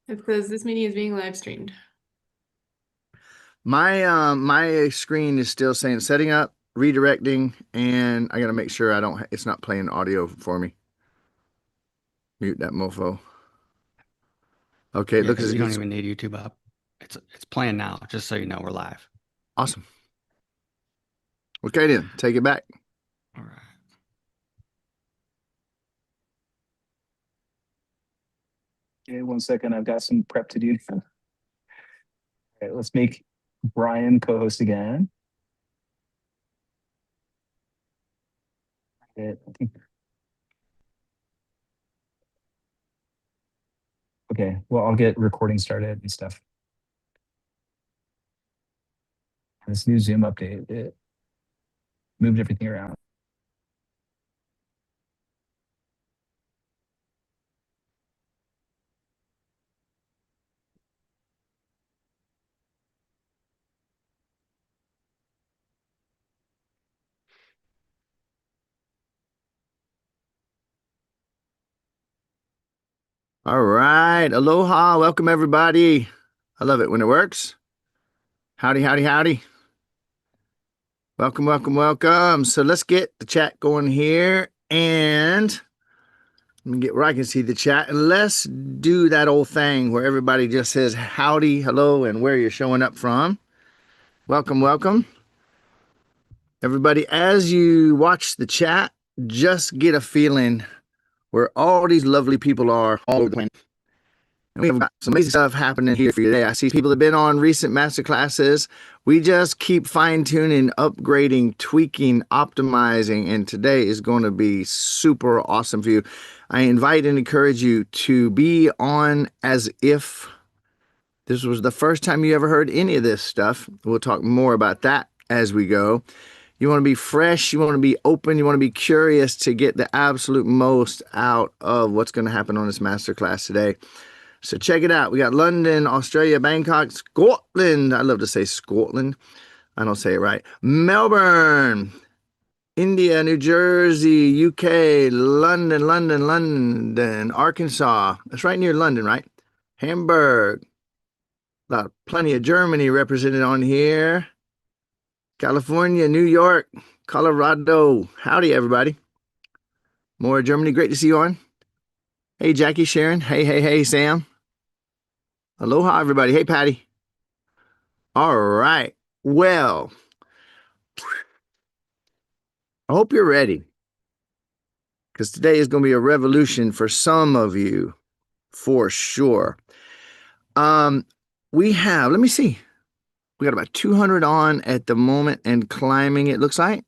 Because this meeting is being live streamed. My screen is still saying setting up, redirecting, and I gotta make sure I don't it's not playing audio for me. Mute that mofo. Okay, it Yeah, looks because as you if don't it's even need YouTube up. It's playing now, just so you know we're live. awesome. Okay then, take it back. All right. Okay, 1 second. I've got some prep to do now. All right, let's make Brian co-host again. I think. Okay, well, I'll get recording started and stuff. This new Zoom update, it moved everything around. All right, aloha, welcome everybody. I love it when it works. Howdy, howdy, howdy. Welcome, welcome, welcome. So let's get the chat going here, and let me get where I can see the chat, and let's do that old thing where everybody just says howdy, hello, and where you're showing up from. Welcome, welcome. Everybody, as you watch the chat, just get a feeling where all these lovely people are all over the planet. And we have got some amazing stuff happening here for you today. I see people that have been on recent masterclasses. We just keep fine-tuning, upgrading, tweaking, optimizing, and today is going to be super awesome for you. I invite and encourage you to be on as if this was the first time you ever heard any of this stuff. We'll talk more about that as we go. You want to be fresh, you want to be open, you want to be curious to get the absolute most out of what's going to happen on this masterclass today. So check it out. We got London, Australia, Bangkok, Scotland. I love to say Scotland. I don't say it right. Melbourne, India, New Jersey, UK, London, Arkansas. That's right near London, right? Hamburg. Plenty of Germany represented on here. California, New York, Colorado. Howdy, everybody. More Germany. Great to see you on. Hey, Jackie, Sharon. Hey, Sam. Aloha, everybody. Hey, Patty. All right. Well, I hope you're ready, because today is going to be a revolution for some of you, for sure. We have, let me see. We got about 200 on at the moment and climbing, it looks like,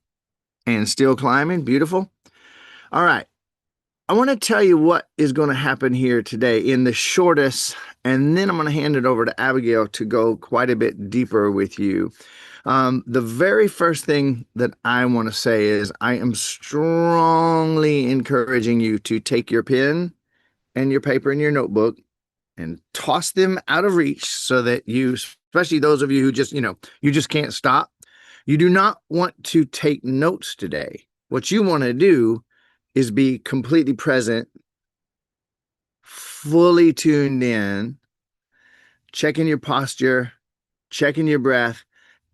and still climbing. Beautiful. All right. I want to tell you what is going to happen here today in the shortest, and then I'm going to hand it over to Abigail to go quite a bit deeper with you. The very first thing that I want to say is I am strongly encouraging you to take your pen and your paper and your notebook and toss them out of reach so that you, especially those of you who just, you just can't stop. You do not want to take notes today. What you want to do is be completely present, fully tuned in, checking your posture, checking your breath,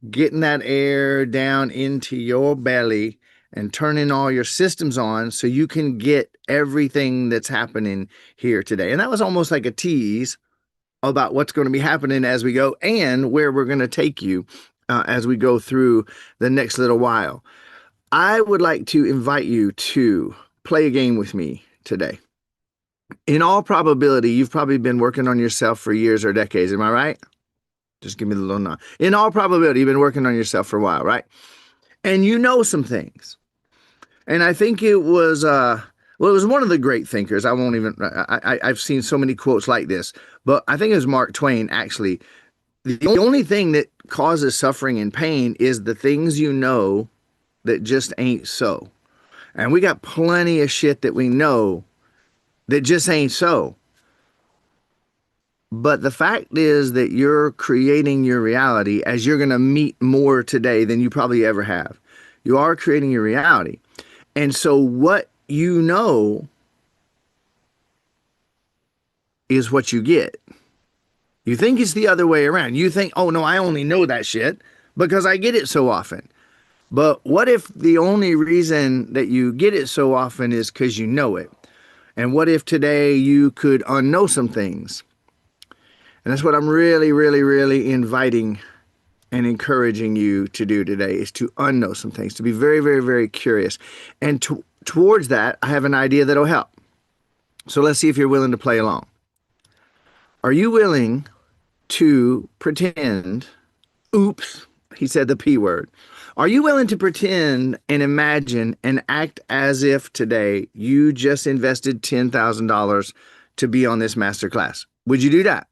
getting that air down into your belly and turning all your systems on so you can get everything that's happening here today. And that was almost like a tease about what's going to be happening as we go and where we're going to take you as we go through the next little while. I would like to invite you to play a game with me today. In all probability, you've probably been working on yourself for years or decades. Am I right? Just give me the little nod. In all probability, you've been working on yourself for a while, right? And you know some things. And I think it was, it was one of the great thinkers. I've seen so many quotes like this, but I think it was Mark Twain, actually. The only thing that causes suffering and pain is the things you know that just ain't so. And we got plenty of shit that we know that just ain't so. But the fact is that you're creating your reality, as you're going to meet more today than you probably ever have. You are creating your reality. And so what you know is what you get. You think it's the other way around. You think, oh no, I only know that shit because I get it so often. But what if the only reason that you get it so often is because you know it? And what if today you could unknow some things? And that's what I'm really, really, really inviting and encouraging you to do today, is to unknow some things, to be very, very, very curious. And towards that, I have an idea that'll help. So let's see if you're willing to play along. Are you willing to pretend, oops, he said the P word. Are you willing to pretend and imagine and act as if today you just invested $10,000 to be on this masterclass? Would you do that?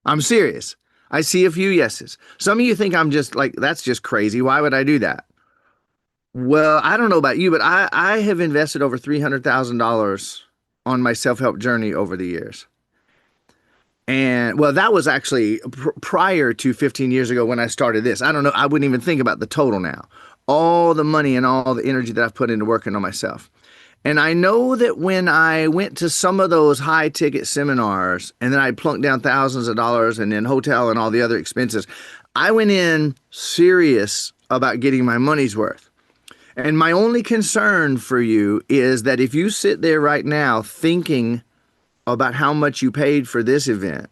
I'm serious. I see a few yeses. Some of you think I'm just like, that's just crazy. Why would I do that? Well, I don't know about you, but I have invested over $300,000 on my self-help journey over the years. And well, that was actually prior to 15 years ago when I started this. I don't know. I wouldn't even think about the total now. All the money and all the energy that I've put into working on myself. And I know that when I went to some of those high ticket seminars and then I plunked down thousands of dollars and then hotel and all the other expenses, I went in serious about getting my money's worth. And my only concern for you is that if you sit there right now thinking about how much you paid for this event,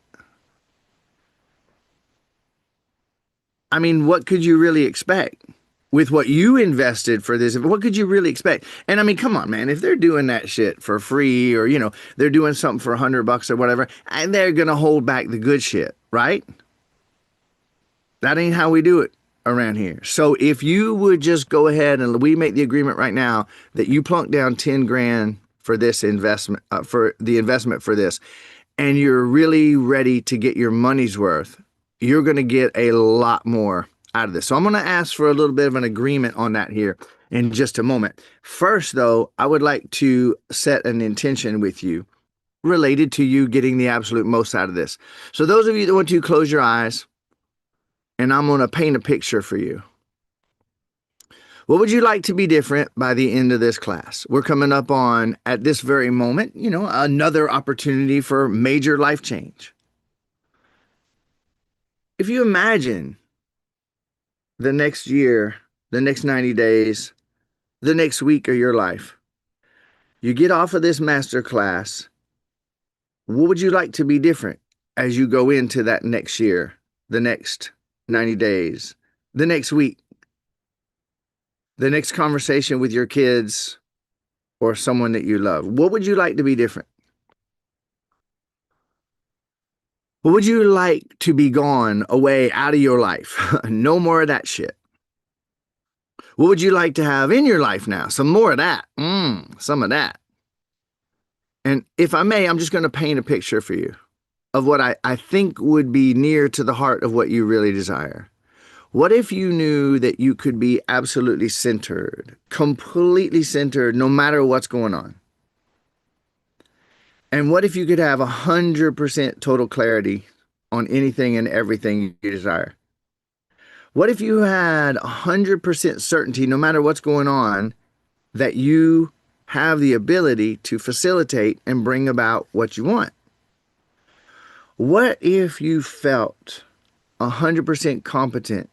I mean, what could you really expect with what you invested for this? What could you really expect? And I mean, come on, man, if they're doing that shit for free, or, you know, they're doing something for $100 or whatever, and they're going to hold back the good shit, right? That ain't how we do it around here. So if you would just go ahead and we make the agreement right now that you plunk down 10 grand for this investment, for the investment for this, and you're really ready to get your money's worth, you're going to get a lot more out of this. So I'm going to ask for a little bit of an agreement on that here in just a moment. First, though, I would like to set an intention with you related to you getting the absolute most out of this. So those of you that want to close your eyes, and I'm going to paint a picture for you. What would you like to be different by the end of this class? We're coming up on, at this very moment, you know, another opportunity for major life change. If you imagine the next year, the next 90 days, the next week of your life, you get off of this master class, what would you like to be different as you go into that next year, the next 90 days, the next week, the next conversation with your kids or someone that you love? What would you like to be different? What would you like to be gone, away, out of your life? No more of that shit. What would you like to have in your life now? Some more of that. Some of that. And if I may, I'm just going to paint a picture for you of what I think would be near to the heart of what you really desire. What if you knew that you could be absolutely centered, completely centered, no matter what's going on? And what if you could have 100% total clarity on anything and everything you desire? What if you had 100% certainty, no matter what's going on, that you have the ability to facilitate and bring about what you want? What if you felt 100% competent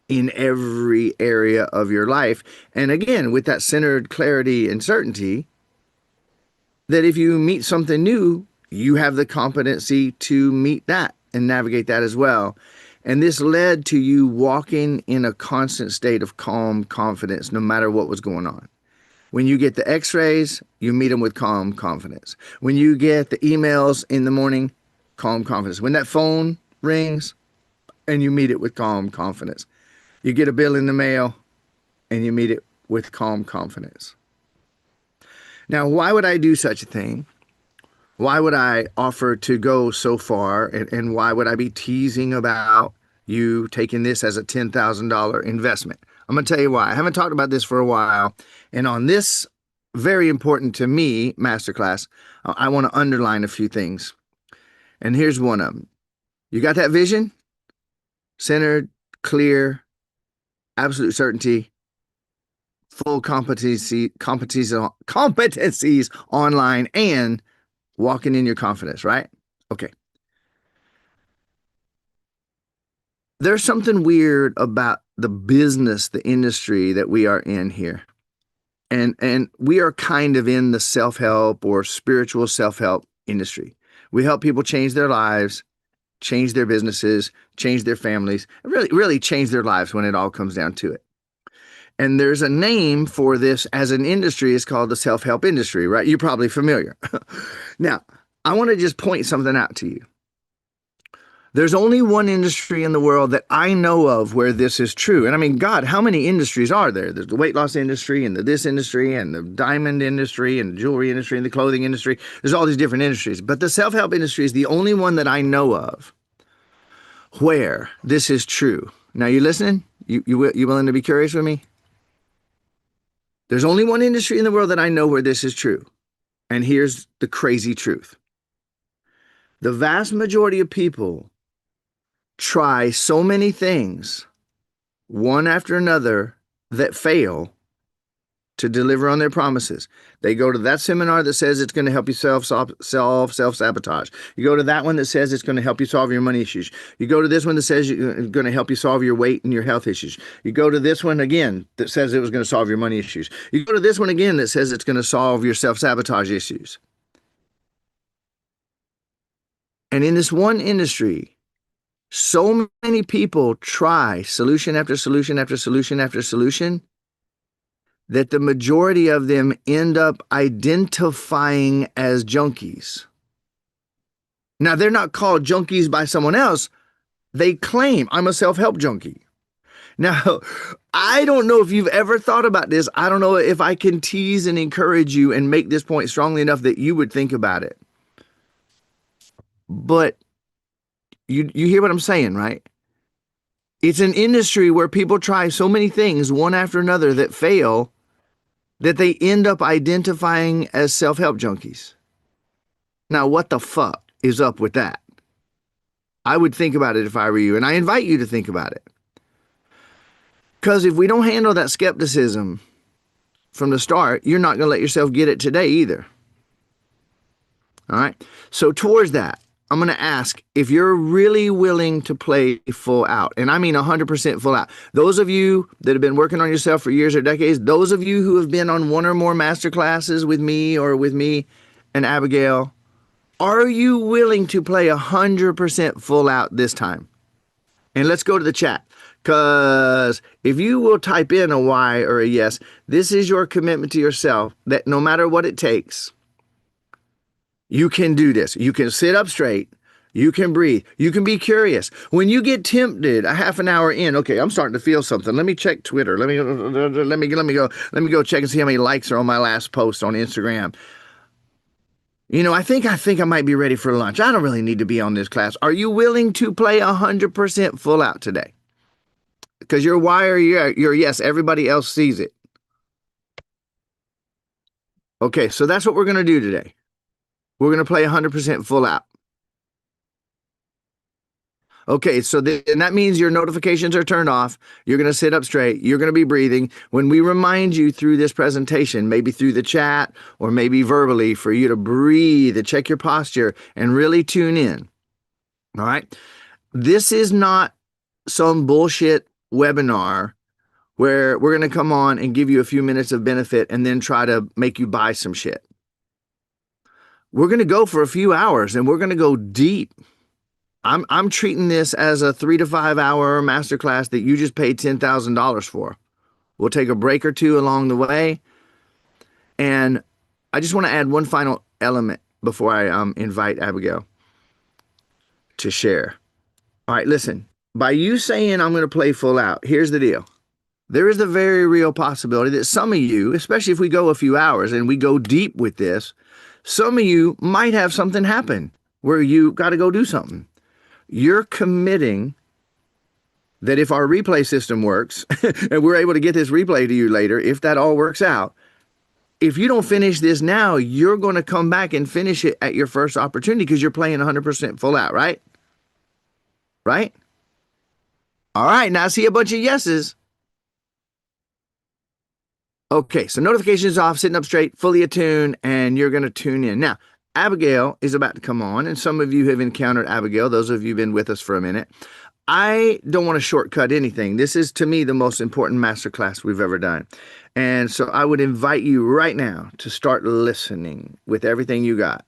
in every area of your life? And again, with that centered clarity and certainty, that if you meet something new, you have the competency to meet that and navigate that as well. And this led to you walking in a constant state of calm confidence, no matter what was going on. When you get the x-rays, you meet them with calm confidence. When you get the emails in the morning, calm confidence. When that phone rings and you meet it with calm confidence. You get a bill in the mail and you meet it with calm confidence. Now, why would I do such a thing? Why would I offer to go so far? And why would I be teasing about you taking this as a $10,000 investment? I'm going to tell you why. I haven't talked about this for a while. And on this very important to me masterclass, I want to underline a few things. And here's one of them. You got that vision? Centered, clear, absolute certainty, full competencies online, and walking in your confidence, right? Okay. there's something weird about the business, the industry that we are in here. And we are kind of in the self-help or spiritual self-help industry. We help people change their lives, change their businesses, change their families, really change their lives when it all comes down to it. And there's a name for this as an industry. It's called the self-help industry, right? You're probably familiar. Now, I want to just point something out to you. There's only one industry in the world that I know of where this is true. And I mean, God, how many industries are there? There's the weight loss industry and the this industry and the diamond industry and the jewelry industry and the clothing industry. There's all these different industries. But the self-help industry is the only one that I know of where this is true. Now, you listening? You willing to be curious with me? There's only one industry in the world that I know where this is true. And here's the crazy truth. The vast majority of people try so many things, one after another, that fail to deliver on their promises. They go to that seminar that says it's going to help you self-sabotage. You go to that one that says it's going to help you solve your money issues. You go to this one that says it's going to help you solve your weight and your health issues. You go to this one again that says it was going to solve your money issues. You go to this one again that says it's going to solve your self-sabotage issues. And in this one industry, so many people try solution after solution after solution after solution that the majority of them end up identifying as junkies. Now, they're not called junkies by someone else. They claim, I'm a self-help junkie. Now, I don't know if you've ever thought about this. I don't know if I can tease and encourage you and make this point strongly enough that you would think about it. But you hear what I'm saying, right? It's an industry where people try so many things, one after another, that fail, that they end up identifying as self-help junkies. Now, what the fuck is up with that? I would think about it if I were you, and I invite you to think about it. Because if we don't handle that skepticism from the start, you're not going to let yourself get it today either. All right? So towards that, I'm going to ask if you're really willing to play full out. And I mean 100% full out. Those of you that have been working on yourself for years or decades, those of you who have been on one or more masterclasses with me or with me and Abigail, are you willing to play 100% full out this time? And let's go to the chat. Because if you will type in a Y or a yes, this is your commitment to yourself that no matter what it takes, you can do this. You can sit up straight. You can breathe. You can be curious. When you get tempted a half an hour in, okay, I'm starting to feel something. Let me check Twitter. Let me go check and see how many likes are on my last post on Instagram. You know, I think I might be ready for lunch. I don't really need to be on this class. Are you willing to play 100% full out today? Because your why or your yes, everybody else sees it. Okay, so that's what we're going to do today. We're going to play 100% full out. Okay, so then that means your notifications are turned off. You're going to sit up straight. You're going to be breathing. When we remind you through this presentation, maybe through the chat or maybe verbally, for you to breathe and check your posture and really tune in. All right? This is not some bullshit webinar where we're going to come on and give you a few minutes of benefit and then try to make you buy some shit. We're going to go for a few hours and we're going to go deep. I'm treating this as a 3 to 5 hour masterclass that you just paid $10,000 for. We'll take a break or two along the way. And I just want to add one final element before I invite Abigail to share. All right, listen, by you saying I'm going to play full out, here's the deal. There is the very real possibility that some of you, especially if we go a few hours and we go deep with this, some of you might have something happen where you got to go do something. You're committing that if our replay system works and we're able to get this replay to you later, if that all works out, if you don't finish this now, you're going to come back and finish it at your first opportunity because you're playing 100% full out, right? Right? All right, now I see a bunch of yeses. Okay, so notifications off, sitting up straight, fully attuned, and you're going to tune in. Now, Abigail is about to come on, and some of you have encountered Abigail, those of you who've been with us for a minute. I don't want to shortcut anything. This is, to me, the most important masterclass we've ever done. And so I would invite you right now to start listening with everything you got.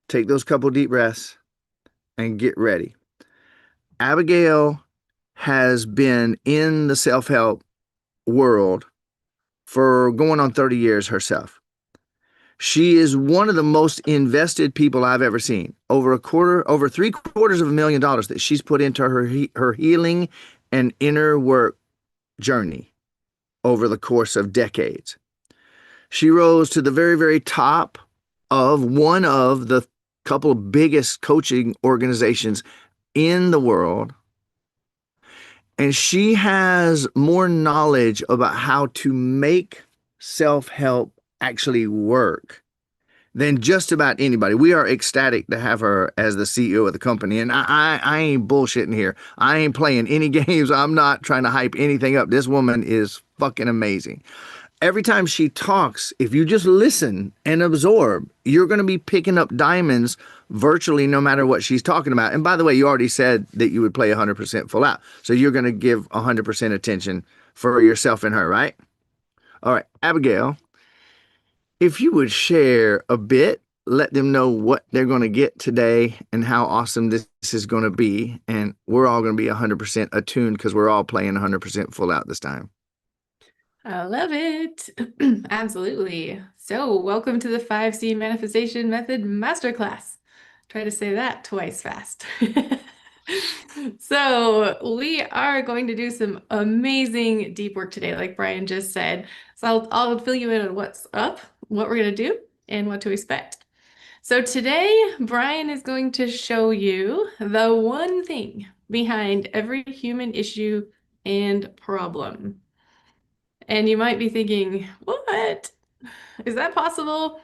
Take those couple deep breaths and get ready. Abigail has been in the self-help world for going on 30 years herself. She is one of the most invested people I've ever seen. Over $750,000 that she's put into her healing and inner work journey over the course of decades. She rose to the very, very top of one of the couple of biggest coaching organizations in the world. And she has more knowledge about how to make self-help actually work than just about anybody. We are ecstatic to have her as the CEO of the company. And I ain't bullshitting here. I ain't playing any games. I'm not trying to hype anything up. This woman is fucking amazing. Every time she talks, if you just listen and absorb, you're going to be picking up diamonds virtually no matter what she's talking about. And by the way, you already said that you would play 100% full out. So you're going to give 100% attention for yourself and her, right? All right, Abigail, if you would share a bit, let them know what they're going to get today and how awesome this is going to be. And we're all going to be 100% attuned because we're all playing 100% full out this time. I love it. Absolutely. So, welcome to the 5C Manifestation Method Masterclass. Try to say that twice fast. So, we are going to do some amazing deep work today, like Brian just said. So, I'll fill you in on what's up, what we're going to do, and what to expect. So, today, Brian is going to show you the one thing behind every human issue and problem. And you might be thinking, what? Is that possible?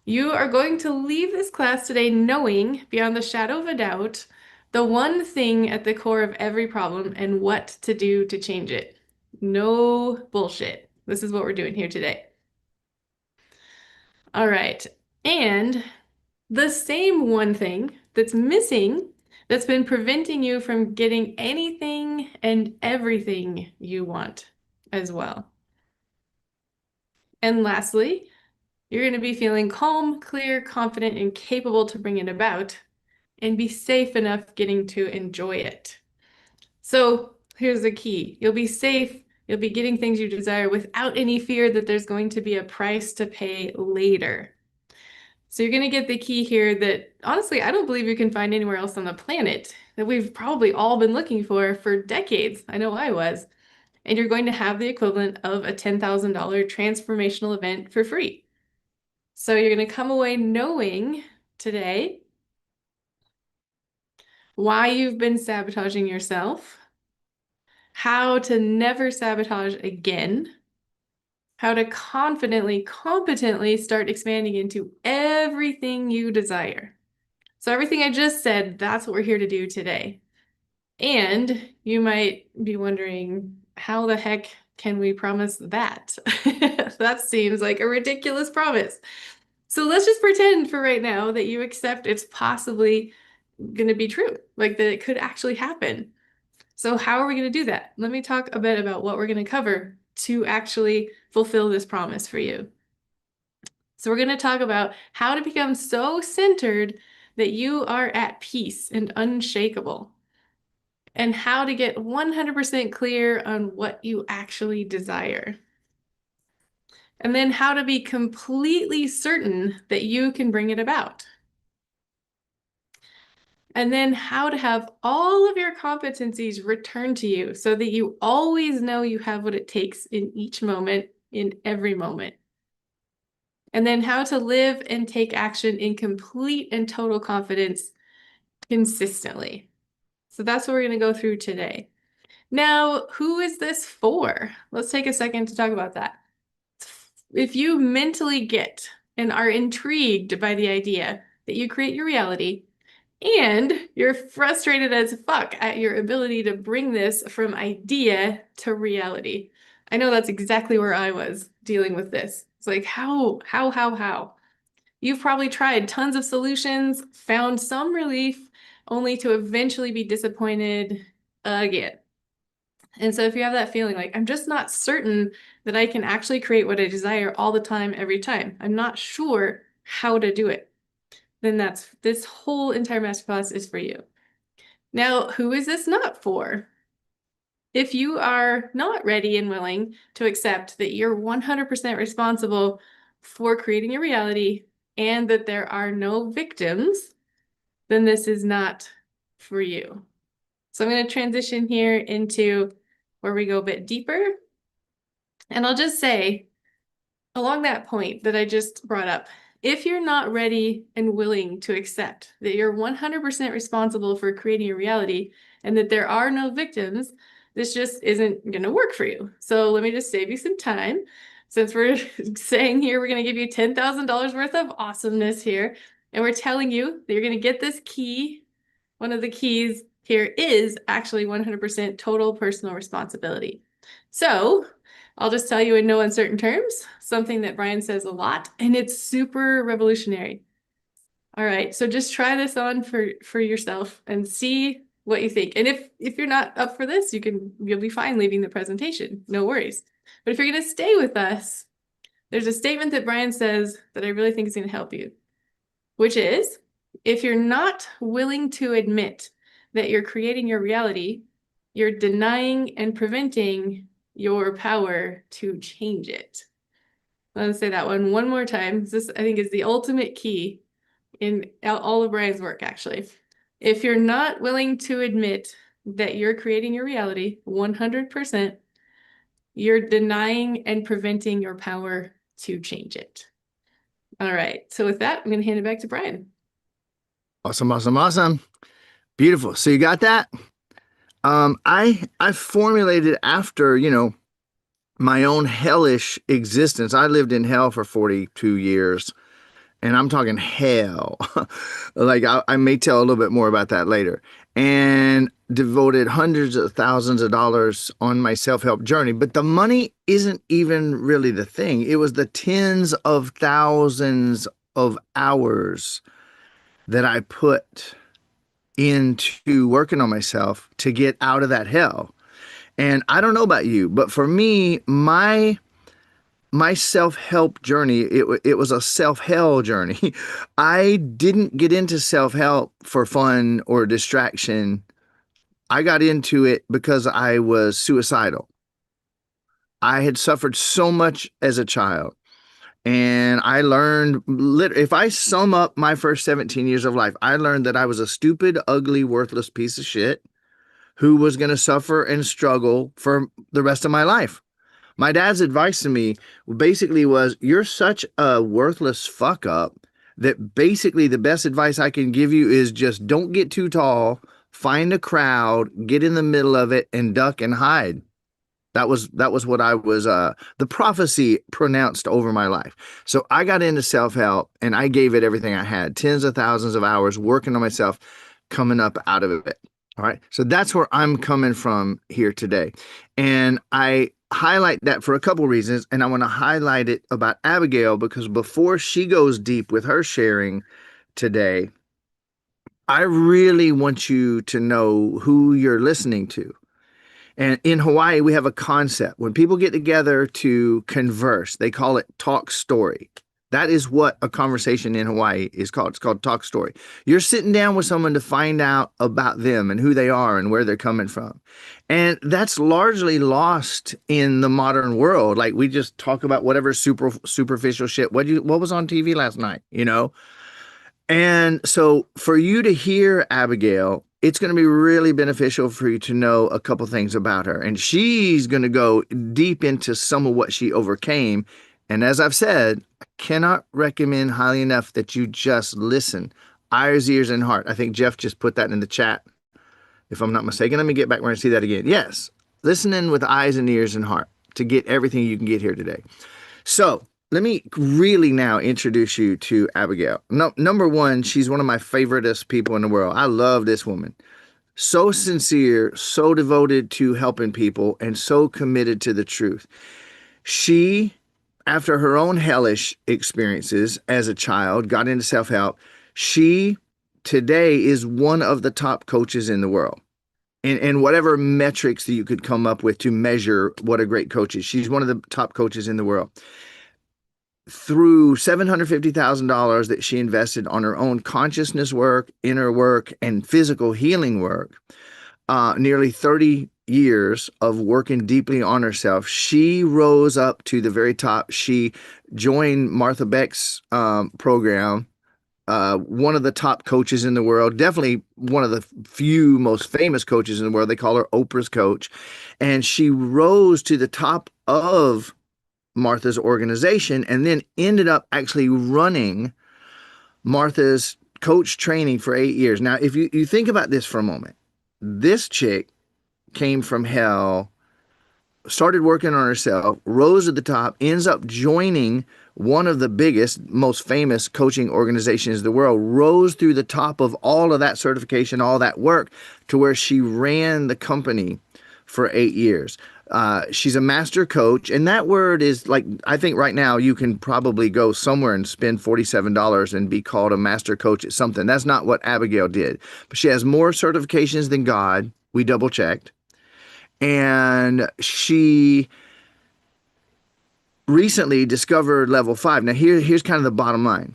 You are going to leave this class today knowing, beyond the shadow of a doubt, the one thing at the core of every problem and what to do to change it. No bullshit. This is what we're doing here today. All right. And the same one thing that's missing, that's been preventing you from getting anything and everything you want as well. And lastly, you're going to be feeling calm, clear, confident, and capable to bring it about and be safe enough getting to enjoy it. So here's the key. You'll be safe. You'll be getting things you desire without any fear that there's going to be a price to pay later. So you're going to get the key here that honestly, I don't believe you can find anywhere else on the planet, that we've probably all been looking for decades. I know I was. And you're going to have the equivalent of a $10,000 transformational event for free. So you're going to come away knowing today why you've been sabotaging yourself, how to never sabotage again, how to confidently, competently start expanding into everything you desire. So everything I just said, that's what we're here to do today. And you might be wondering, how the heck can we promise that? That seems like a ridiculous promise. So let's just pretend for right now that you accept it's possibly going to be true, like that it could actually happen. So how are we going to do that? Let me talk a bit about what we're going to cover to actually fulfill this promise for you. So we're going to talk about how to become so centered that you are at peace and unshakable, and how to get 100% clear on what you actually desire. And then how to be completely certain that you can bring it about. And then how to have all of your competencies returned to you so that you always know you have what it takes in each moment, in every moment. And then how to live and take action in complete and total confidence consistently. So that's what we're going to go through today. Now, who is this for? Let's take a second to talk about that. If you mentally get and are intrigued by the idea that you create your reality, and you're frustrated as fuck at your ability to bring this from idea to reality. I know that's exactly where I was dealing with this. It's like, how? You've probably tried tons of solutions, found some relief, only to eventually be disappointed again. And so if you have that feeling like, I'm just not certain that I can actually create what I desire all the time, every time, I'm not sure how to do it, then this whole entire masterclass is for you. Now, who is this not for? If you are not ready and willing to accept that you're 100% responsible for creating your reality and that there are no victims, then this is not for you. So I'm going to transition here into where we go a bit deeper. And I'll just say, along that point that I just brought up, if you're not ready and willing to accept that you're 100% responsible for creating your reality and that there are no victims, this just isn't going to work for you. So let me just save you some time. Since we're saying here, we're going to give you $10,000 worth of awesomeness here. And we're telling you that you're going to get this key. One of the keys here is actually 100% total personal responsibility. So I'll just tell you in no uncertain terms, something that Brian says a lot, and it's super revolutionary. All right, so just try this on for yourself and see what you think. And if you're not up for this, you'll be fine leaving the presentation. No worries. But if you're going to stay with us, there's a statement that Brian says that I really think is going to help you, which is, if you're not willing to admit that you're creating your reality, you're denying and preventing your power to change it. Let's say that one more time. This, I think, is the ultimate key in all of Brian's work, actually. If you're not willing to admit that you're creating your reality 100%, you're denying and preventing your power to change it. All right. So with that, I'm going to hand it back to Brian. Awesome, awesome, awesome. Beautiful. So you got that? I formulated after, my own hellish existence. I lived in hell for 42 years, and I'm talking hell. Like I may tell a little bit more about that later. And devoted hundreds of thousands of dollars on my self-help journey. But the money isn't even really the thing. It was the tens of thousands of hours that I put into working on myself to get out of that hell. And I don't know about you, but for me, my self-help journey, it was a self-hell journey. I didn't get into self-help for fun or distraction. I got into it because I was suicidal. I had suffered so much as a child. And I learned, if I sum up my first 17 years of life, I learned that I was a stupid, ugly, worthless piece of shit who was going to suffer and struggle for the rest of my life. My dad's advice to me basically was, you're such a worthless fuck up that basically the best advice I can give you is just don't get too tall, find a crowd, get in the middle of it, and duck and hide. That was what I was, the prophecy pronounced over my life. So I got into self-help and I gave it everything I had, tens of thousands of hours working on myself, coming up out of it. All right. So that's where I'm coming from here today. And I highlight that for a couple reasons. And I want to highlight it about Abigail because before she goes deep with her sharing today, I really want you to know who you're listening to. And in Hawaii, we have a concept. When people get together to converse, they call it talk story. That is what a conversation in Hawaii is called. It's called talk story. You're sitting down with someone to find out about them and who they are and where they're coming from. And that's largely lost in the modern world. Like we just talk about whatever superficial shit. What was on TV last night, And so for you to hear Abigail, it's going to be really beneficial for you to know a couple things about her. And she's going to go deep into some of what she overcame. And as I've said, I cannot recommend highly enough that you just listen. Eyes, ears, and heart. I think Jeff just put that in the chat, if I'm not mistaken. Let me get back where I see that again. Yes, listening with eyes and ears and heart to get everything you can get here today. So let me really now introduce you to Abigail. Number one, she's one of my favoriteest people in the world. I love this woman. So sincere, so devoted to helping people, and so committed to the truth. She, after her own hellish experiences as a child, got into self-help. She today is one of the top coaches in the world. And whatever metrics that you could come up with to measure what a great coach is. She's one of the top coaches in the world. Through $750,000 that she invested on her own consciousness work, inner work, and physical healing work, nearly 30 years of working deeply on herself, she rose up to the very top. She joined Martha Beck's program, one of the top coaches in the world, definitely one of the few most famous coaches in the world. They call her Oprah's coach. And she rose to the top of Martha's organization and then ended up actually running Martha's coach training for 8 years. Now, if you think about this for a moment, this chick came from hell, started working on herself, rose to the top, ends up joining one of the biggest, most famous coaching organizations in the world, rose through the top of all of that certification, all that work, to where she ran the company for 8 years. She's a master coach, and that word is like, I think right now you can probably go somewhere and spend $47 and be called a master coach at something. That's not what Abigail did, but she has more certifications than God. We double checked. And she recently discovered level 5. Now, here's kind of the bottom line.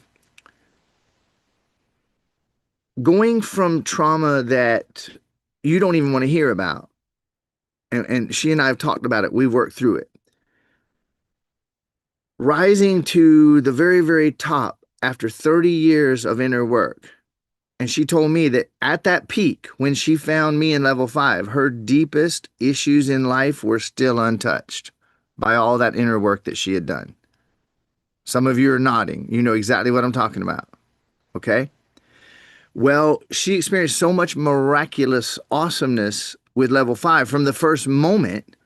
Going from trauma that you don't even want to hear about, and she and I have talked about it, we've worked through it. Rising to the very, very top after 30 years of inner work. And she told me that at that peak, when she found me in level 5, her deepest issues in life were still untouched by all that inner work that she had done. Some of you are nodding. You know exactly what I'm talking about. Okay? Well, she experienced so much miraculous awesomeness with level 5 from the first moment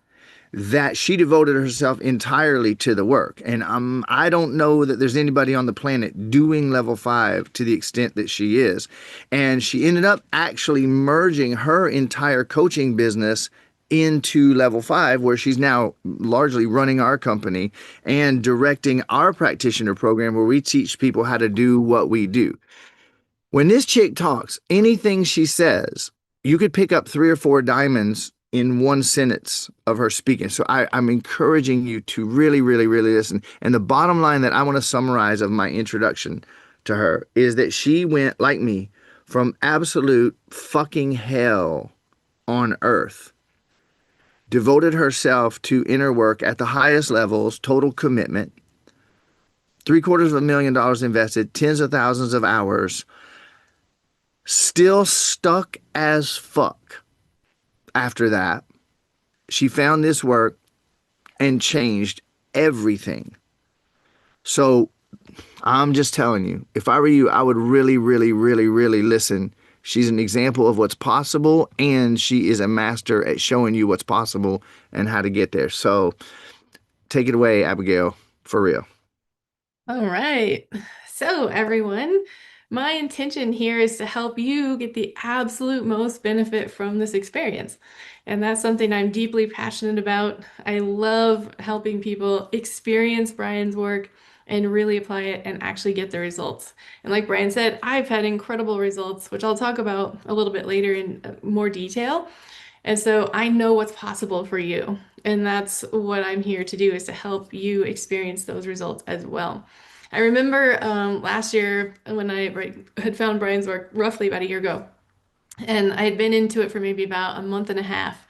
that she devoted herself entirely to the work. And I don't know that there's anybody on the planet doing level 5 to the extent that she is. And she ended up actually merging her entire coaching business into level 5, where she's now largely running our company and directing our practitioner program, where we teach people how to do what we do. When this chick talks, anything she says, you could pick up 3 or 4 diamonds in one sentence of her speaking. So I'm encouraging you to really, really, really listen. And the bottom line that I want to summarize of my introduction to her is that she went, like me, from absolute fucking hell on earth, devoted herself to inner work at the highest levels, total commitment, $750,000 invested, tens of thousands of hours, still stuck as fuck. After that, she found this work and changed everything. So I'm just telling you, if I were you, I would really, really, really, really listen. She's an example of what's possible, and she is a master at showing you what's possible and how to get there. So take it away, Abigail, for real. All right. So, everyone, my intention here is to help you get the absolute most benefit from this experience. And that's something I'm deeply passionate about. I love helping people experience Brian's work and really apply it and actually get the results. And like Brian said, I've had incredible results, which I'll talk about a little bit later in more detail. And so I know what's possible for you. And that's what I'm here to do, is to help you experience those results as well. I remember last year when I had found Brian's work roughly about a year ago, and I had been into it for maybe about a month and a half.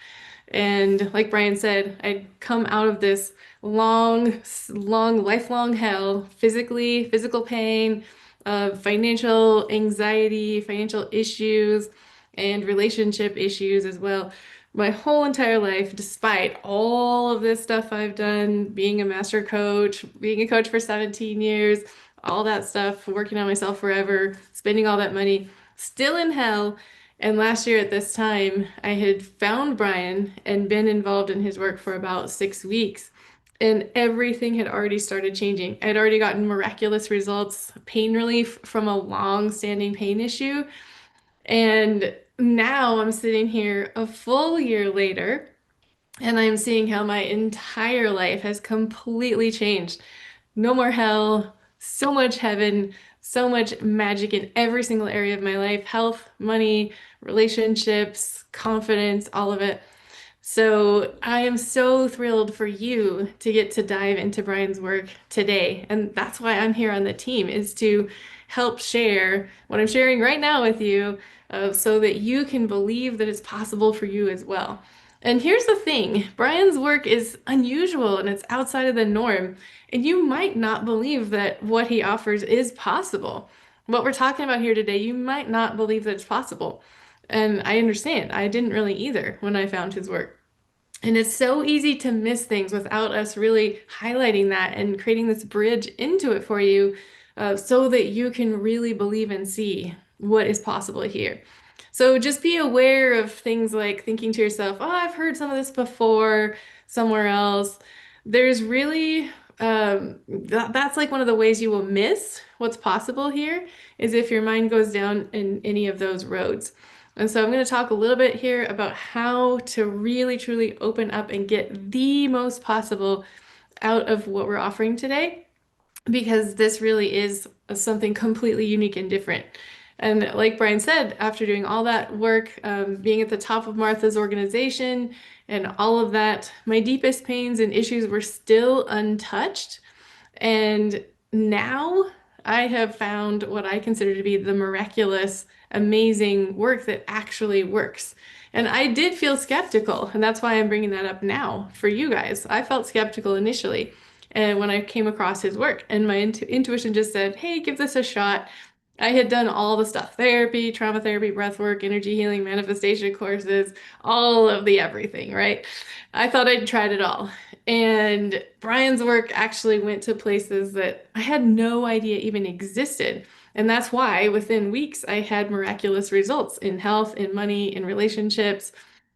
And like Brian said, I'd come out of this long, long, lifelong hell, physical pain, financial anxiety, financial issues, and relationship issues as well. My whole entire life, despite all of this stuff I've done, being a master coach, being a coach for 17 years, all that stuff, working on myself forever, spending all that money, still in hell. And last year at this time, I had found Brian and been involved in his work for about 6 weeks. And everything had already started changing. I'd already gotten miraculous results, pain relief from a long-standing pain issue. And now I'm sitting here a full year later, and I'm seeing how my entire life has completely changed. No more hell, so much heaven, so much magic in every single area of my life, health, money, relationships, confidence, all of it. So I am so thrilled for you to get to dive into Brian's work today. And that's why I'm here on the team, is to help share what I'm sharing right now with you, so that you can believe that it's possible for you as well. And here's the thing, Brian's work is unusual and it's outside of the norm. And you might not believe that what he offers is possible. What we're talking about here today, you might not believe that it's possible. And I understand. I didn't really either when I found his work. And it's so easy to miss things without us really highlighting that and creating this bridge into it for you, so that you can really believe and see what is possible here. So just be aware of things like thinking to yourself, oh, I've heard some of this before somewhere else. There's really, that's like one of the ways you will miss what's possible here, is if your mind goes down in any of those roads. And so I'm going to talk a little bit here about how to really truly open up and get the most possible out of what we're offering today, because this really is something completely unique and different. And like Brian said, after doing all that work, being at the top of Martha's organization and all of that, my deepest pains and issues were still untouched. And now I have found what I consider to be the miraculous, amazing work that actually works. And I did feel skeptical, and that's why I'm bringing that up now for you guys. I felt skeptical initially, and when I came across his work, and my intuition just said, hey, give this a shot. I had done all the stuff, therapy, trauma therapy, breath work, energy healing, manifestation courses, all of the everything, right? I thought I'd tried it all. And Brian's work actually went to places that I had no idea even existed. And that's why within weeks I had miraculous results in health, in money, in relationships.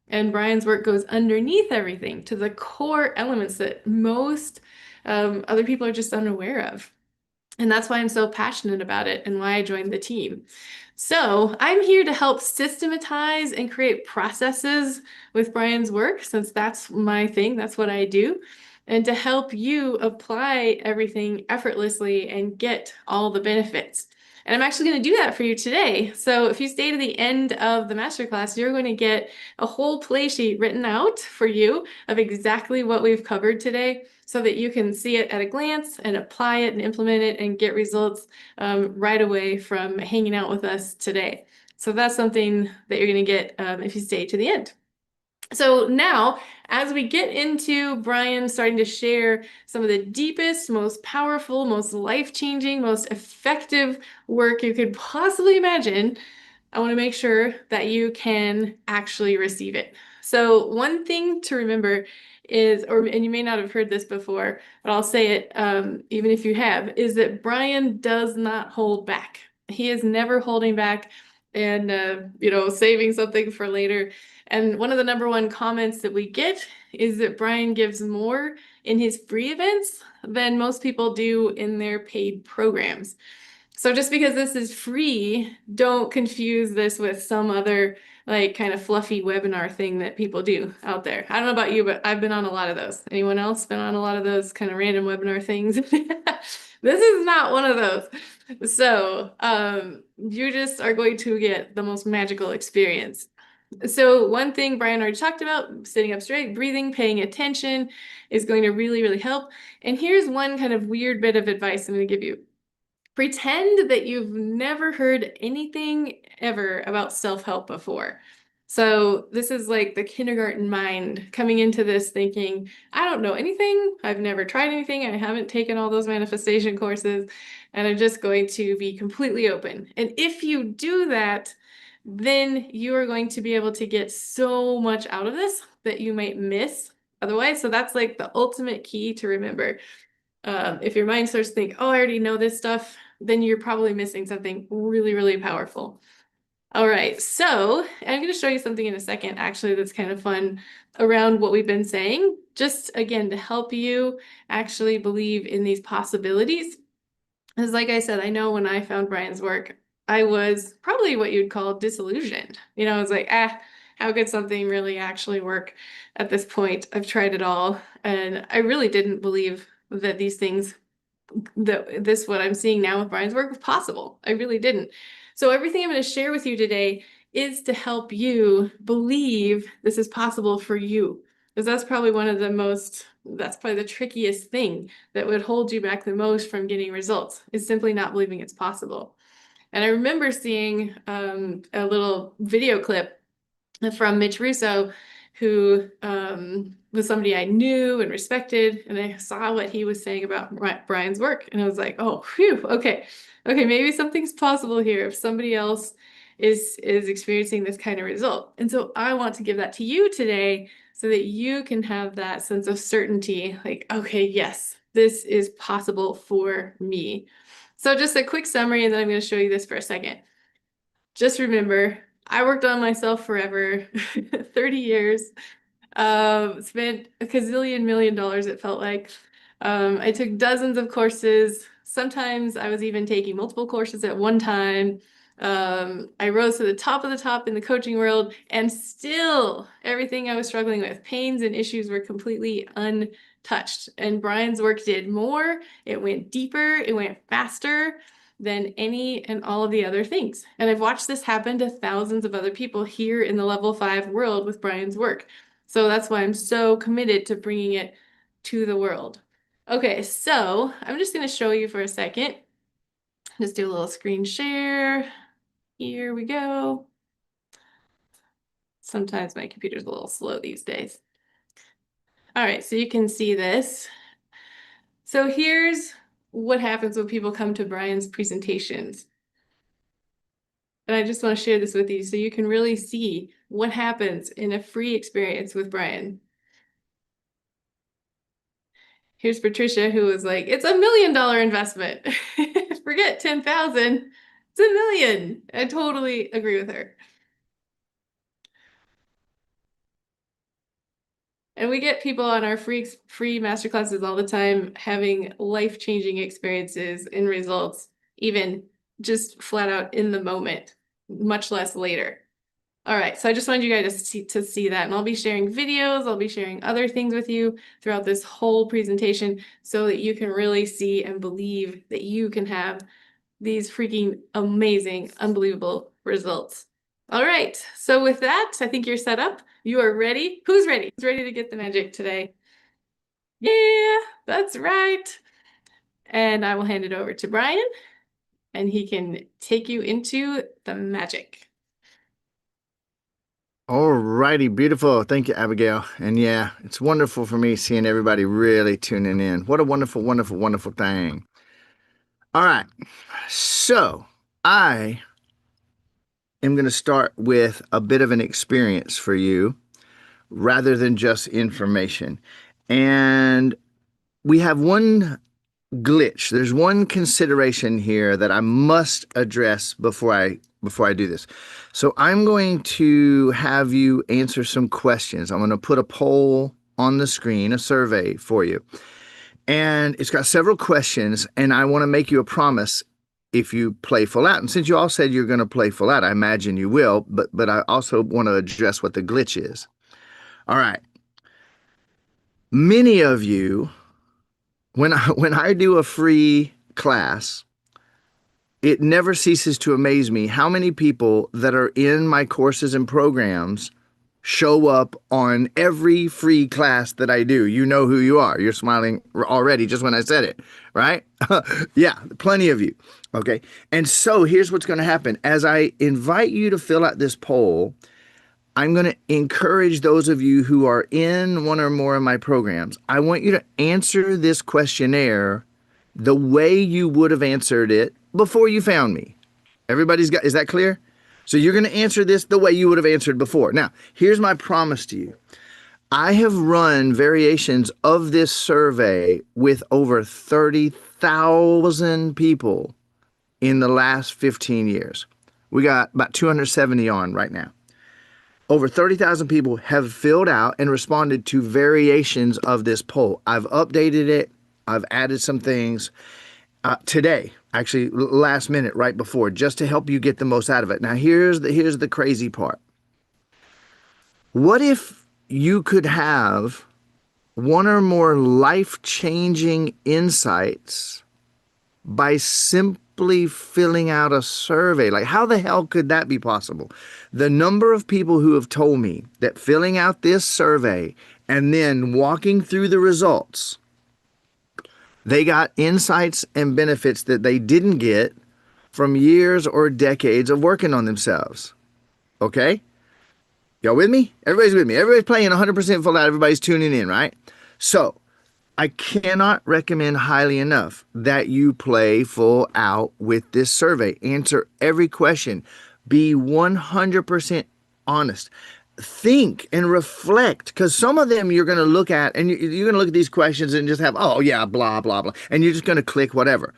And Brian's work goes underneath everything to the core elements that most other people are just unaware of. And that's why I'm so passionate about it and why I joined the team. So I'm here to help systematize and create processes with Brian's work, since that's my thing, that's what I do, and to help you apply everything effortlessly and get all the benefits. And I'm actually going to do that for you today. So if you stay to the end of the masterclass, you're going to get a whole play sheet written out for you of exactly what we've covered today, so that you can see it at a glance and apply it and implement it and get results right away from hanging out with us today. So that's something that you're going to get if you stay to the end. So now, as we get into Brian starting to share some of the deepest, most powerful, most life-changing, most effective work you could possibly imagine, I want to make sure that you can actually receive it. So one thing to remember is, and you may not have heard this before, but I'll say it even if you have, is that Brian does not hold back. He is never holding back and saving something for later. And one of the number one comments that we get is that Brian gives more in his free events than most people do in their paid programs. So just because this is free, don't confuse this with some other like kind of fluffy webinar thing that people do out there. I don't know about you, but I've been on a lot of those. Anyone else been on a lot of those kind of random webinar things? This is not one of those. So you just are going to get the most magical experience. So one thing Brian already talked about, sitting up straight, breathing, paying attention is going to really, really help. And here's one kind of weird bit of advice I'm going to give you. Pretend that you've never heard anything ever about self-help before. So this is like the kindergarten mind coming into this thinking, I don't know anything. I've never tried anything. I haven't taken all those manifestation courses, and I'm just going to be completely open. And if you do that, then you are going to be able to get so much out of this that you might miss otherwise. So that's like the ultimate key to remember. If your mind starts to think, oh, I already know this stuff, then you're probably missing something really, really powerful. All right, so I'm going to show you something in a second, actually, that's kind of fun around what we've been saying, just again, to help you actually believe in these possibilities. Because like I said, I know when I found Brian's work, I was probably what you'd call disillusioned. I was like, how could something really actually work at this point? I've tried it all, and I really didn't believe that these things this what I'm seeing now with Brian's work was possible. I really didn't. So everything I'm going to share with you today is to help you believe this is possible for you. Because that's probably that's probably the trickiest thing that would hold you back the most from getting results, is simply not believing it's possible. And I remember seeing a little video clip from Mitch Russo, who was somebody I knew and respected, and I saw what he was saying about Brian's work, and I was like, oh, phew, okay, maybe something's possible here if somebody else is experiencing this kind of result. And so I want to give that to you today so that you can have that sense of certainty, like, okay, yes, this is possible for me. So just a quick summary, and then I'm going to show you this for a second. Just remember, I worked on myself forever, 30 years, spent a gazillion million dollars, it felt like. I took dozens of courses. Sometimes I was even taking multiple courses at one time. I rose to the top in the coaching world, and still everything I was struggling with, pains and issues, were completely untouched. And Brian's work did more. It went deeper, it went faster than any and all of the other things. And I've watched this happen to thousands of other people here in the level 5 world with Brian's work. So that's why I'm so committed to bringing it to the world. Okay, so I'm just going to show you for a second. Just do a little screen share. Here we go. Sometimes my computer's a little slow these days. All right, so you can see this. So here's what happens when people come to Brian's presentations. And I just want to share this with you so you can really see what happens in a free experience with Brian. Here's Patricia, who was like, it's $1 million investment. Forget 10,000. It's $1 million. I totally agree with her. And we get people on our free masterclasses all the time having life-changing experiences and results, even just flat out in the moment, much less later. All right, so I just wanted you guys to see that, and I'll be sharing videos, I'll be sharing other things with you throughout this whole presentation so that you can really see and believe that you can have these freaking amazing, unbelievable results. All right, so with that, I think you're set up. You are ready. Who's ready? Who's ready to get the magic today? Yeah, that's right. And I will hand it over to Brian, and he can take you into the magic. All righty, beautiful. Thank you, Abigail. And yeah, it's wonderful for me seeing everybody really tuning in. What a wonderful, wonderful, wonderful thing. All right, so I am going to start with a bit of an experience for you rather than just information. And we have one glitch. There's one consideration here that I must address before I do this. So I'm going to have you answer some questions. I'm going to put a poll on the screen, a survey for you. And it's got several questions, and I want to make you a promise if you play full out. And since you all said you're going to play full out, I imagine you will, but I also want to address what the glitch is. All right. Many of you, when I do a free class, it never ceases to amaze me how many people that are in my courses and programs show up on every free class that I do. You know who you are. You're smiling already just when I said it, right? Yeah, plenty of you. Okay. And so here's what's going to happen. As I invite you to fill out this poll, I'm going to encourage those of you who are in one or more of my programs. I want you to answer this questionnaire the way you would have answered it before you found me. Is that clear? So you're going to answer this the way you would have answered before. Now, here's my promise to you. I have run variations of this survey with over 30,000 people in the last 15 years. We got about 270 on right now. Over 30,000 people have filled out and responded to variations of this poll. I've updated it. I've added some things today, actually last minute, right before, just to help you get the most out of it. Now, here's the crazy part. What if you could have one or more life-changing insights by simply filling out a survey. Like, how the hell could that be possible? The number of people who have told me that filling out this survey and then walking through the results, they got insights and benefits that they didn't get from years or decades of working on themselves. Okay? Y'all with me? Everybody's with me. Everybody's playing 100% full out. Everybody's tuning in, right? So, I cannot recommend highly enough that you play full out with this survey. Answer every question. Be 100% honest. Think and reflect, because some of them you're going to look at and you're going to look at these questions and just have, oh, yeah, blah, blah, blah. And you're just going to click whatever.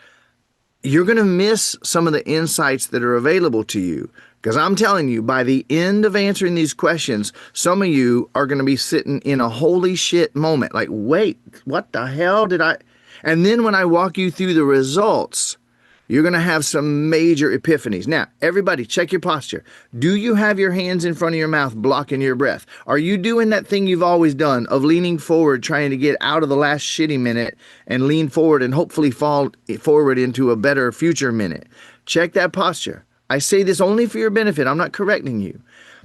You're going to miss some of the insights that are available to you. Because I'm telling you, by the end of answering these questions, some of you are going to be sitting in a holy shit moment. Like, wait, what the hell did I? And then when I walk you through the results, you're going to have some major epiphanies. Now, everybody, check your posture. Do you have your hands in front of your mouth blocking your breath? Are you doing that thing you've always done of leaning forward, trying to get out of the last shitty minute and lean forward and hopefully fall forward into a better future minute? Check that posture. I say this only for your benefit. I'm not correcting you.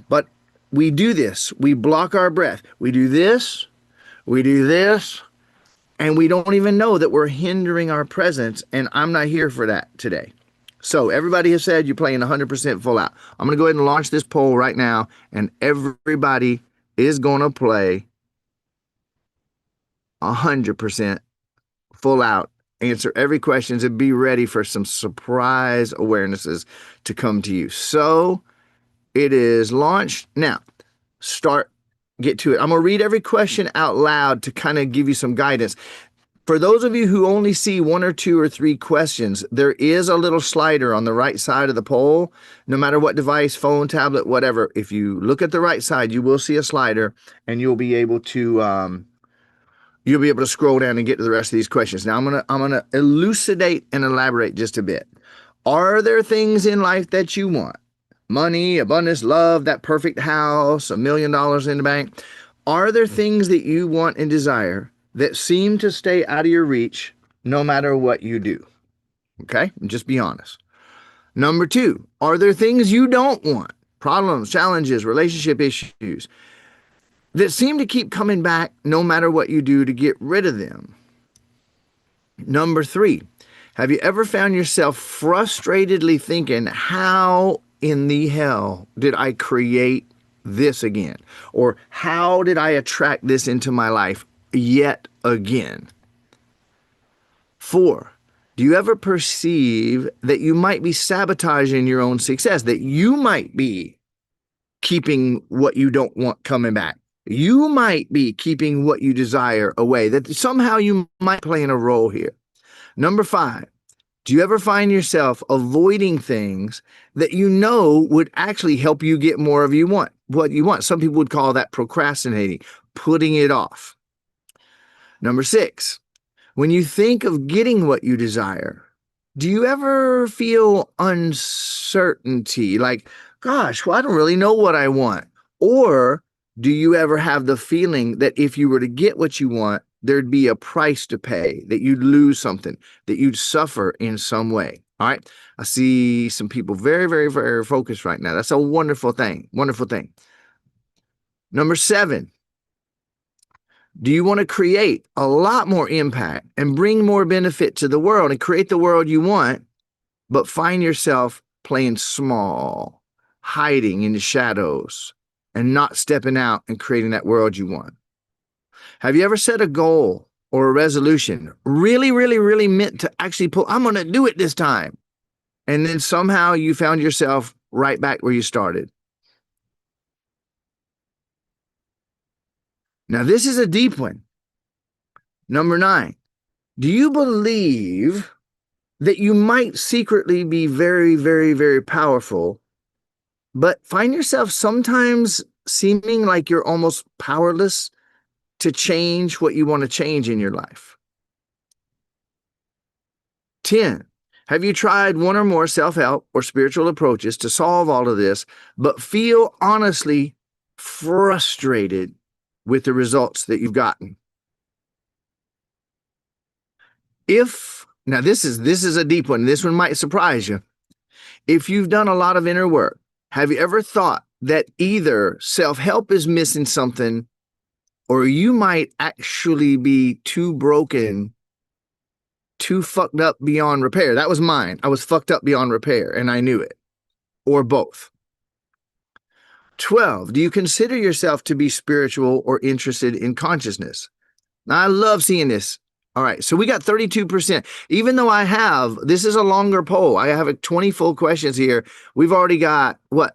But we do this. We block our breath. We do this. We do this. And we don't even know that we're hindering our presence. And I'm not here for that today. So everybody has said you're playing 100% full out. I'm going to go ahead and launch this poll right now. And everybody is going to play 100% full out. Answer every question and be ready for some surprise awarenesses to come to you. So it is launched. Now, get to it. I'm going to read every question out loud to kind of give you some guidance. For those of you who only see 1 or 2 or 3 questions, there is a little slider on the right side of the poll. No matter what device, phone, tablet, whatever, if you look at the right side, you will see a slider and you'll be able to scroll down and get to the rest of these questions. Now I'm gonna elucidate and elaborate just a bit. Are there things in life that you want? Money, abundance, love, that perfect house, $1 million in the bank. Are there things that you want and desire that seem to stay out of your reach no matter what you do? Okay, just be honest. Number 2, are there things you don't want? Problems, challenges, relationship issues that seem to keep coming back no matter what you do to get rid of them? Number 3, have you ever found yourself frustratedly thinking, how in the hell did I create this again? Or how did I attract this into my life yet again? 4, do you ever perceive that you might be sabotaging your own success, that you might be keeping what you don't want coming back? You might be keeping what you desire away, that somehow you might play in a role here. Number 5, do you ever find yourself avoiding things that you know would actually help you get more of what you want? Some people would call that procrastinating, putting it off. Number 6, when you think of getting what you desire, do you ever feel uncertainty? Like, gosh, well, I don't really know what I want. Or do you ever have the feeling that if you were to get what you want, there'd be a price to pay, that you'd lose something, that you'd suffer in some way? All right. I see some people very, very, very focused right now. That's a wonderful thing. Wonderful thing. Number 7, do you want to create a lot more impact and bring more benefit to the world and create the world you want, but find yourself playing small, hiding in the shadows, and not stepping out and creating that world you want? Have you ever set a goal or a resolution, really, really, really meant to actually I'm going to do it this time, and then somehow you found yourself right back where you started? Now, this is a deep one. Number 9, do you believe that you might secretly be very, very, very powerful, but find yourself sometimes seeming like you're almost powerless to change what you want to change in your life? 10, have you tried 1 or more self-help or spiritual approaches to solve all of this, but feel honestly frustrated with the results that you've gotten? If Now this is a deep one. This one might surprise you. If you've done a lot of inner work, have you ever thought that either self-help is missing something, or you might actually be too broken, too fucked up beyond repair? That was mine. I was fucked up beyond repair, and I knew it. Or both. 12, do you consider yourself to be spiritual or interested in consciousness? Now, I love seeing this. All right, so we got 32%. Even though this is a longer poll. I have 20 full questions here. We've already got, what?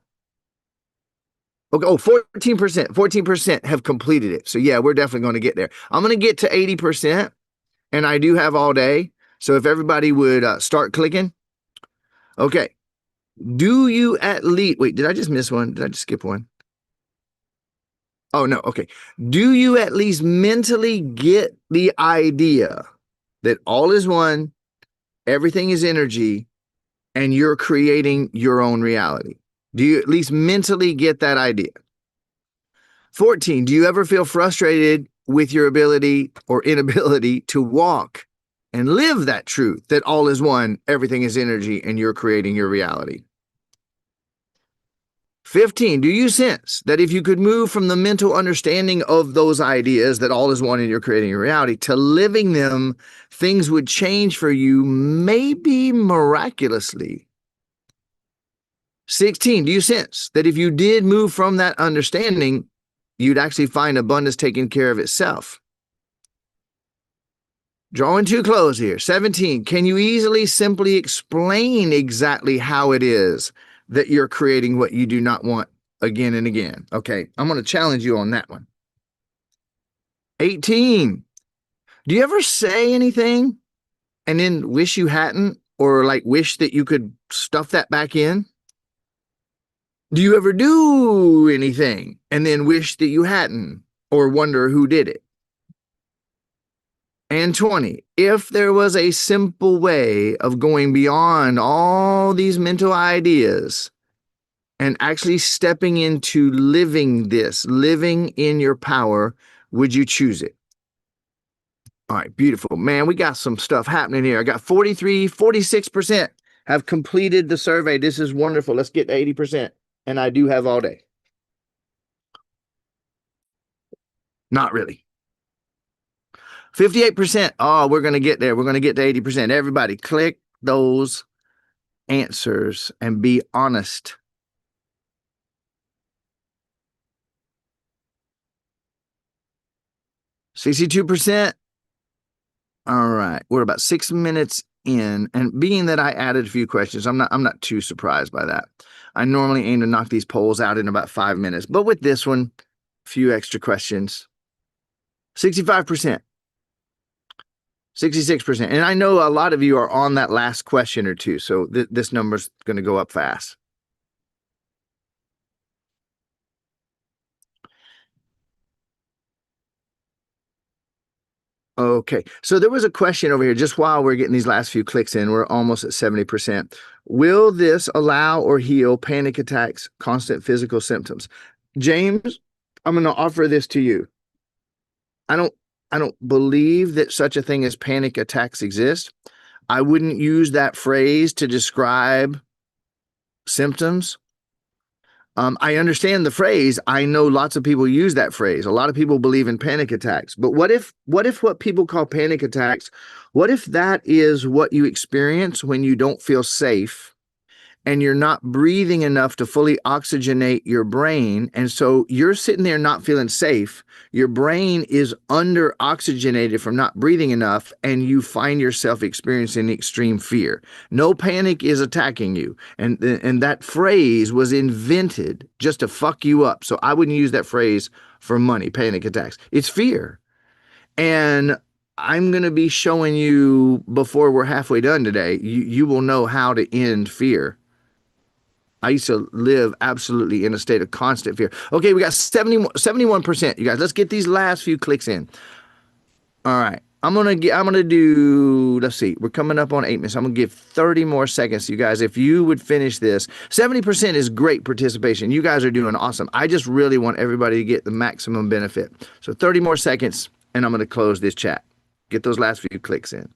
Okay, 14%. 14% have completed it. So yeah, we're definitely going to get there. I'm going to get to 80%, and I do have all day. So if everybody would start clicking. Okay. Do you at least, wait, did I just miss one? Did I just skip one? Oh, no. Okay. Do you at least mentally get the idea that all is one, everything is energy, and you're creating your own reality? Do you at least mentally get that idea? 14, do you ever feel frustrated with your ability or inability to walk and live that truth that all is one, everything is energy, and you're creating your reality? 15, do you sense that if you could move from the mental understanding of those ideas that all is one and you're creating a reality to living them, things would change for you, maybe miraculously? 16, do you sense that if you did move from that understanding, you'd actually find abundance taking care of itself? Drawing too close here. 17, can you easily, simply explain exactly how it is that you're creating what you do not want again and again? Okay, I'm going to challenge you on that one. 18, do you ever say anything and then wish you hadn't, or like wish that you could stuff that back in? Do you ever do anything and then wish that you hadn't, or wonder who did it? And 20, if there was a simple way of going beyond all these mental ideas and actually stepping into living this, living in your power, would you choose it? All right, beautiful. Man, we got some stuff happening here. I got 46% have completed the survey. This is wonderful. Let's get to 80%. And I do have all day. Not really. 58%. Oh, we're going to get there. We're going to get to 80%. Everybody click those answers and be honest. $62%. All right. We're about 6 minutes in. And being that I added a few questions, I'm not too surprised by that. I normally aim to knock these polls out in about 5 minutes. But with this one, a few extra questions. 65%. 66%. And I know a lot of you are on that last question or two, so this number's going to go up fast. Okay, so there was a question over here just while we're getting these last few clicks in. We're almost at 70%. Will this allow or heal panic attacks, constant physical symptoms? James, I'm going to offer this to you. I don't believe that such a thing as panic attacks exist. I wouldn't use that phrase to describe symptoms. I understand the phrase. I know lots of people use that phrase. A lot of people believe in panic attacks. But what if what people call panic attacks, what if that is what you experience when you don't feel safe and you're not breathing enough to fully oxygenate your brain? And so you're sitting there not feeling safe. Your brain is under oxygenated from not breathing enough, and you find yourself experiencing extreme fear. No panic is attacking you. And that phrase was invented just to fuck you up. So I wouldn't use that phrase for money, panic attacks. It's fear. And I'm going to be showing you before we're halfway done today, you will know how to end fear. I used to live absolutely in a state of constant fear. Okay, we got 71%. You guys, let's get these last few clicks in. All right. I'm gonna do, let's see, we're coming up on 8 minutes. I'm gonna give 30 more seconds, you guys. If you would finish this, 70% is great participation. You guys are doing awesome. I just really want everybody to get the maximum benefit. So 30 more seconds, and I'm gonna close this chat. Get those last few clicks in.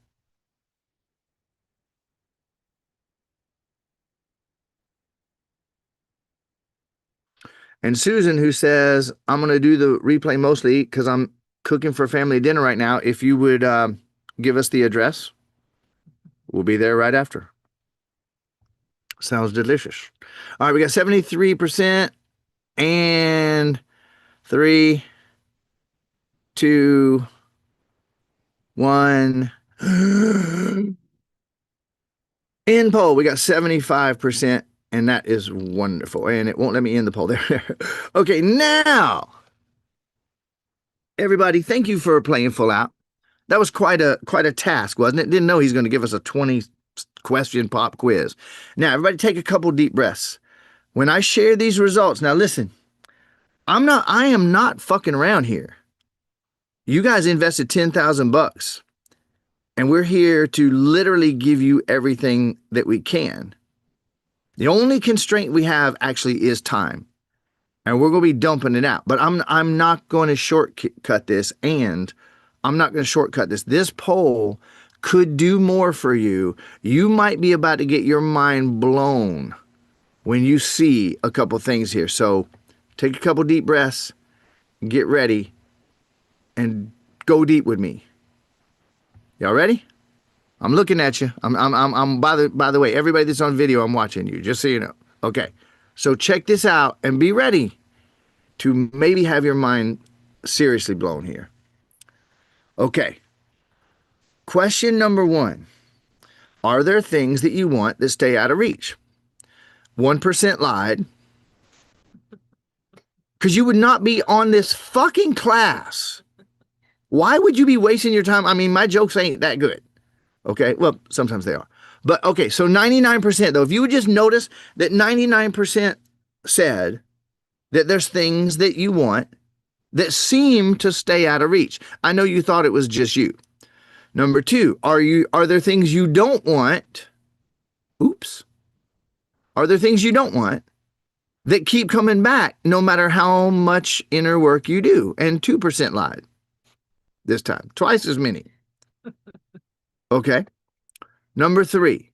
And Susan, who says, I'm going to do the replay mostly because I'm cooking for family dinner right now. If you would give us the address, we'll be there right after. Sounds delicious. All right, we got 73% and 3, 2, 1. In poll, we got 75%, and that is wonderful. And it won't let me end the poll there. Okay, now, everybody, thank you for playing full out. That was quite a task, wasn't it? Didn't know he's going to give us a 20 question pop quiz. Now, everybody take a couple deep breaths. When I share these results, now listen, I am not fucking around here. You guys invested 10,000 bucks, and we're here to literally give you everything that we can. The only constraint we have actually is time, and we're going to be dumping it out. But I'm not going to shortcut this, and I'm not going to shortcut this. This poll could do more for you. You might be about to get your mind blown when you see a couple things here. So take a couple deep breaths, get ready, and go deep with me. Y'all ready? I'm looking at you. I'm by the way, everybody that's on video, I'm watching you, just so you know. Okay. So check this out and be ready to maybe have your mind seriously blown here. Okay. Question number 1. Are there things that you want that stay out of reach? 1% lied. Because you would not be on this fucking class. Why would you be wasting your time? I mean, my jokes ain't that good. Okay, well, sometimes they are. But okay, so 99% though, if you would just notice that 99% said that there's things that you want that seem to stay out of reach. I know you thought it was just you. Number 2, are there things you don't want? Oops. Are there things you don't want that keep coming back no matter how much inner work you do? And 2% lied this time, twice as many. Okay. Number 3,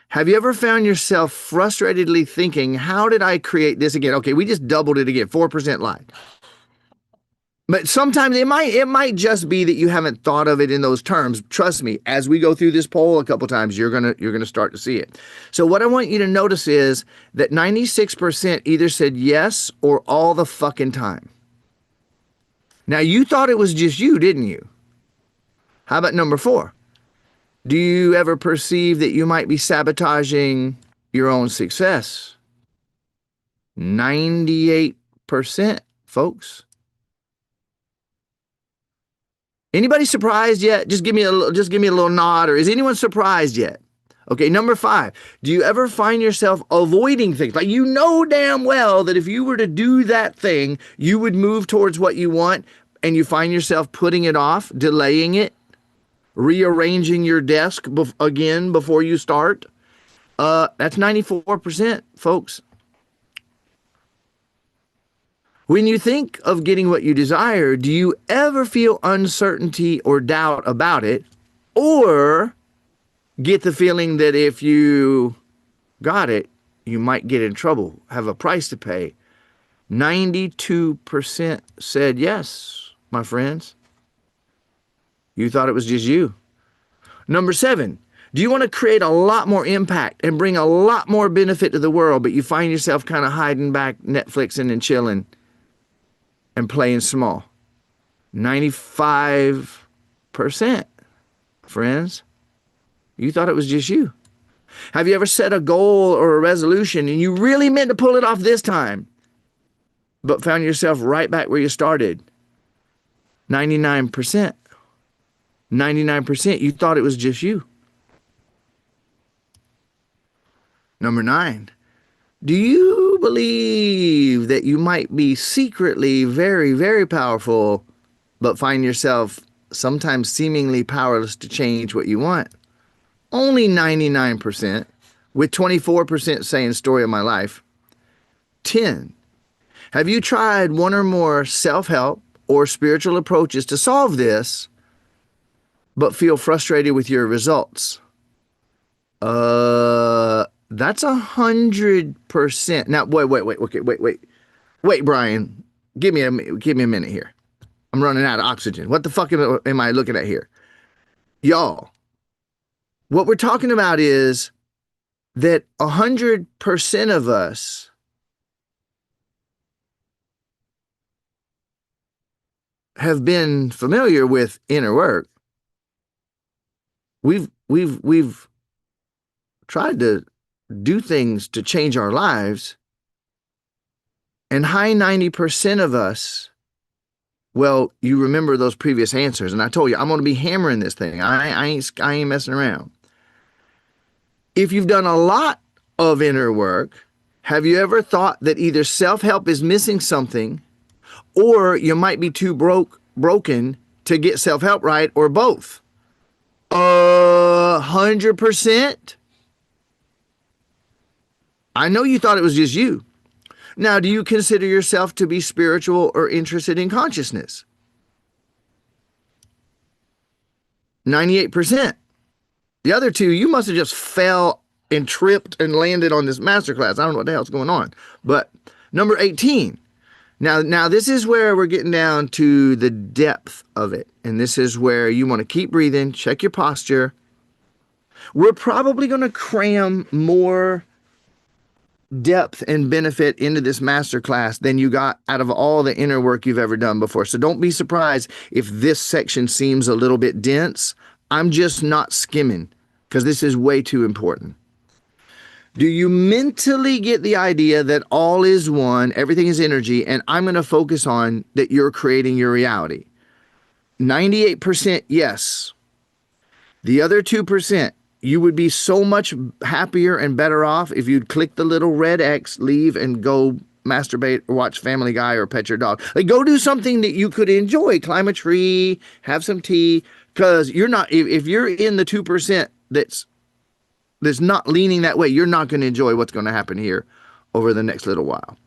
have you ever found yourself frustratedly thinking, how did I create this again? Okay, we just doubled it again, 4% lied. But sometimes it might just be that you haven't thought of it in those terms. Trust me, as we go through this poll a couple times, you're gonna start to see it. So what I want you to notice is that 96% either said yes or all the fucking time. Now you thought it was just you, didn't you? How about number 4? Do you ever perceive that you might be sabotaging your own success? 98%, folks. Anybody surprised yet? Just give me a little nod, or is anyone surprised yet? Okay, number 5. Do you ever find yourself avoiding things? Like you know damn well that if you were to do that thing, you would move towards what you want, and you find yourself putting it off, delaying it, rearranging your desk again before you start? That's 94%, folks. When you think of getting what you desire, do you ever feel uncertainty or doubt about it, or get the feeling that if you got it, you might get in trouble, have a price to pay? 92% said yes, my friends. You thought it was just you. Number 7, do you want to create a lot more impact and bring a lot more benefit to the world, but you find yourself kind of hiding back, Netflixing and chilling and playing small? 95%, friends. You thought it was just you. Have you ever set a goal or a resolution and you really meant to pull it off this time, but found yourself right back where you started? 99%. 99%, you thought it was just you. Number 9, do you believe that you might be secretly very, very powerful, but find yourself sometimes seemingly powerless to change what you want? Only 99%, with 24% saying story of my life. 10, have you tried one or more self-help or spiritual approaches to solve this, but feel frustrated with your results? That's 100%. Now, wait. Wait, Brian, give me a minute here. I'm running out of oxygen. What the fuck am I looking at here? Y'all, what we're talking about is that 100% of us have been familiar with inner work. We've tried to do things to change our lives, and high 90% of us, well, you remember those previous answers, and I told you I'm going to be hammering this thing. I ain't messing around. If you've done a lot of inner work, have you ever thought that either self-help is missing something, or you might be too broken to get self-help right, or both? 100%. I know you thought it was just you. Now, do you consider yourself to be spiritual or interested in consciousness? 98%. The other two, you must have just fell and tripped and landed on this masterclass. I don't know what the hell's going on. But number 18. Now this is where we're getting down to the depth of it. And this is where you want to keep breathing, check your posture. We're probably going to cram more depth and benefit into this masterclass than you got out of all the inner work you've ever done before. So don't be surprised if this section seems a little bit dense. I'm just not skimming because this is way too important. Do you mentally get the idea that all is one, everything is energy, and I'm going to focus on that you're creating your reality? 98% yes. The other 2%, you would be so much happier and better off if you'd click the little red X, leave, and go masturbate or watch Family Guy or pet your dog. Like, go do something that you could enjoy. Climb a tree, have some tea, because you're not, if you're in the 2% that's not leaning that way, you're not going to enjoy what's going to happen here over the next little while.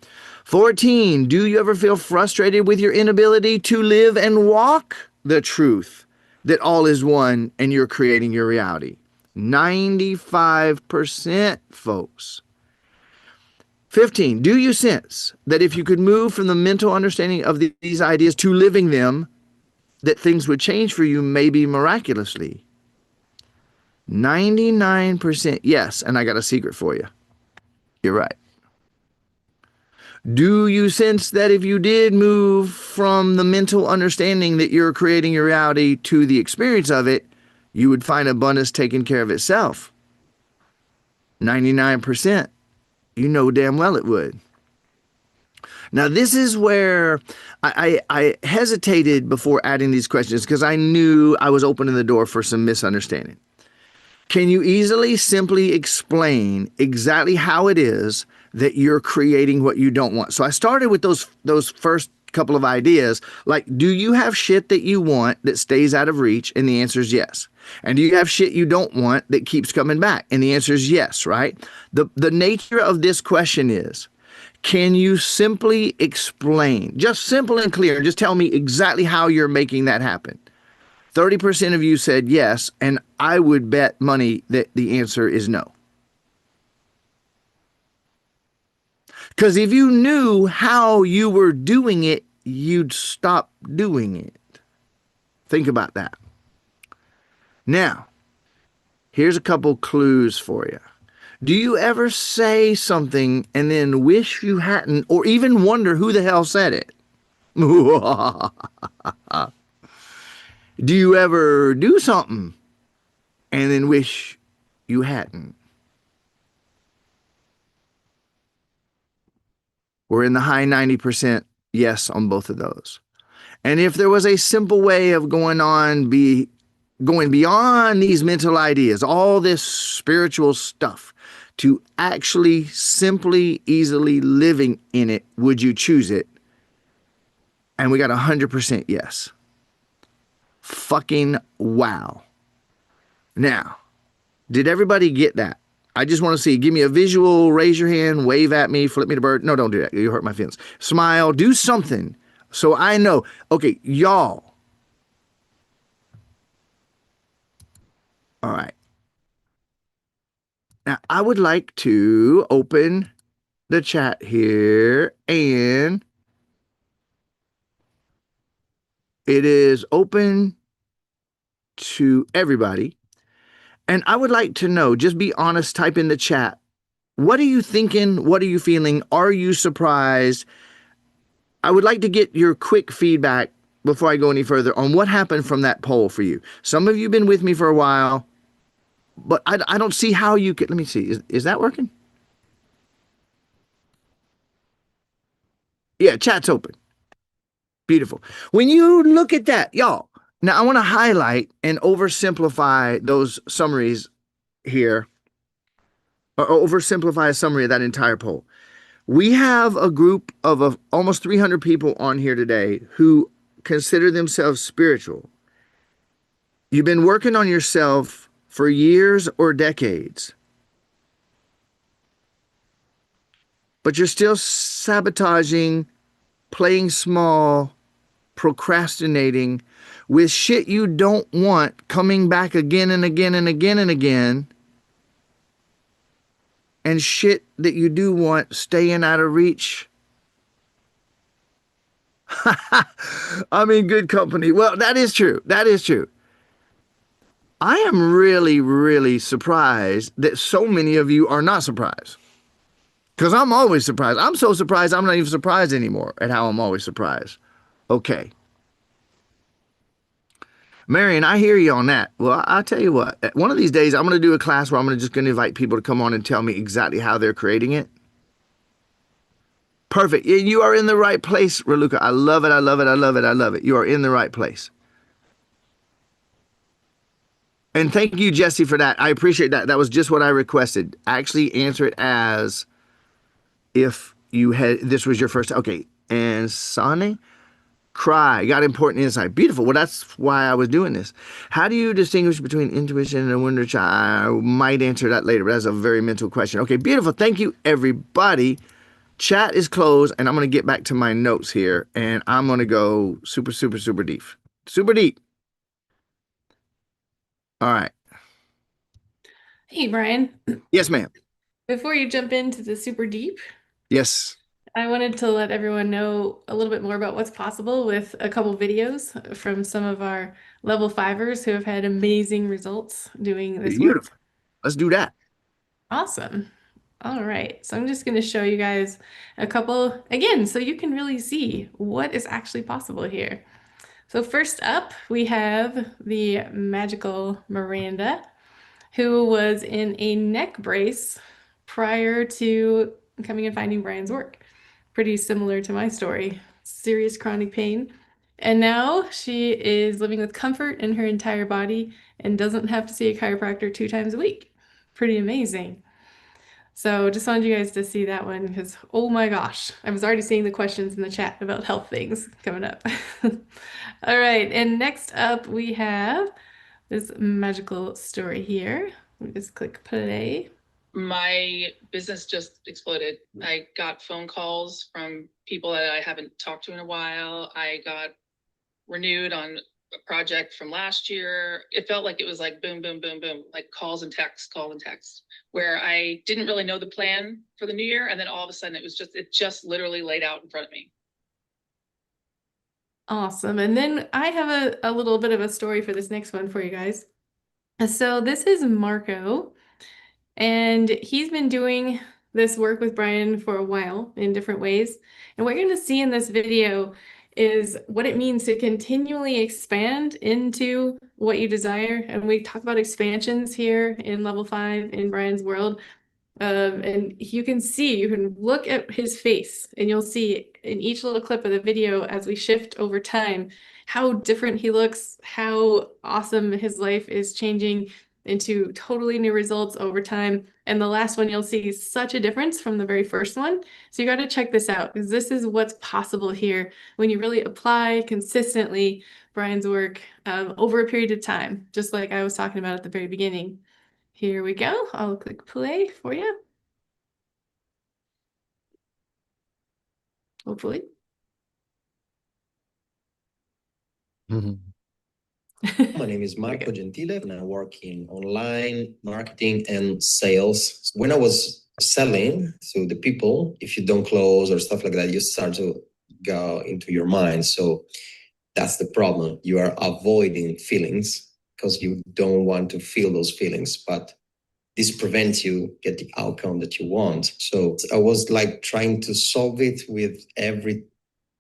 14, do you ever feel frustrated with your inability to live and walk the truth that all is one and you're creating your reality? 95%, folks. 15, do you sense that if you could move from the mental understanding of these ideas to living them, that things would change for you, maybe miraculously? 99% yes, and I got a secret for you. You're right. Do you sense that if you did move from the mental understanding that you're creating your reality to the experience of it, you would find abundance taking care of itself? 99%. You know damn well it would. Now, this is where I hesitated before adding these questions because I knew I was opening the door for some misunderstanding. Can you easily, simply explain exactly how it is that you're creating what you don't want? So I started with those first couple of ideas, like, do you have shit that you want that stays out of reach? And the answer is yes. And do you have shit you don't want that keeps coming back? And the answer is yes, right? The nature of this question is, can you simply explain, just simple and clear, just tell me exactly how you're making that happen? 30% of you said yes, and I would bet money that the answer is no. Because if you knew how you were doing it, you'd stop doing it. Think about that. Now, here's a couple clues for you. Do you ever say something and then wish you hadn't, or even wonder who the hell said it? Do you ever do something and then wish you hadn't? We're in the high 90% yes on both of those. And if there was a simple way of going beyond these mental ideas, all this spiritual stuff, to actually simply, easily living in it, would you choose it? And we got 100% yes. Fucking wow. Now, did everybody get that? I just want to see. Give me a visual, raise your hand, wave at me, flip me the bird. No, don't do that. You hurt my feelings. Smile, do something so I know. Okay, y'all. All right. Now, I would like to open the chat here, and it is open to everybody. And I would like to know, just be honest, type in the chat. What are you thinking? What are you feeling? Are you surprised? I would like to get your quick feedback before I go any further on what happened from that poll for you. Some of you have been with me for a while, but I don't see how you could. Let me see. Is that working? Yeah, chat's open. Beautiful. When you look at that, y'all, now I want to highlight and oversimplify those summaries here, or oversimplify a summary of that entire poll. We have a group of almost 300 people on here today who consider themselves spiritual. You've been working on yourself for years or decades, but you're still sabotaging, playing small, procrastinating with shit you don't want coming back again and again and again and again, and shit that you do want staying out of reach. I'm in good company. Well, that is true. That is true. I am really, really surprised that so many of you are not surprised. Because I'm always surprised. I'm so surprised I'm not even surprised anymore at how I'm always surprised. Okay. Marion, I hear you on that. Well, I'll tell you what. One of these days, I'm going to do a class where I'm just going to invite people to come on and tell me exactly how they're creating it. Perfect. You are in the right place, Raluca. I love it. I love it. I love it. I love it. You are in the right place. And thank you, Jesse, for that. I appreciate that. That was just what I requested. Actually answer it as if you had, this was your first. Okay. And Sane, cry, got important insight. Beautiful. Well, that's why I was doing this. How do you distinguish between intuition and a wonder child? I might answer that later, but that's a very mental question. Okay. Beautiful. Thank you, everybody. Chat is closed, and I'm going to get back to my notes here, and I'm going to go super, super, super deep. Super deep. All right. Hey, Brian. Yes, ma'am. Before you jump into the super deep, Yes. I wanted to let everyone know a little bit more about what's possible with a couple videos from some of our level fivers who have had amazing results doing this work. Beautiful. Let's do that. Awesome. All right. So I'm just going to show you guys a couple again, so you can really see what is actually possible here. So first up, we have the magical Miranda, who was in a neck brace prior to coming and finding Brian's work. Pretty similar to my story. Serious chronic pain. And now she is living with comfort in her entire body and doesn't have to see a chiropractor 2 times a week. Pretty amazing. So just wanted you guys to see that one because, oh my gosh, I was already seeing the questions in the chat about health things coming up. All right, and next up we have this magical story here. Let me just click play. My business just exploded. I got phone calls from people that I haven't talked to in a while. I got renewed on a project from last year. It felt like it was like boom, boom, boom, boom, like calls and texts, where I didn't really know the plan for the new year. And then all of a sudden it just literally laid out in front of me. Awesome. And then I have a little bit of a story for this next one for you guys. So this is Marco, and he's been doing this work with Brian for a while in different ways. And what you're going to see in this video is what it means to continually expand into what you desire. And we talk about expansions here in level 5 in Brian's world. And you can look at his face and you'll see in each little clip of the video as we shift over time how different he looks, how awesome his life is changing into totally new results over time. And the last one, you'll see such a difference from the very first one. So you got to check this out because this is what's possible here when you really apply consistently Brian's work over a period of time, just like I was talking about at the very beginning. Here we go. I'll click play for you. Hopefully. My name is Marco Gentile, and I work in online marketing and sales. When I was selling to the people. If you don't close or stuff like that, you start to go into your mind. So that's the problem. You are avoiding feelings because you don't want to feel those feelings, but this prevents you get the outcome that you want. So I was like trying to solve it with every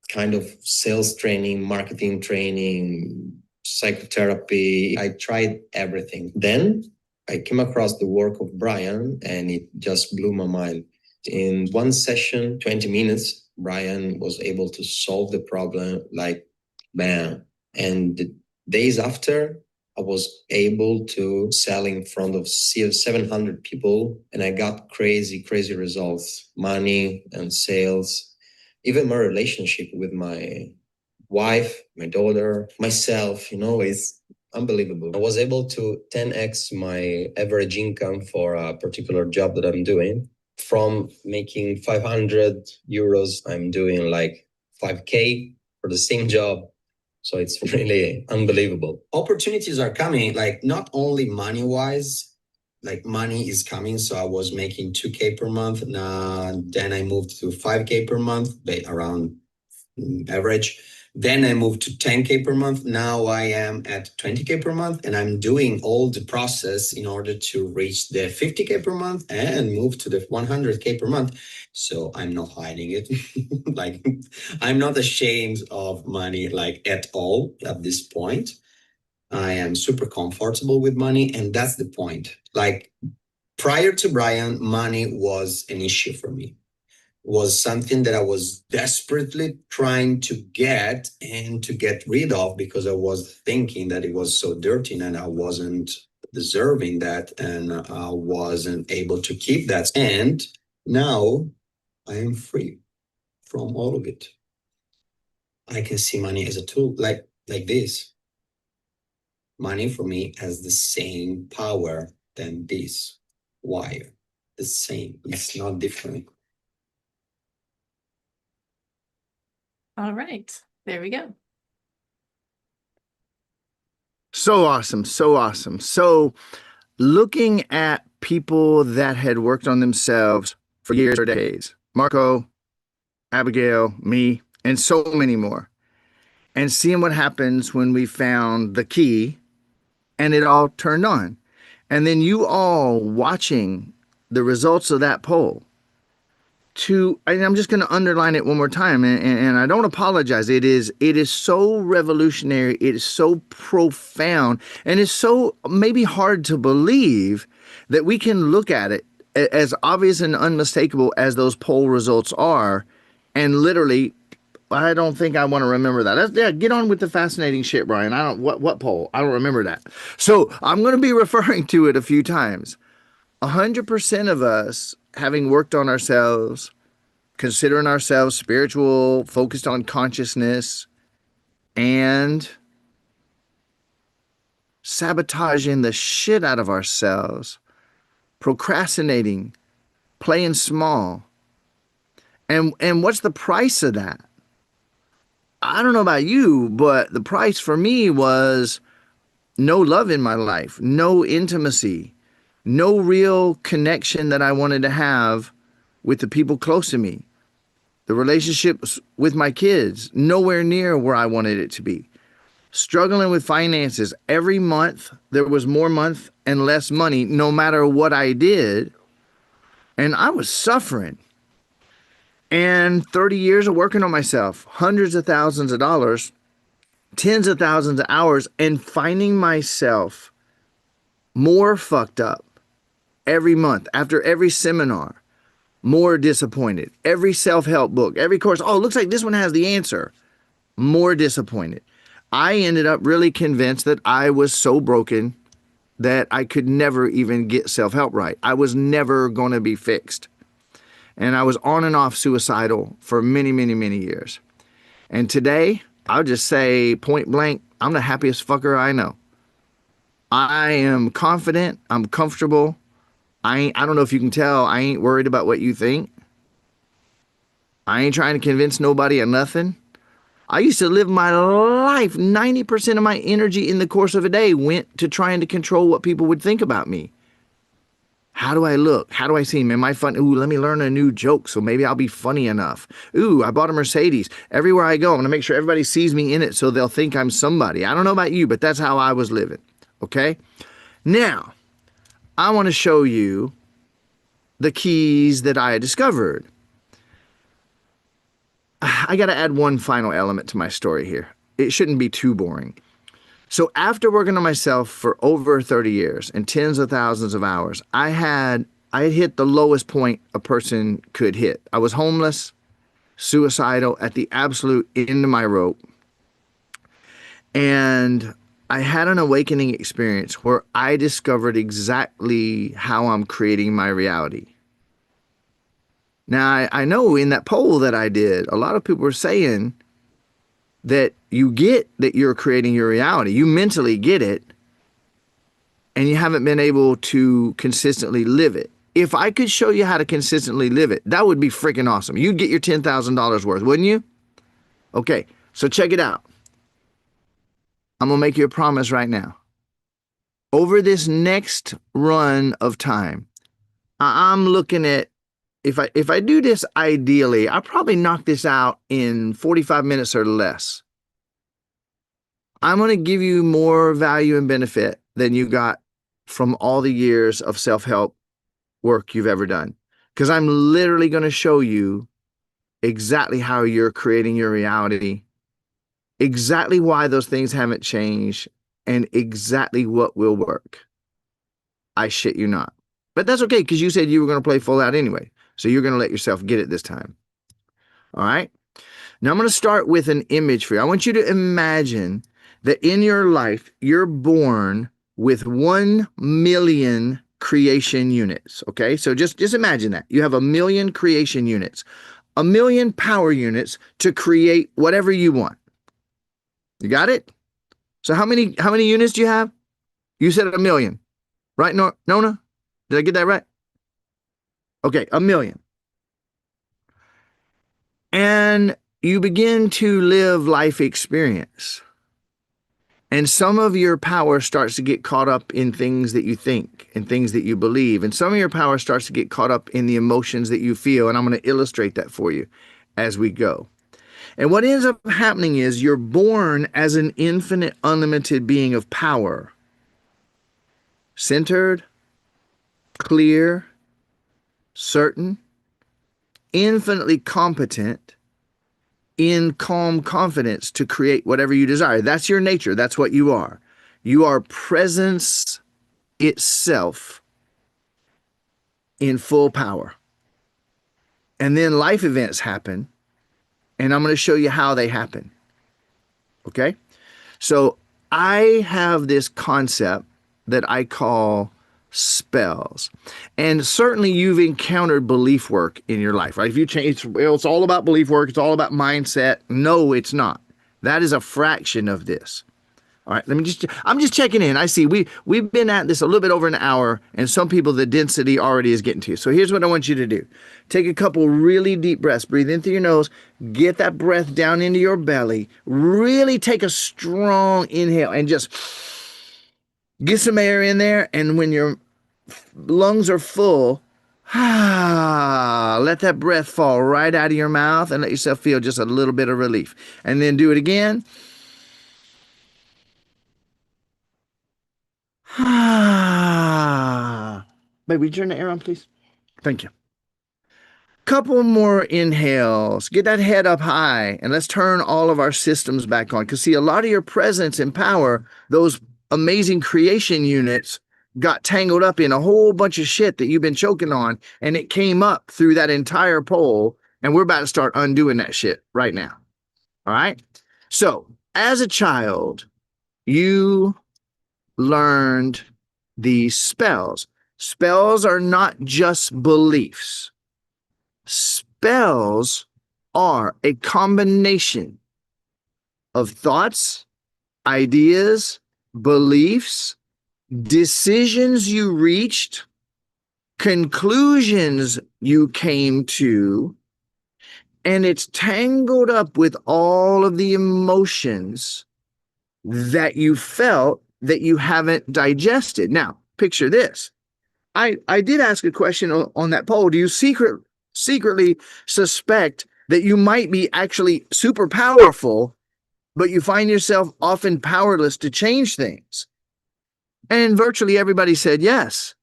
kind of sales training, marketing training, psychotherapy. I tried everything. Then I came across the work of Brian and it just blew my mind. In one session, 20 minutes, Brian was able to solve the problem like bam. And the days after, I was able to sell in front of 700 people and I got crazy, crazy results, money and sales. Even my relationship with my wife, my daughter, myself, is unbelievable. I was able to 10x my average income for a particular job that I'm doing. From making 500 euros, I'm doing like 5K for the same job. So it's really unbelievable. Opportunities are coming, like not only money wise, like money is coming. So I was making 2K per month. Then I moved to 5K per month, around average. Then I moved to 10K per month. Now I am at 20K per month and I'm doing all the process in order to reach the 50K per month and move to the 100K per month. So I'm not hiding it. Like I'm not ashamed of money like at all at this point. I am super comfortable with money and that's the point. Like prior to Brian, money was an issue for me. Was something that I was desperately trying to get and to get rid of because I was thinking that it was so dirty and I wasn't deserving that and I wasn't able to keep that. And now I am free from all of it. I can see money as a tool like this. Money for me has the same power than this wire. The same. It's not different. All right, there we go. So awesome. So awesome. So looking at people that had worked on themselves for years or decades, Marco, Abigail, me, and so many more, and seeing what happens when we found the key and it all turned on. And then you all watching the results of that poll. And I'm just going to underline it one more time, and I don't apologize. It is so revolutionary. It is so profound, and it's so maybe hard to believe that we can look at it as obvious and unmistakable as those poll results are, and literally, I don't think I want to remember that. Yeah, get on with the fascinating shit, Brian. I don't what poll? I don't remember that. So I'm going to be referring to it a few times. 100% of us, having worked on ourselves, considering ourselves spiritual, focused on consciousness, and sabotaging the shit out of ourselves, procrastinating, playing small. And what's the price of that? I don't know about you, but the price for me was no love in my life, no intimacy, no real connection that I wanted to have with the people close to me. The relationships with my kids, nowhere near where I wanted it to be. Struggling with finances. Every month, there was more month and less money, no matter what I did. And I was suffering. And 30 years of working on myself, hundreds of thousands of dollars, tens of thousands of hours, and finding myself more fucked up every month after every seminar. More disappointed. Every self-help book, every course, oh, looks like this one has the answer. More disappointed. I ended up really convinced that I was so broken that I could never even get self-help right. I was never going to be fixed. And I was on and off suicidal for many, many, many years. And today, I'll just say point blank, I'm the happiest fucker I know. I am confident. I'm comfortable. I don't know if you can tell, I ain't worried about what you think. I ain't trying to convince nobody of nothing. I used to live my life, 90% of my energy in the course of a day went to trying to control what people would think about me. How do I look? How do I seem? Am I fun? Ooh, let me learn a new joke so maybe I'll be funny enough. Ooh, I bought a Mercedes. Everywhere I go, I'm going to make sure everybody sees me in it so they'll think I'm somebody. I don't know about you, but that's how I was living. Okay? Now, I want to show you the keys that I discovered. I got to add one final element to my story here. It shouldn't be too boring. So after working on myself for over 30 years and tens of thousands of hours, I had hit the lowest point a person could hit. I was homeless, suicidal, at the absolute end of my rope. And I had an awakening experience where I discovered exactly how I'm creating my reality. Now, I know in that poll that I did, a lot of people were saying that you get that you're creating your reality. You mentally get it, and you haven't been able to consistently live it. If I could show you how to consistently live it, that would be freaking awesome. You'd get your $10,000 worth, wouldn't you? Okay, so check it out. I'm going to make you a promise right now. Over this next run of time, I'm looking at, if I do this ideally, I'll probably knock this out in 45 minutes or less. I'm going to give you more value and benefit than you got from all the years of self-help work you've ever done. Because I'm literally going to show you exactly how you're creating your reality, exactly why those things haven't changed, and exactly what will work. I shit you not. But that's okay, because you said you were going to play full out anyway. So you're going to let yourself get it this time. All right? Now I'm going to start with an image for you. I want you to imagine that in your life, you're born with 1 million creation units. Okay? So just imagine that. You have 1 million creation units, 1 million power units to create whatever you want. You got it? So how many units do you have? You said 1 million. Right, Nona? Did I get that right? Okay, 1 million. And you begin to live life experience. And some of your power starts to get caught up in things that you think and things that you believe. And some of your power starts to get caught up in the emotions that you feel. And I'm going to illustrate that for you as we go. And what ends up happening is you're born as an infinite, unlimited being of power. Centered, clear, certain, infinitely competent, in calm confidence to create whatever you desire. That's your nature. That's what you are. You are presence itself in full power. And then life events happen, and I'm going to show you how they happen. Okay? So I have this concept that I call spells. And certainly you've encountered belief work in your life, right? If you change, it's all about belief work. It's all about mindset. No, it's not. That is a fraction of this. All right, I'm just checking in. I see we've been at this a little bit over an hour, and some people, the density already is getting to you. So here's what I want you to do. Take a couple really deep breaths. Breathe in through your nose. Get that breath down into your belly. Really take a strong inhale and just get some air in there. And when your lungs are full, let that breath fall right out of your mouth and let yourself feel just a little bit of relief. And then do it again. Baby, turn the air on, please. Thank you. Couple more inhales. Get that head up high, and let's turn all of our systems back on. Because see, a lot of your presence and power, those amazing creation units, got tangled up in a whole bunch of shit that you've been choking on, and it came up through that entire poll, and we're about to start undoing that shit right now. All right? So, as a child, you learned these spells. Spells are not just beliefs. Spells are a combination of thoughts, ideas, beliefs, decisions you reached, conclusions you came to, and it's tangled up with all of the emotions that you felt that you haven't digested. Now, picture this. I did ask a question on that poll. Do you secretly suspect that you might be actually super powerful, but you find yourself often powerless to change things? And virtually everybody said yes.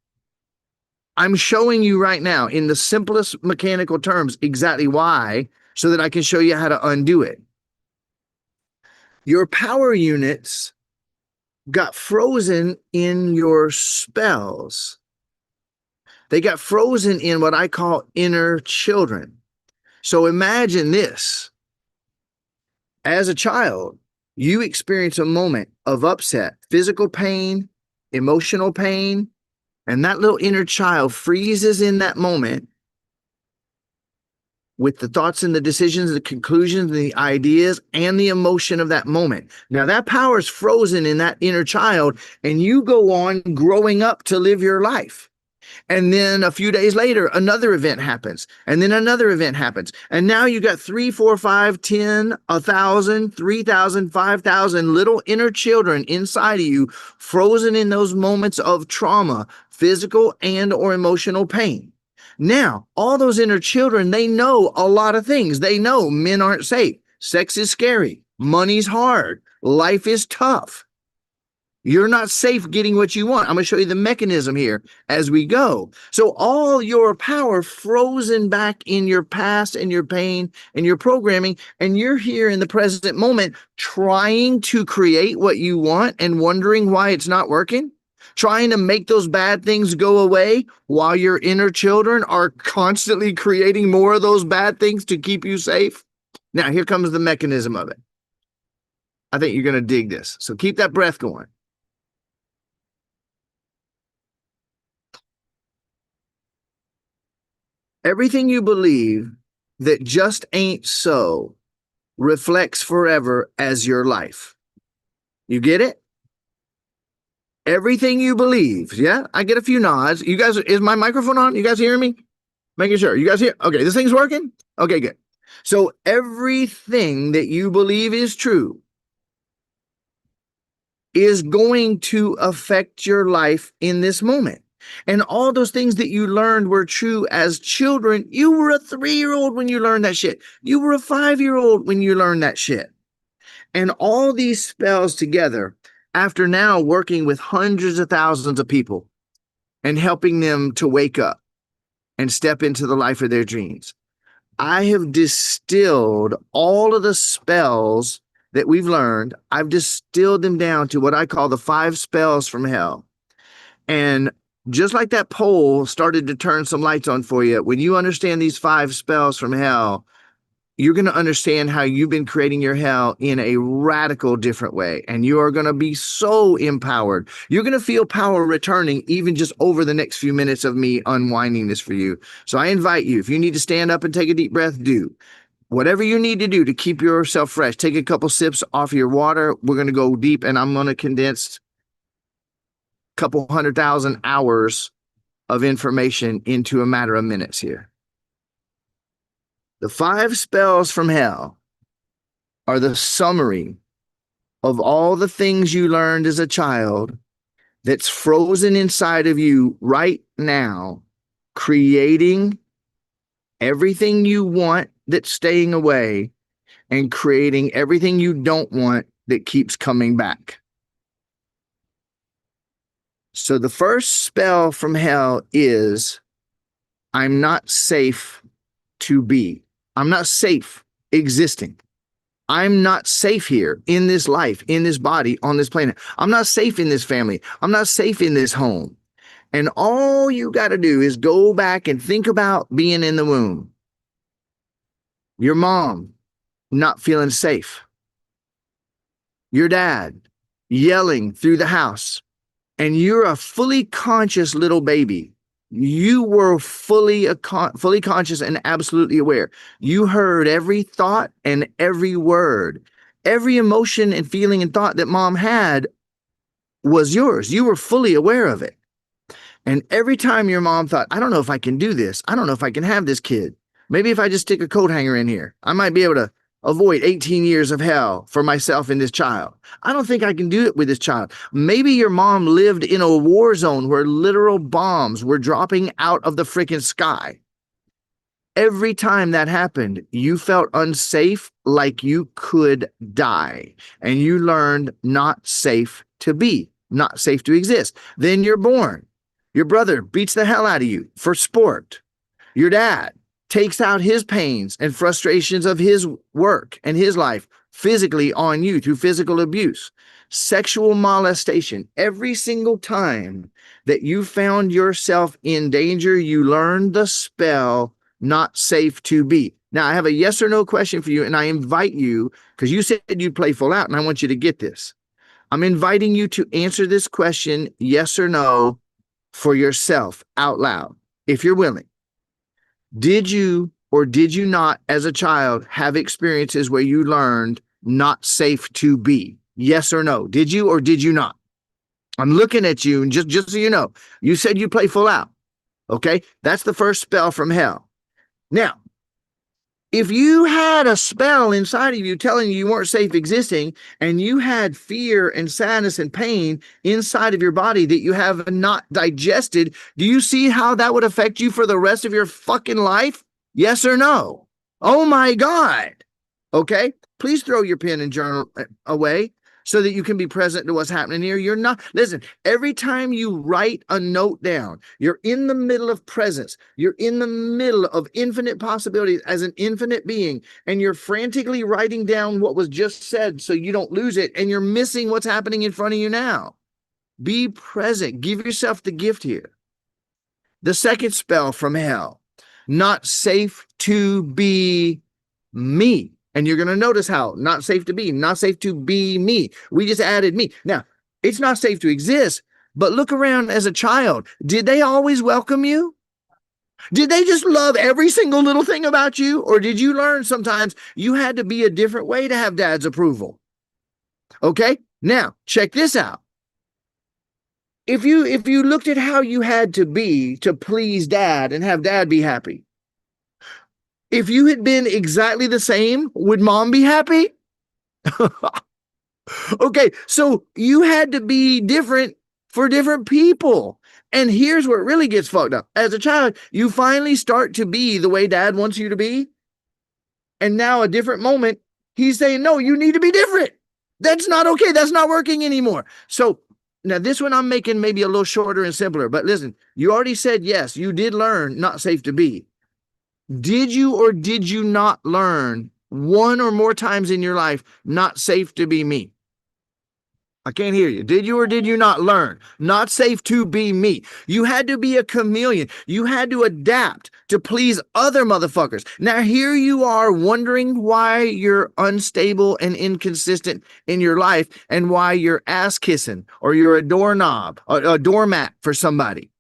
I'm showing you right now in the simplest mechanical terms exactly why, so that I can show you how to undo it. Your power units got frozen in your spells. They got frozen in what I call inner children. So imagine this. As a child, you experience a moment of upset, physical pain, emotional pain, and that little inner child freezes in that moment with the thoughts and the decisions, the conclusions, the ideas, and the emotion of that moment. Now that power is frozen in that inner child, and you go on growing up to live your life. And then a few days later, another event happens. And then another event happens. And now you got 3, 4, 5, 10, 1,000, 3,000, 5,000 little inner children inside of you, frozen in those moments of trauma, physical and or emotional pain. Now, all those inner children, they know a lot of things. They know men aren't safe. Sex is scary. Money's hard. Life is tough. You're not safe getting what you want. I'm going to show you the mechanism here as we go. So all your power frozen back in your past and your pain and your programming, and you're here in the present moment trying to create what you want and wondering why it's not working, trying to make those bad things go away while your inner children are constantly creating more of those bad things to keep you safe. Now, here comes the mechanism of it. I think you're going to dig this. So keep that breath going. Everything you believe that just ain't so reflects forever as your life. You get it? Everything you believe. Yeah, I get a few nods. You guys, is my microphone on? You guys hearing me? Making sure. You guys hear? Okay, this thing's working? Okay, good. So everything that you believe is true is going to affect your life in this moment. And all those things that you learned were true as children. You were a 3-year-old when you learned that shit. You were a 5-year-old when you learned that shit. And all these spells together, after now working with hundreds of thousands of people and helping them to wake up and step into the life of their dreams, I have distilled all of the spells that we've learned. I've distilled them down to what I call the 5 spells from hell. And just like that poll started to turn some lights on for you, when you understand these 5 spells from hell, you're going to understand how you've been creating your hell in a radical different way. And you are going to be so empowered. You're going to feel power returning even just over the next few minutes of me unwinding this for you. So I invite you, if you need to stand up and take a deep breath, do. Whatever you need to do to keep yourself fresh, take a couple sips off your water. We're going to go deep, and I'm going to condense couple 100,000 hours of information into a matter of minutes here. The 5 spells from hell are the summary of all the things you learned as a child that's frozen inside of you right now, creating everything you want that's staying away and creating everything you don't want that keeps coming back. So the first spell from hell is, I'm not safe to be. I'm not safe existing. I'm not safe here in this life, in this body, on this planet. I'm not safe in this family. I'm not safe in this home. And all you got to do is go back and think about being in the womb. Your mom not feeling safe. Your dad yelling through the house. And you're a fully conscious little baby. You were fully conscious and absolutely aware. You heard every thought and every word. Every emotion and feeling and thought that mom had was yours. You were fully aware of it. And every time your mom thought, I don't know if I can do this. I don't know if I can have this kid. Maybe if I just stick a coat hanger in here, I might be able to avoid 18 years of hell for myself and this child. I don't think I can do it with this child. Maybe your mom lived in a war zone where literal bombs were dropping out of the freaking sky. Every time that happened, you felt unsafe, like you could die, and you learned not safe to be, not safe to exist. Then you're born. Your brother beats the hell out of you for sport. Your dad takes out his pains and frustrations of his work and his life physically on you through physical abuse, sexual molestation. Every single time that you found yourself in danger, you learned the spell not safe to be. Now, I have a yes or no question for you, and I invite you, because you said you'd play full out, and I want you to get this. I'm inviting you to answer this question, yes or no, for yourself out loud, if you're willing. Did you or did you not, as a child, have experiences where you learned not safe to be? Yes or no? Did you or did you not? I'm looking at you, and just so you know, you said you play full out. Okay? That's the first spell from hell. Now, if you had a spell inside of you telling you weren't safe existing, and you had fear and sadness and pain inside of your body that you have not digested, do you see how that would affect you for the rest of your fucking life? Yes or no? Oh my God. Okay? Please throw your pen and journal away so that you can be present to what's happening here. You're not, listen, every time you write a note down, you're in the middle of presence. You're in the middle of infinite possibilities as an infinite being, and you're frantically writing down what was just said so you don't lose it, and you're missing what's happening in front of you now. Be present. Give yourself the gift here. The second spell from hell, not safe to be me. And you're going to notice how not safe to be, not safe to be me. We just added me. Now, it's not safe to exist, but look around as a child. Did they always welcome you? Did they just love every single little thing about you? Or did you learn sometimes you had to be a different way to have dad's approval? Okay, now check this out. If you looked at how you had to be to please dad and have dad be happy, if you had been exactly the same, would mom be happy? Okay, so you had to be different for different people. And here's where it really gets fucked up. As a child, you finally start to be the way dad wants you to be. And now a different moment, he's saying, no, you need to be different. That's not okay. That's not working anymore. So now this one I'm making maybe a little shorter and simpler. But listen, you already said yes, you did learn not safe to be. Did you or did you not learn one or more times in your life, not safe to be me? I can't hear you. Did you or did you not learn? Not safe to be me. You had to be a chameleon. You had to adapt to please other motherfuckers. Now here you are wondering why you're unstable and inconsistent in your life, and why you're ass kissing or you're a doorknob, a doormat for somebody.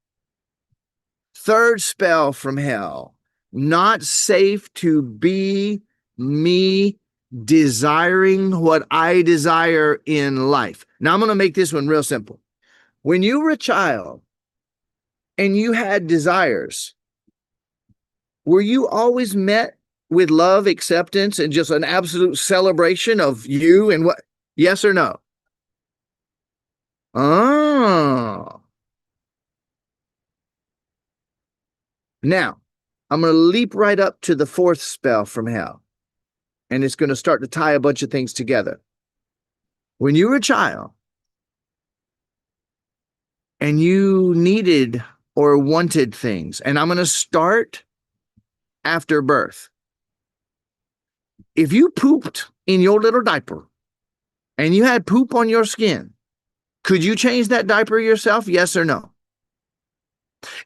Third spell from hell. Not safe to be me, desiring what I desire in life. Now I'm going to make this one real simple. When you were a child and you had desires, were you always met with love, acceptance, and just an absolute celebration of you and what? Yes or no? Oh. Now, I'm going to leap right up to the fourth spell from hell. And it's going to start to tie a bunch of things together. When you were a child and you needed or wanted things, and I'm going to start after birth. If you pooped in your little diaper and you had poop on your skin, could you change that diaper yourself? Yes or no?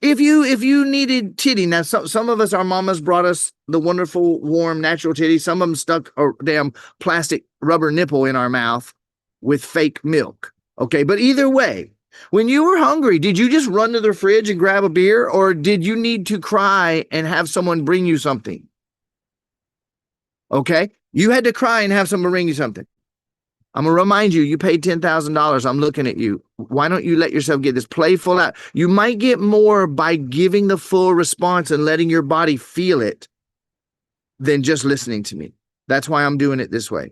If you needed titty, now some of us, our mamas brought us the wonderful, warm, natural titty. Some of them stuck a damn plastic rubber nipple in our mouth with fake milk. Okay, but either way, when you were hungry, did you just run to the fridge and grab a beer, or did you need to cry and have someone bring you something? Okay, you had to cry and have someone bring you something. I'm going to remind you, you paid $10,000. I'm looking at you. Why don't you let yourself get this playful out? You might get more by giving the full response and letting your body feel it than just listening to me. That's why I'm doing it this way.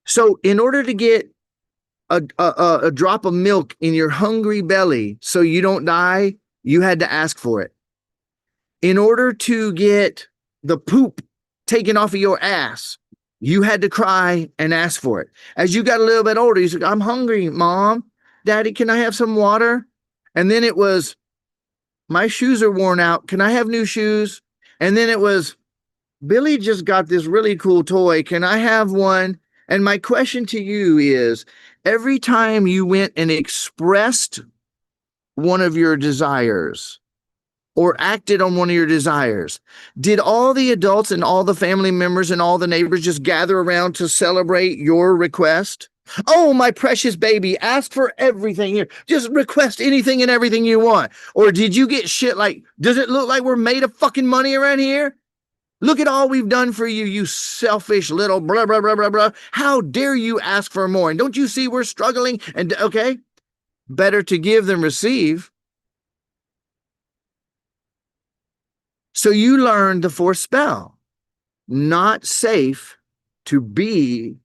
So in order to get a drop of milk in your hungry belly so you don't die, you had to ask for it. In order to get the poop taken off of your ass, you had to cry and ask for it. As you got a little bit older, you said, I'm hungry, Mom. Daddy, can I have some water? And then it was, my shoes are worn out. Can I have new shoes? And then it was, Billy just got this really cool toy. Can I have one? And my question to you is, every time you went and expressed one of your desires or acted on one of your desires, did all the adults and all the family members and all the neighbors just gather around to celebrate your request? Oh, my precious baby, ask for everything here. Just request anything and everything you want. Or did you get shit like, does it look like we're made of fucking money around here? Look at all we've done for you, you selfish little blah, blah, blah, blah, blah. How dare you ask for more? And don't you see we're struggling? And okay, better to give than receive. So you learned the fourth spell. Not safe to be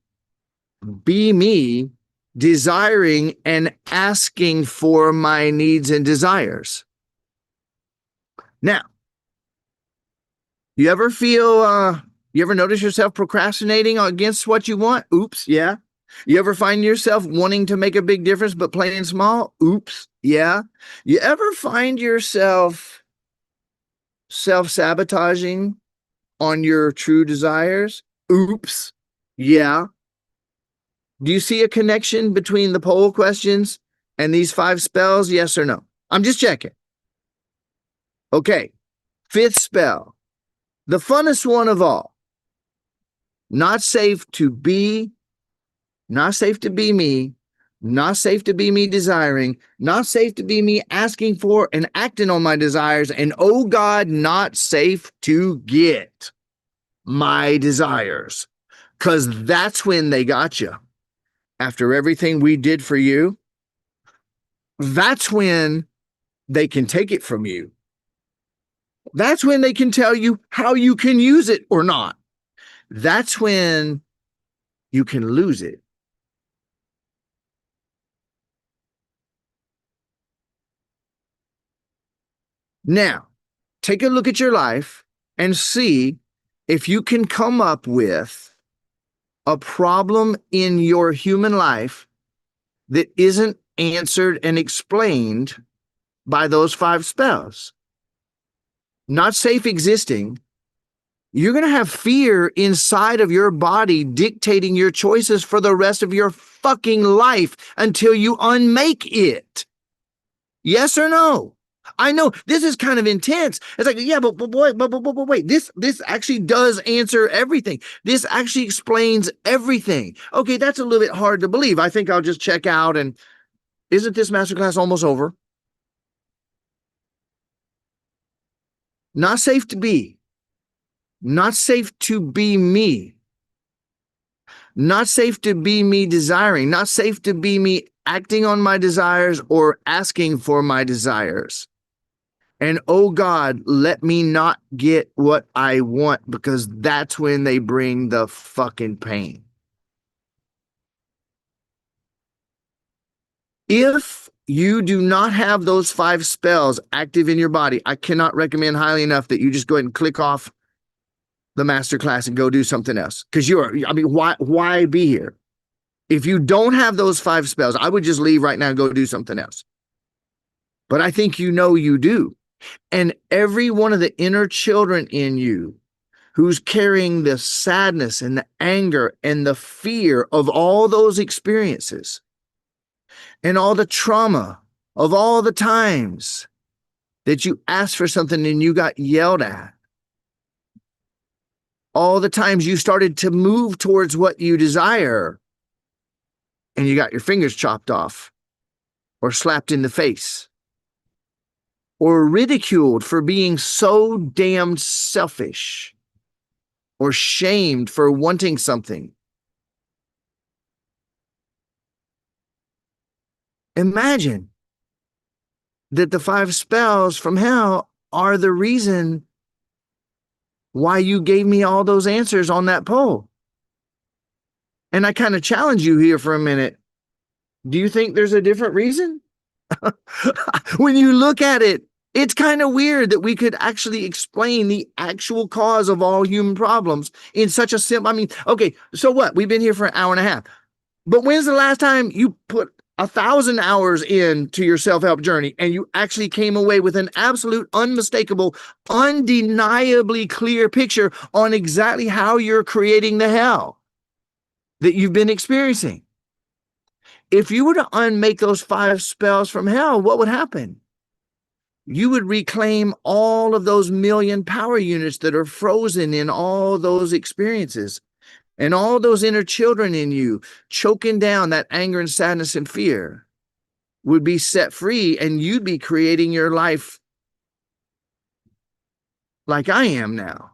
me, desiring and asking for my needs and desires. Now, you ever notice yourself procrastinating against what you want? Oops, yeah. You ever find yourself wanting to make a big difference but playing small? Oops, yeah. You ever find yourself self-sabotaging on your true desires? Oops, yeah. Do you see a connection between the poll questions and these 5 spells? Yes or no? I'm just checking. Okay, 5th spell. The funnest one of all. Not safe to be, not safe to be me, not safe to be me desiring, not safe to be me asking for and acting on my desires, and oh God, not safe to get my desires. Because that's when they got you. After everything we did for you, that's when they can take it from you. That's when they can tell you how you can use it or not. That's when you can lose it. Now, take a look at your life and see if you can come up with a problem in your human life that isn't answered and explained by those 5 spells. Not safe existing. You're going to have fear inside of your body dictating your choices for the rest of your fucking life until you unmake it. Yes or no? I know this is kind of intense. It's like, yeah, but wait, this actually does answer everything. This actually explains everything. Okay, that's a little bit hard to believe. I think I'll just check out. And isn't this masterclass almost over? Not safe to be. Not safe to be me. Not safe to be me desiring. Not safe to be me acting on my desires or asking for my desires. And oh God, let me not get what I want, because that's when they bring the fucking pain. If you do not have those 5 spells active in your body, I cannot recommend highly enough that you just go ahead and click off the masterclass and go do something else. Because why be here? If you don't have those 5 spells, I would just leave right now and go do something else. But I think you know you do. And every one of the inner children in you who's carrying the sadness and the anger and the fear of all those experiences and all the trauma of all the times that you asked for something and you got yelled at, all the times you started to move towards what you desire and you got your fingers chopped off or slapped in the face or ridiculed for being so damn selfish or shamed for wanting something. Imagine that the 5 spells from hell are the reason why you gave me all those answers on that poll. And I kind of challenge you here for a minute. Do you think there's a different reason? When you look at it, it's kind of weird that we could actually explain the actual cause of all human problems in such a simple, I mean, okay, so what? We've been here for an hour and a half. But when's the last time you put 1,000 hours into your self-help journey and you actually came away with an absolute, unmistakable, undeniably clear picture on exactly how you're creating the hell that you've been experiencing? If you were to unmake those 5 spells from hell, what would happen? You would reclaim all of those million power units that are frozen in all those experiences, and all those inner children in you choking down that anger and sadness and fear would be set free, and you'd be creating your life like I am now.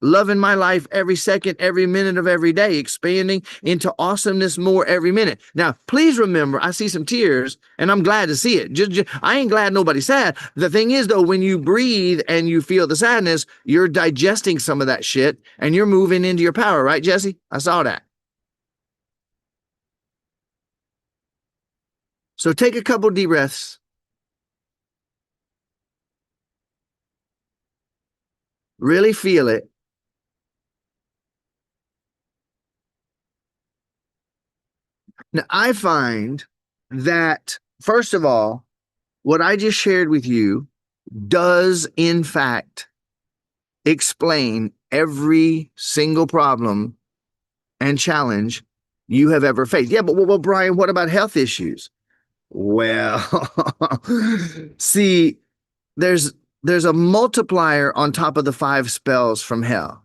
Loving my life every second, every minute of every day, expanding into awesomeness more every minute. Now, please remember, I see some tears, and I'm glad to see it. I ain't glad nobody's sad. The thing is, though, when you breathe and you feel the sadness, you're digesting some of that shit, and you're moving into your power, right, Jesse? I saw that. So take a couple deep breaths. Really feel it. Now, I find that, first of all, what I just shared with you does, in fact, explain every single problem and challenge you have ever faced. Yeah, but well, Brian, what about health issues? Well, see, there's a multiplier on top of the 5 spells from hell.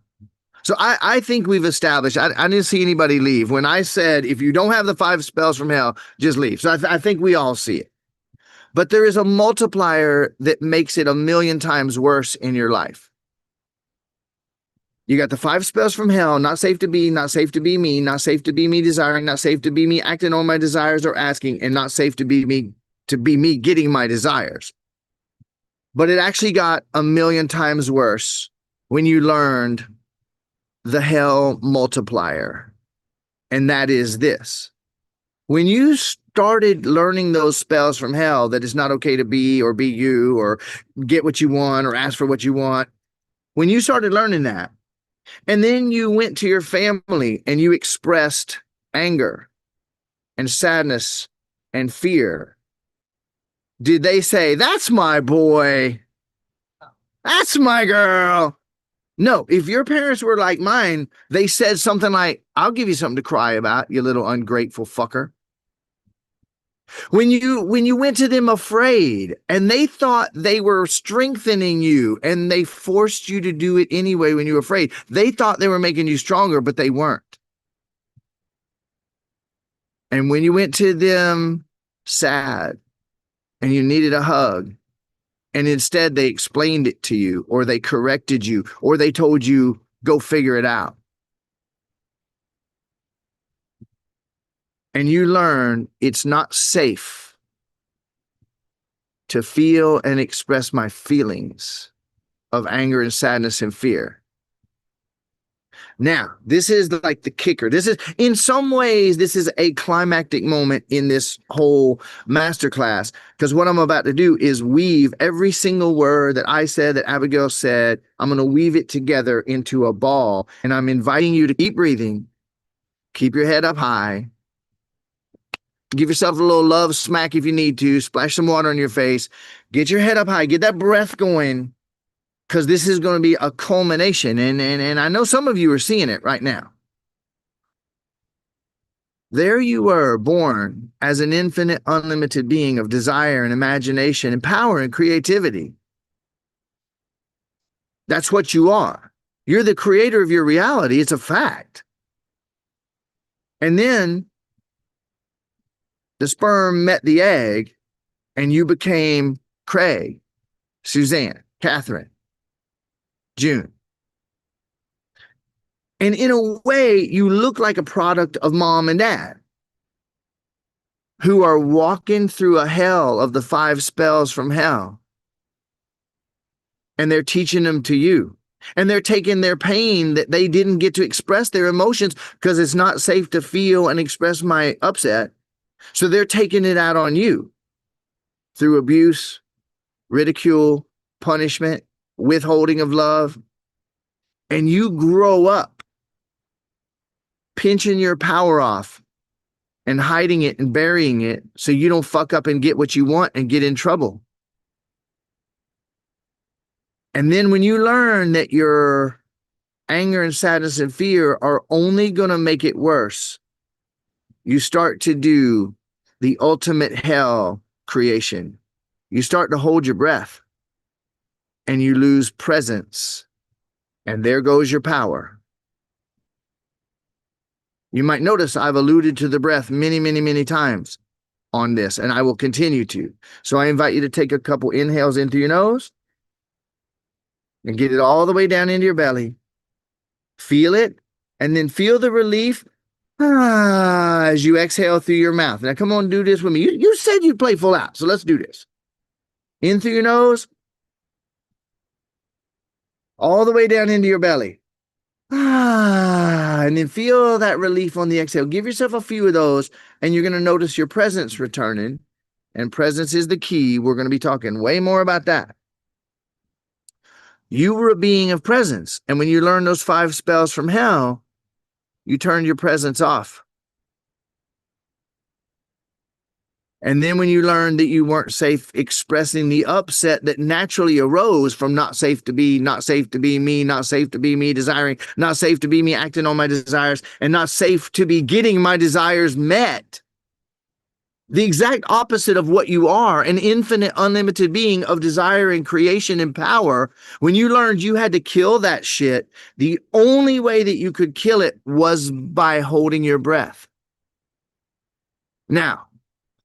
So I think we've established, I didn't see anybody leave when I said, if you don't have the 5 spells from hell, just leave. So I think we all see it. But there is a multiplier that makes it 1,000,000 times worse in your life. You got the 5 spells from hell: not safe to be, not safe to be me, not safe to be me desiring, not safe to be me acting on my desires or asking, and not safe to be me getting my desires. But it actually got 1,000,000 times worse when you learned the hell multiplier. And that is this: when you started learning those spells from hell, that it's not okay to be or be you or get what you want or ask for what you want, when you started learning that, and then you went to your family and you expressed anger and sadness and fear, did they say, "That's my boy, that's my girl"? No. If your parents were like mine, they said something like, "I'll give you something to cry about, you little ungrateful fucker." When you went to them afraid and they thought they were strengthening you and they forced you to do it anyway when you were afraid, they thought they were making you stronger, but they weren't. And when you went to them sad and you needed a hug, and instead they explained it to you, or they corrected you, or they told you, go figure it out, and you learn it's not safe to feel and express my feelings of anger and sadness and fear. Now, this is like the kicker. This is, in some ways, this is a climactic moment in this whole masterclass, because what I'm about to do is weave every single word that I said, that Abigail said. I'm going to weave it together into a ball, and I'm inviting you to keep breathing, keep your head up high, give yourself a little love smack if you need to, splash some water on your face, get your head up high, get that breath going, because this is going to be a culmination. And I know some of you are seeing it right now. There you were, born as an infinite, unlimited being of desire and imagination and power and creativity. That's what you are. You're the creator of your reality. It's a fact. And then the sperm met the egg, and you became Craig, Suzanne, Catherine, June. And in a way, you look like a product of mom and dad, who are walking through a hell of the 5 spells from hell. And they're teaching them to you. And they're taking their pain that they didn't get to express their emotions because it's not safe to feel and express my upset. So they're taking it out on you through abuse, ridicule, punishment, withholding of love. And you grow up pinching your power off and hiding it and burying it so you don't fuck up and get what you want and get in trouble. And then when you learn that your anger and sadness and fear are only going to make it worse, you start to do the ultimate hell creation. You start to hold your breath and you lose presence. And there goes your power. You might notice I've alluded to the breath many, many, many times on this, and I will continue to. So I invite you to take a couple inhales into your nose and get it all the way down into your belly. Feel it, and then feel the relief as you exhale through your mouth. Now, come on, do this with me. You said you'd play full out, so let's do this. In through your nose, all the way down into your belly. And then feel that relief on the exhale. Give yourself a few of those, and you're going to notice your presence returning. And presence is the key. We're going to be talking way more about that. You were a being of presence. And when you learn those 5 spells from hell, you turned your presence off. And then when you learned that you weren't safe expressing the upset that naturally arose from not safe to be me, not safe to be me desiring, not safe to be me acting on my desires, and not safe to be getting my desires met. The exact opposite of what you are, an infinite, unlimited being of desire and creation and power. When you learned you had to kill that shit, the only way that you could kill it was by holding your breath. Now,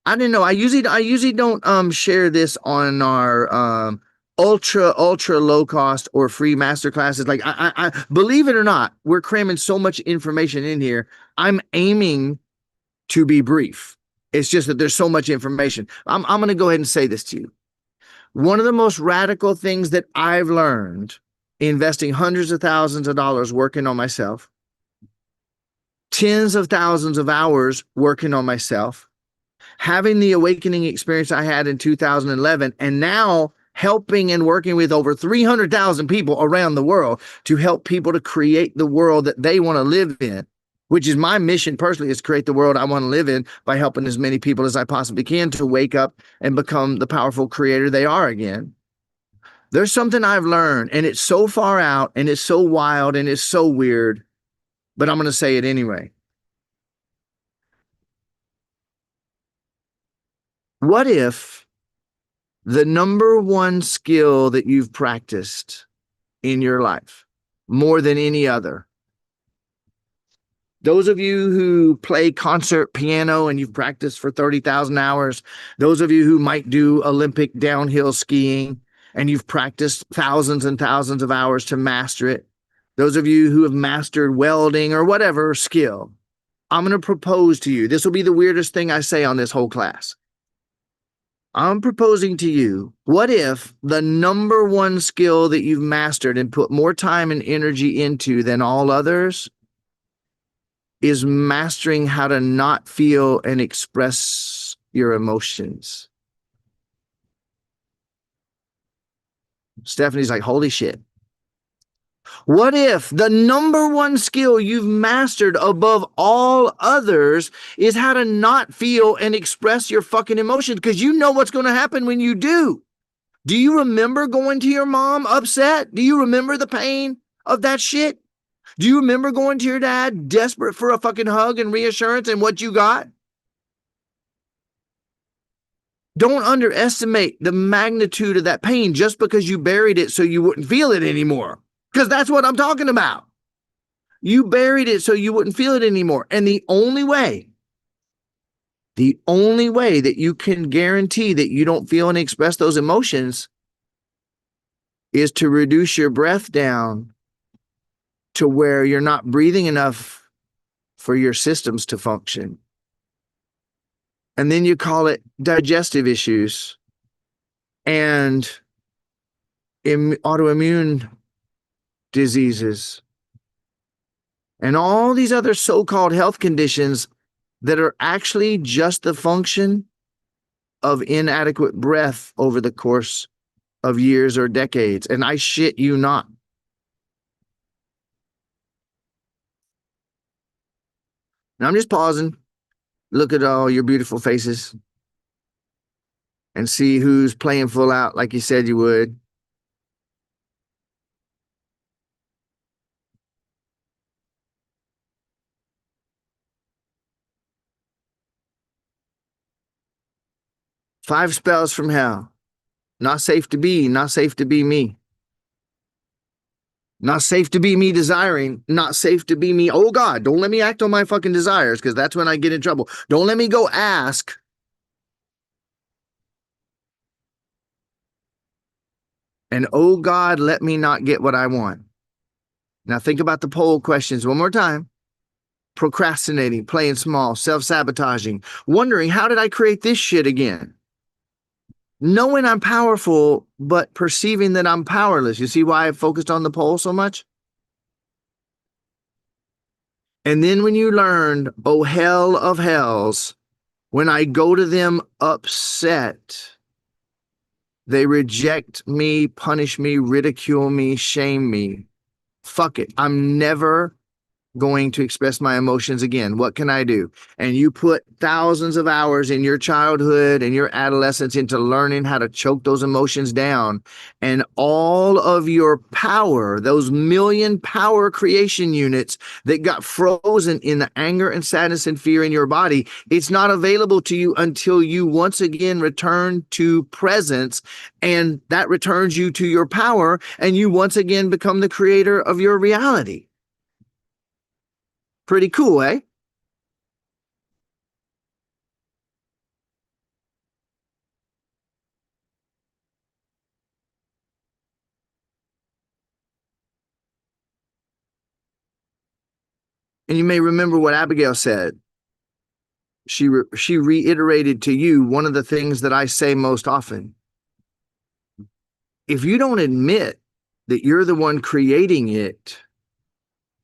I didn't know. I usually don't share this on our ultra low cost or free master classes. Like I believe it or not, we're cramming so much information in here. I'm aiming to be brief. It's just that there's so much information. I'm going to go ahead and say this to you. One of the most radical things that I've learned investing hundreds of thousands of dollars working on myself, tens of thousands of hours working on myself, having the awakening experience I had in 2011, and now helping and working with over 300,000 people around the world to help people to create the world that they want to live in, which is my mission personally, is create the world I want to live in by helping as many people as I possibly can to wake up and become the powerful creator they are again. There's something I've learned, and it's so far out, and it's so wild, and it's so weird, but I'm going to say it anyway. What if the number one skill that you've practiced in your life more than any other, those of you who play concert piano and you've practiced for 30,000 hours, those of you who might do Olympic downhill skiing and you've practiced thousands and thousands of hours to master it, those of you who have mastered welding or whatever skill, I'm going to propose to you, this will be the weirdest thing I say on this whole class. I'm proposing to you, what if the number one skill that you've mastered and put more time and energy into than all others is mastering how to not feel and express your emotions? Stephanie's like, holy shit. What if the number one skill you've mastered above all others is how to not feel and express your fucking emotions? Because you know what's going to happen when you do. Do you remember going to your mom upset? Do you remember the pain of that shit? Do you remember going to your dad desperate for a fucking hug and reassurance and what you got? Don't underestimate the magnitude of that pain just because you buried it so you wouldn't feel it anymore. Because that's what I'm talking about. You buried it so you wouldn't feel it anymore. And the only way that you can guarantee that you don't feel and express those emotions is to reduce your breath down to where you're not breathing enough for your systems to function. And then you call it digestive issues and autoimmune diseases, and all these other so-called health conditions that are actually just the function of inadequate breath over the course of years or decades. And I shit you not. Now I'm just pausing, look at all your beautiful faces, and see who's playing full out like you said you would. Five spells from hell. Not safe to be, not safe to be me. Not safe to be me desiring, not safe to be me. Oh God, don't let me act on my fucking desires, because that's when I get in trouble. Don't let me go ask. And oh God, let me not get what I want. Now think about the poll questions one more time. Procrastinating, playing small, self-sabotaging, wondering how did I create this shit again? Knowing I'm powerful, but perceiving that I'm powerless. You see why I focused on the poll so much? And then when you learned, oh hell of hells, when I go to them upset, they reject me, punish me, ridicule me, shame me. Fuck it. I'm never going to express my emotions again. What can I do? And you put thousands of hours in your childhood and your adolescence into learning how to choke those emotions down. And all of your power, those million power creation units that got frozen in the anger and sadness and fear in your body, it's not available to you until you once again return to presence. And that returns you to your power. And you once again become the creator of your reality. Pretty cool, eh? And you may remember what Abigail said. She reiterated to you one of the things that I say most often. If you don't admit that you're the one creating it,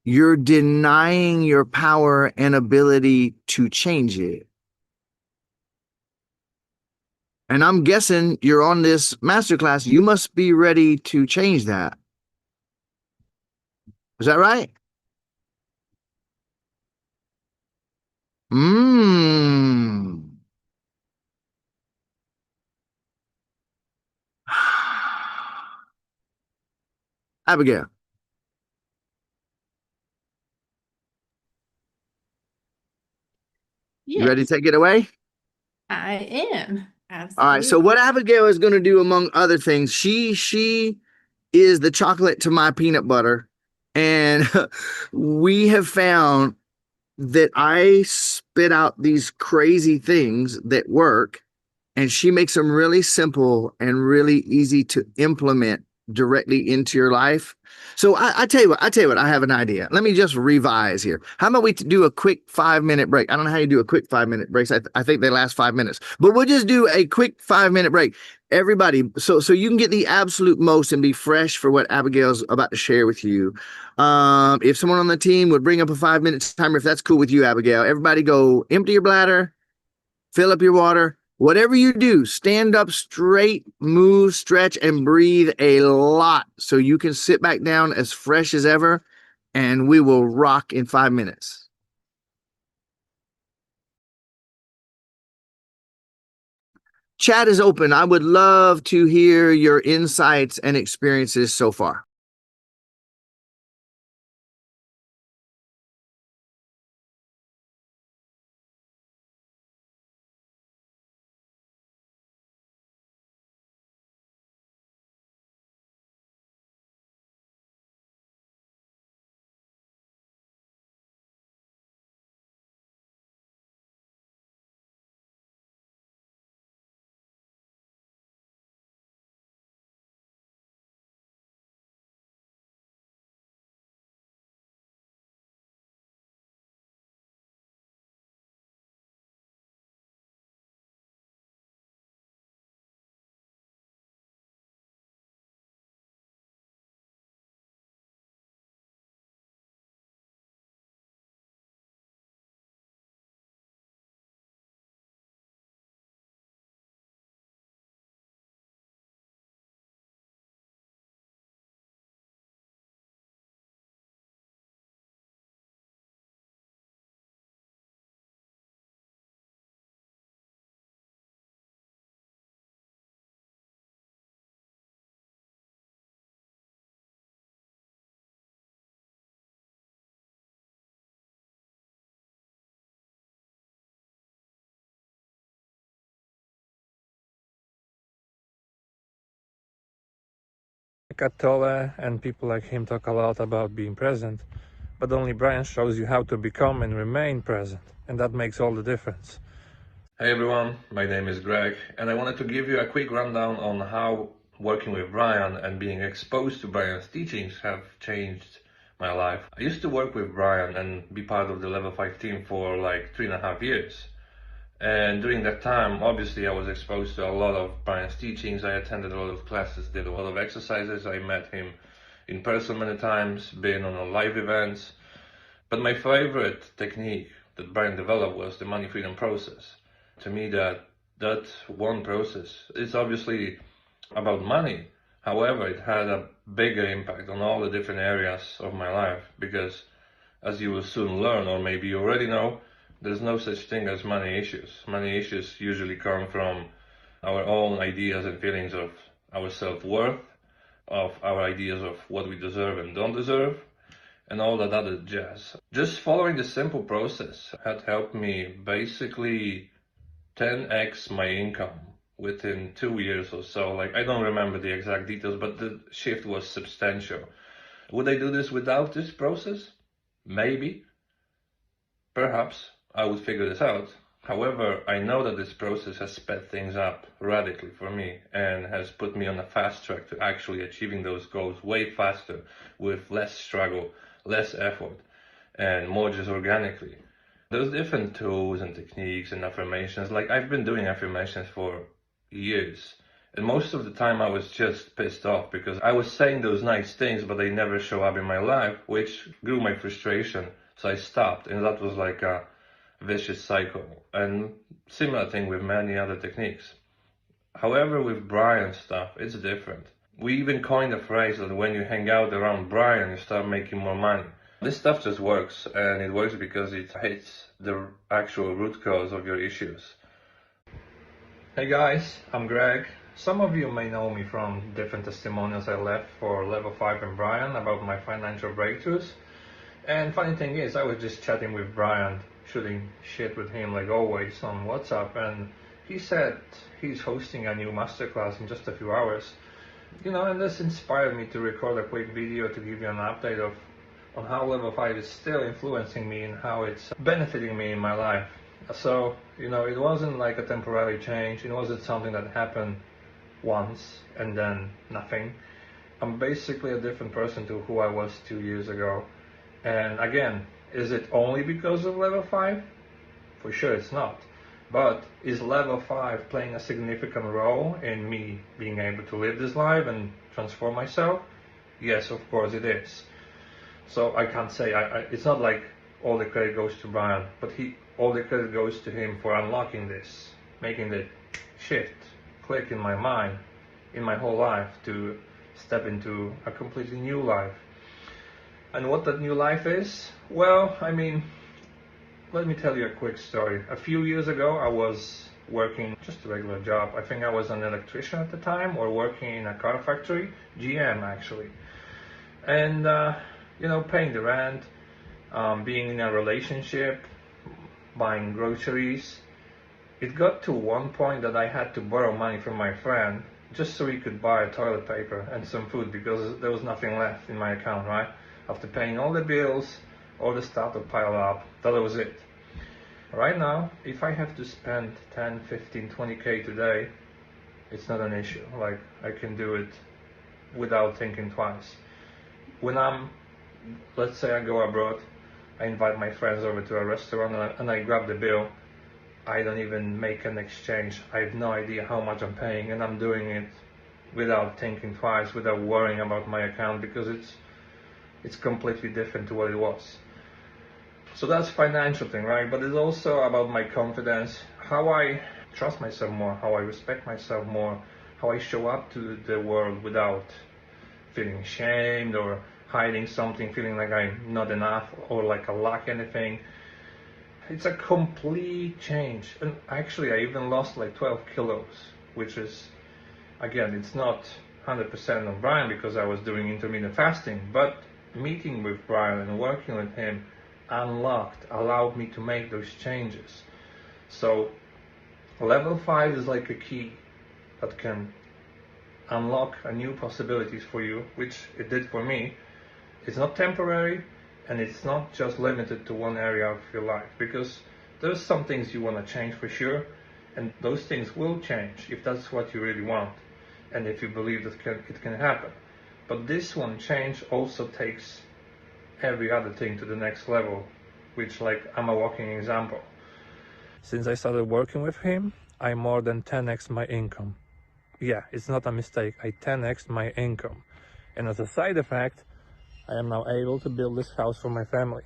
you're denying your power and ability to change it. And I'm guessing you're on this masterclass. You must be ready to change that. Is that right? Mmm. Abigail, you ready to Yes, take it away? I am. All right. So Absolutely. what Abigail is going to do, among other things, she is the chocolate to my peanut butter, and we have found that I spit out these crazy things that work, and she makes them really simple and really easy to implement directly into your life. So I tell you what, I have an idea. Let me just revise here. How about we do a quick 5-minute break? I don't know how you do a quick 5-minute break. I think they last 5 minutes, but we'll just do a quick 5-minute break. Everybody, so you can get the absolute most and be fresh for what Abigail's about to share with you. If someone on the team would bring up a 5-minute timer, if that's cool with you, Abigail, everybody go empty your bladder, fill up your water. Whatever you do, stand up straight, move, stretch, and breathe a lot so you can sit back down as fresh as ever, and we will rock in 5 minutes. Chat is open. I would love to hear your insights and experiences so far. Eckhart Tolle and people like him talk a lot about being present, but only Brian shows you how to become and remain present, and that makes all the difference. Hey everyone, my name is Greg, and I wanted to give you a quick rundown on how working with Brian and being exposed to Brian's teachings have changed my life. I used to work with Brian and be part of the Level 5 team for like 3.5 years. And during that time, obviously, I was exposed to a lot of Brian's teachings. I attended a lot of classes, did a lot of exercises. I met him in person many times, been on live events. But my favorite technique that Brian developed was the money freedom process. To me, that one process is obviously about money. However, it had a bigger impact on all the different areas of my life because, as you will soon learn, or maybe you already know, there's no such thing as money issues. Money issues usually come from our own ideas and feelings of our self-worth, of our ideas of what we deserve and don't deserve, and all that other jazz. Just following the simple process had helped me basically 10x my income within 2 years or so. Like, I don't remember the exact details, but the shift was substantial. Would I do this without this process? Maybe. Perhaps I would figure this out. However, I know that this process has sped things up radically for me and has put me on a fast track to actually achieving those goals way faster with less struggle, less effort, and more just organically. There's different tools and techniques and affirmations. Like, I've been doing affirmations for years. And most of the time I was just pissed off because I was saying those nice things, but they never show up in my life, which grew my frustration. So I stopped, and that was like a vicious cycle. And similar thing with many other techniques. However, with Brian's stuff, it's different. We even coined a phrase that when you hang out around Brian, you start making more money. This stuff just works, and it works because it hits the actual root cause of your issues. Hey guys, I'm Greg. Some of you may know me from different testimonials I left for Level 5 and Brian about my financial breakthroughs. And funny thing is, I was just chatting with Brian, shooting shit with him like always on WhatsApp, and he said he's hosting a new masterclass in just a few hours. You know, and this inspired me to record a quick video to give you an update on how Level 5 is still influencing me and how it's benefiting me in my life. So, you know, it wasn't like a temporary change. It wasn't something that happened once and then nothing. I'm basically a different person to who I was 2 years ago. And again, is it only because of Level 5? For sure it's not. But is Level 5 playing a significant role in me being able to live this life and transform myself? Yes, of course it is. So I can't say, it's not like all the credit goes to Brian, but all the credit goes to him for unlocking this, making the shift, click in my mind, in my whole life to step into a completely new life. And what that new life is? Well, I mean, let me tell you a quick story. A few years ago, I was working just a regular job. I think I was an electrician at the time, or working in a car factory, GM actually. And, you know, paying the rent, being in a relationship, buying groceries. It got to one point that I had to borrow money from my friend just so he could buy toilet paper and some food because there was nothing left in my account, right? After paying all the bills, all the stuff that piled up, that was it. Right now, if I have to spend 10, 15, 20K today, it's not an issue. Like, I can do it without thinking twice. When let's say I go abroad, I invite my friends over to a restaurant and I grab the bill. I don't even make an exchange. I have no idea how much I'm paying, and I'm doing it without thinking twice, without worrying about my account, because it's completely different to what it was. So that's financial thing, right? But it's also about my confidence, how I trust myself more, how I respect myself more, how I show up to the world without feeling ashamed or hiding something, feeling like I'm not enough or like I lack anything. It's a complete change. And actually, I even lost like 12 kilos, which is, again, it's not 100% on Brian because I was doing intermittent fasting, but meeting with Brian and working with him allowed me to make those changes. So level 5 is like a key that can unlock a new possibilities for you, which it did for me. It's not temporary, and it's not just limited to one area of your life, because there's some things you want to change for sure, and those things will change if that's what you really want, and if you believe that it can happen. But this one change also takes every other thing to the next level, which, like, I'm a walking example. Since I started working with him, I more than 10x my income. Yeah, it's not a mistake, I 10x my income. And as a side effect, I am now able to build this house for my family.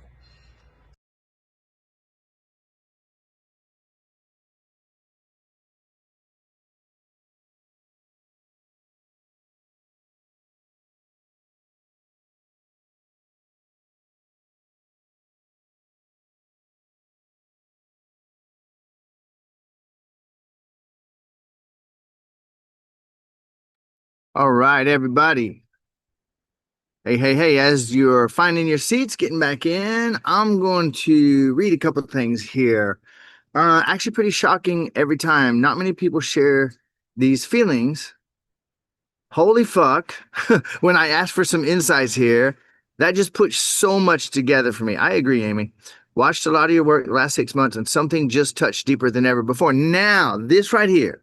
All right, everybody. Hey, as you're finding your seats, getting back in, I'm going to read a couple of things here. Actually pretty shocking every time. Not many people share these feelings. Holy fuck. When I ask for some insights here, that just puts so much together for me. I agree, Amy. Watched a lot of your work the last 6 months, and something just touched deeper than ever before. Now, this right here.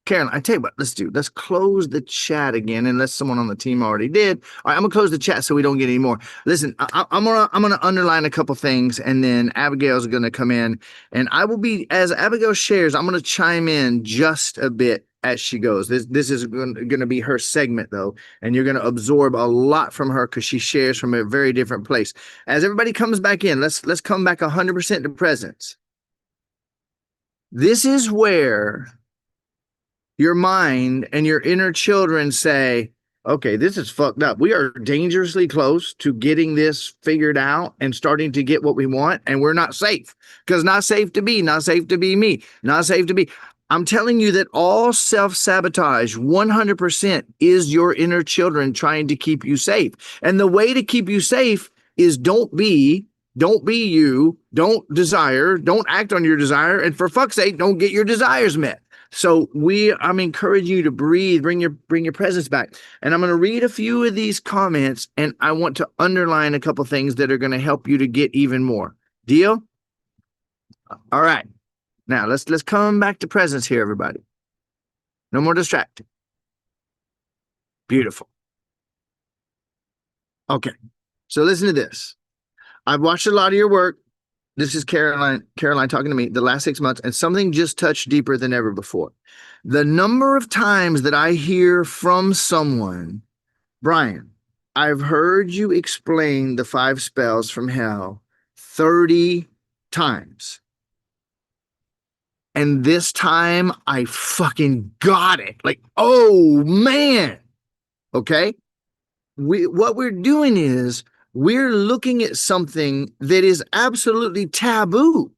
Caroline, I tell you what, let's close the chat again, unless someone on the team already did. All right, I'm gonna close the chat so we don't get any more. Listen, I'm gonna underline a couple things, and then Abigail's gonna come in, and I will be, as Abigail shares, I'm gonna chime in just a bit as she goes. This is gonna be her segment though, and you're gonna absorb a lot from her because she shares from a very different place. As everybody comes back in, let's come back 100% to presence. This is where your mind and your inner children say, okay, this is fucked up. We are dangerously close to getting this figured out and starting to get what we want, and we're not safe. Because not safe to be, not safe to be me, not safe to be. I'm telling you that all self-sabotage, 100%, is your inner children trying to keep you safe. And the way to keep you safe is don't be you, don't desire, don't act on your desire, and for fuck's sake, don't get your desires met. So I'm encouraging you to breathe, bring your presence back. And I'm going to read a few of these comments, and I want to underline a couple things that are going to help you to get even more. Deal? All right. Now let's come back to presence here, everybody. No more distracting. Beautiful. Okay. So listen to this. I've watched a lot of your work. This is Caroline talking to me the last 6 months, and something just touched deeper than ever before. The number of times that I hear from someone, Brian, I've heard you explain the 5 spells from hell 30 times. And this time I fucking got it. Like, oh man. Okay. What we're doing is we're looking at something that is absolutely taboo.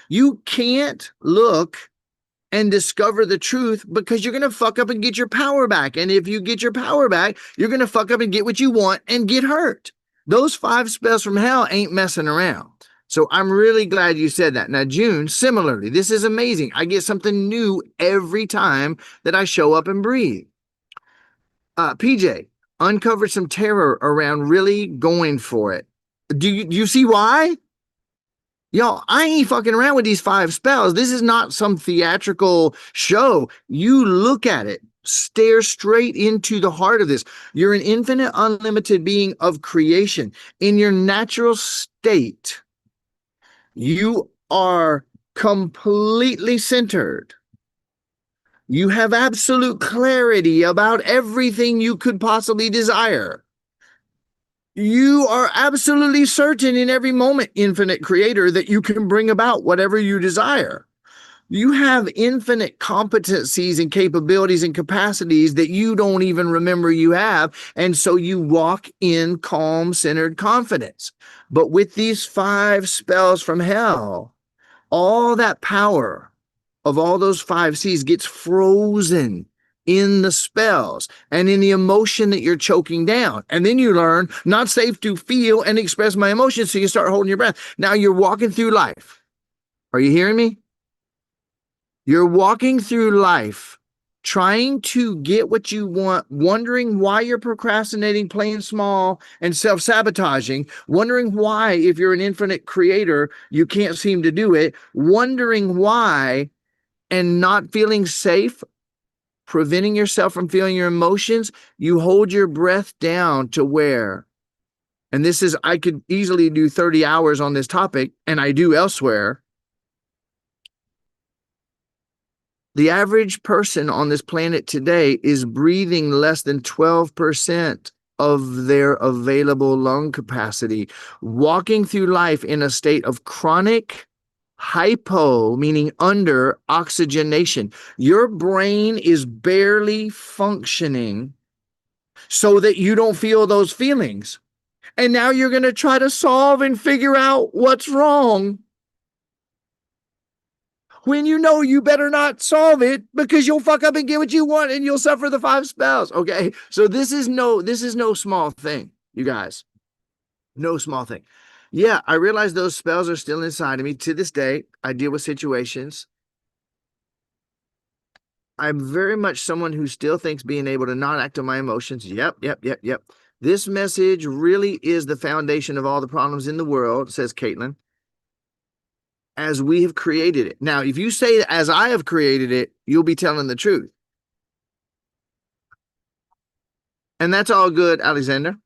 You can't look and discover the truth because you're going to fuck up and get your power back. And if you get your power back, you're going to fuck up and get what you want and get hurt. Those 5 spells from hell ain't messing around. So I'm really glad you said that. Now, June, similarly, this is amazing. I get something new every time that I show up and breathe. PJ, uncovered some terror around really going for it. Do you see why? Y'all, I ain't fucking around with these 5 spells. This is not some theatrical show. You look at it, stare straight into the heart of this. You're an infinite, unlimited being of creation. In your natural state, you are completely centered. You have absolute clarity about everything you could possibly desire. You are absolutely certain in every moment, infinite creator, that you can bring about whatever you desire. You have infinite competencies and capabilities and capacities that you don't even remember you have. And so you walk in calm, centered confidence. But with these 5 spells from hell, all that power of all those 5 C's gets frozen in the spells and in the emotion that you're choking down. And then you learn not safe to feel and express my emotions. So you start holding your breath. Now you're walking through life. Are you hearing me? You're walking through life trying to get what you want, wondering why you're procrastinating, playing small, and self-sabotaging, wondering why, if you're an infinite creator, you can't seem to do it, wondering why, and not feeling safe, preventing yourself from feeling your emotions, you hold your breath down to where, and this is, I could easily do 30 hours on this topic, and I do elsewhere. The average person on this planet today is breathing less than 12% of their available lung capacity, walking through life in a state of chronic hypo, meaning under oxygenation. Your brain is barely functioning so that you don't feel those feelings. And now you're going to try to solve and figure out what's wrong, when you know you better not solve it, because you'll fuck up and get what you want and you'll suffer the 5 spells. Okay. So this is no small thing, you guys. No small thing. Yeah, I realize those spells are still inside of me to this day. I deal with situations. I'm very much someone who still thinks being able to not act on my emotions. Yep. This message really is the foundation of all the problems in the world, says Caitlin, as we have created it. Now, if you say as I have created it, you'll be telling the truth. And that's all good, Alexander.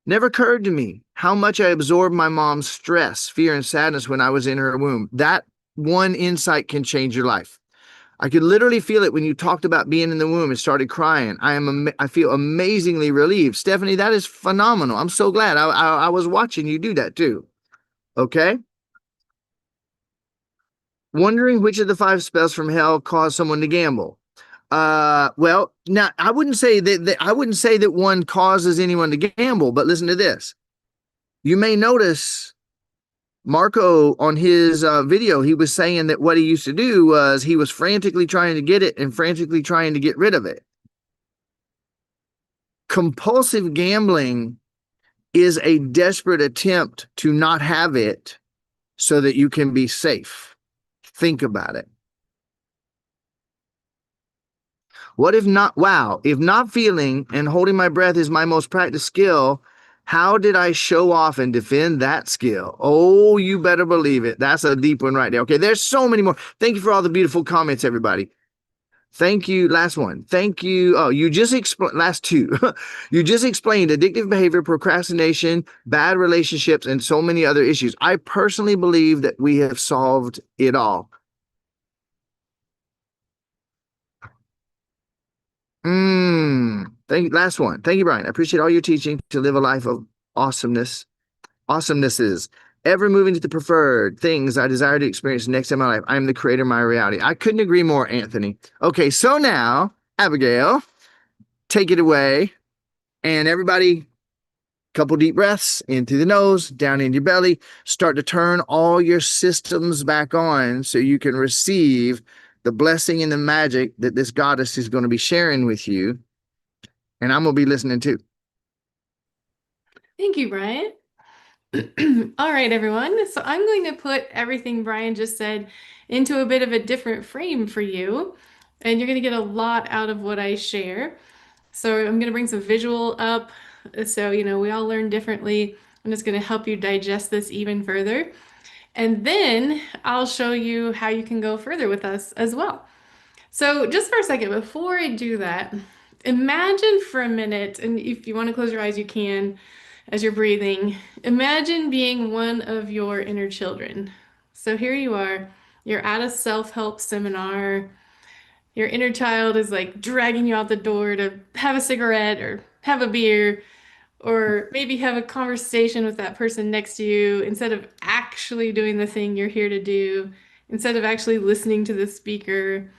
Never occurred to me how much I absorbed my mom's stress, fear, and sadness when I was in her womb. That one insight can change your life. I could literally feel it when you talked about being in the womb and started crying. I feel amazingly relieved. Stephanie, that is phenomenal. I'm so glad. I was watching you do that too. Okay. Wondering which of the 5 spells from hell caused someone to gamble. Well, now I wouldn't say that one causes anyone to gamble, but listen to this. You may notice Marco on his video, he was saying that what he used to do was he was frantically trying to get it and frantically trying to get rid of it. Compulsive gambling is a desperate attempt to not have it so that you can be safe. Think about it. What if not? Wow. If not feeling and holding my breath is my most practiced skill, how did I show off and defend that skill? Oh, you better believe it. That's a deep one right there. Okay, there's so many more. Thank you for all the beautiful comments, everybody. Thank you. Last one. Thank you. Oh, you just explained, last 2. You just explained addictive behavior, procrastination, bad relationships, and so many other issues. I personally believe that we have solved it all. Last one. Thank you, Brian. I appreciate all your teaching to live a life of awesomeness. Awesomenesses. Ever moving to the preferred things I desire to experience next time in my life. I am the creator of my reality. I couldn't agree more, Anthony. Okay, so now, Abigail, take it away. And everybody, couple deep breaths in through the nose, down in your belly. Start to turn all your systems back on so you can receive the blessing and the magic that this goddess is going to be sharing with you. And I'm going to be listening too. Thank you, Brian. All right, everyone. So I'm going to put everything Brian just said into a bit of a different frame for you, and you're going to get a lot out of what I share. So I'm going to bring some visual up. So, we all learn differently. I'm just going to help you digest this even further. And then I'll show you how you can go further with us as well. So just for a second, before I do that, imagine for a minute, and if you want to close your eyes, you can as you're breathing. Imagine being one of your inner children. So here you are, you're at a self-help seminar. Your inner child is like dragging you out the door to have a cigarette or have a beer, or maybe have a conversation with that person next to you instead of actually doing the thing you're here to do, instead of actually listening to the speaker.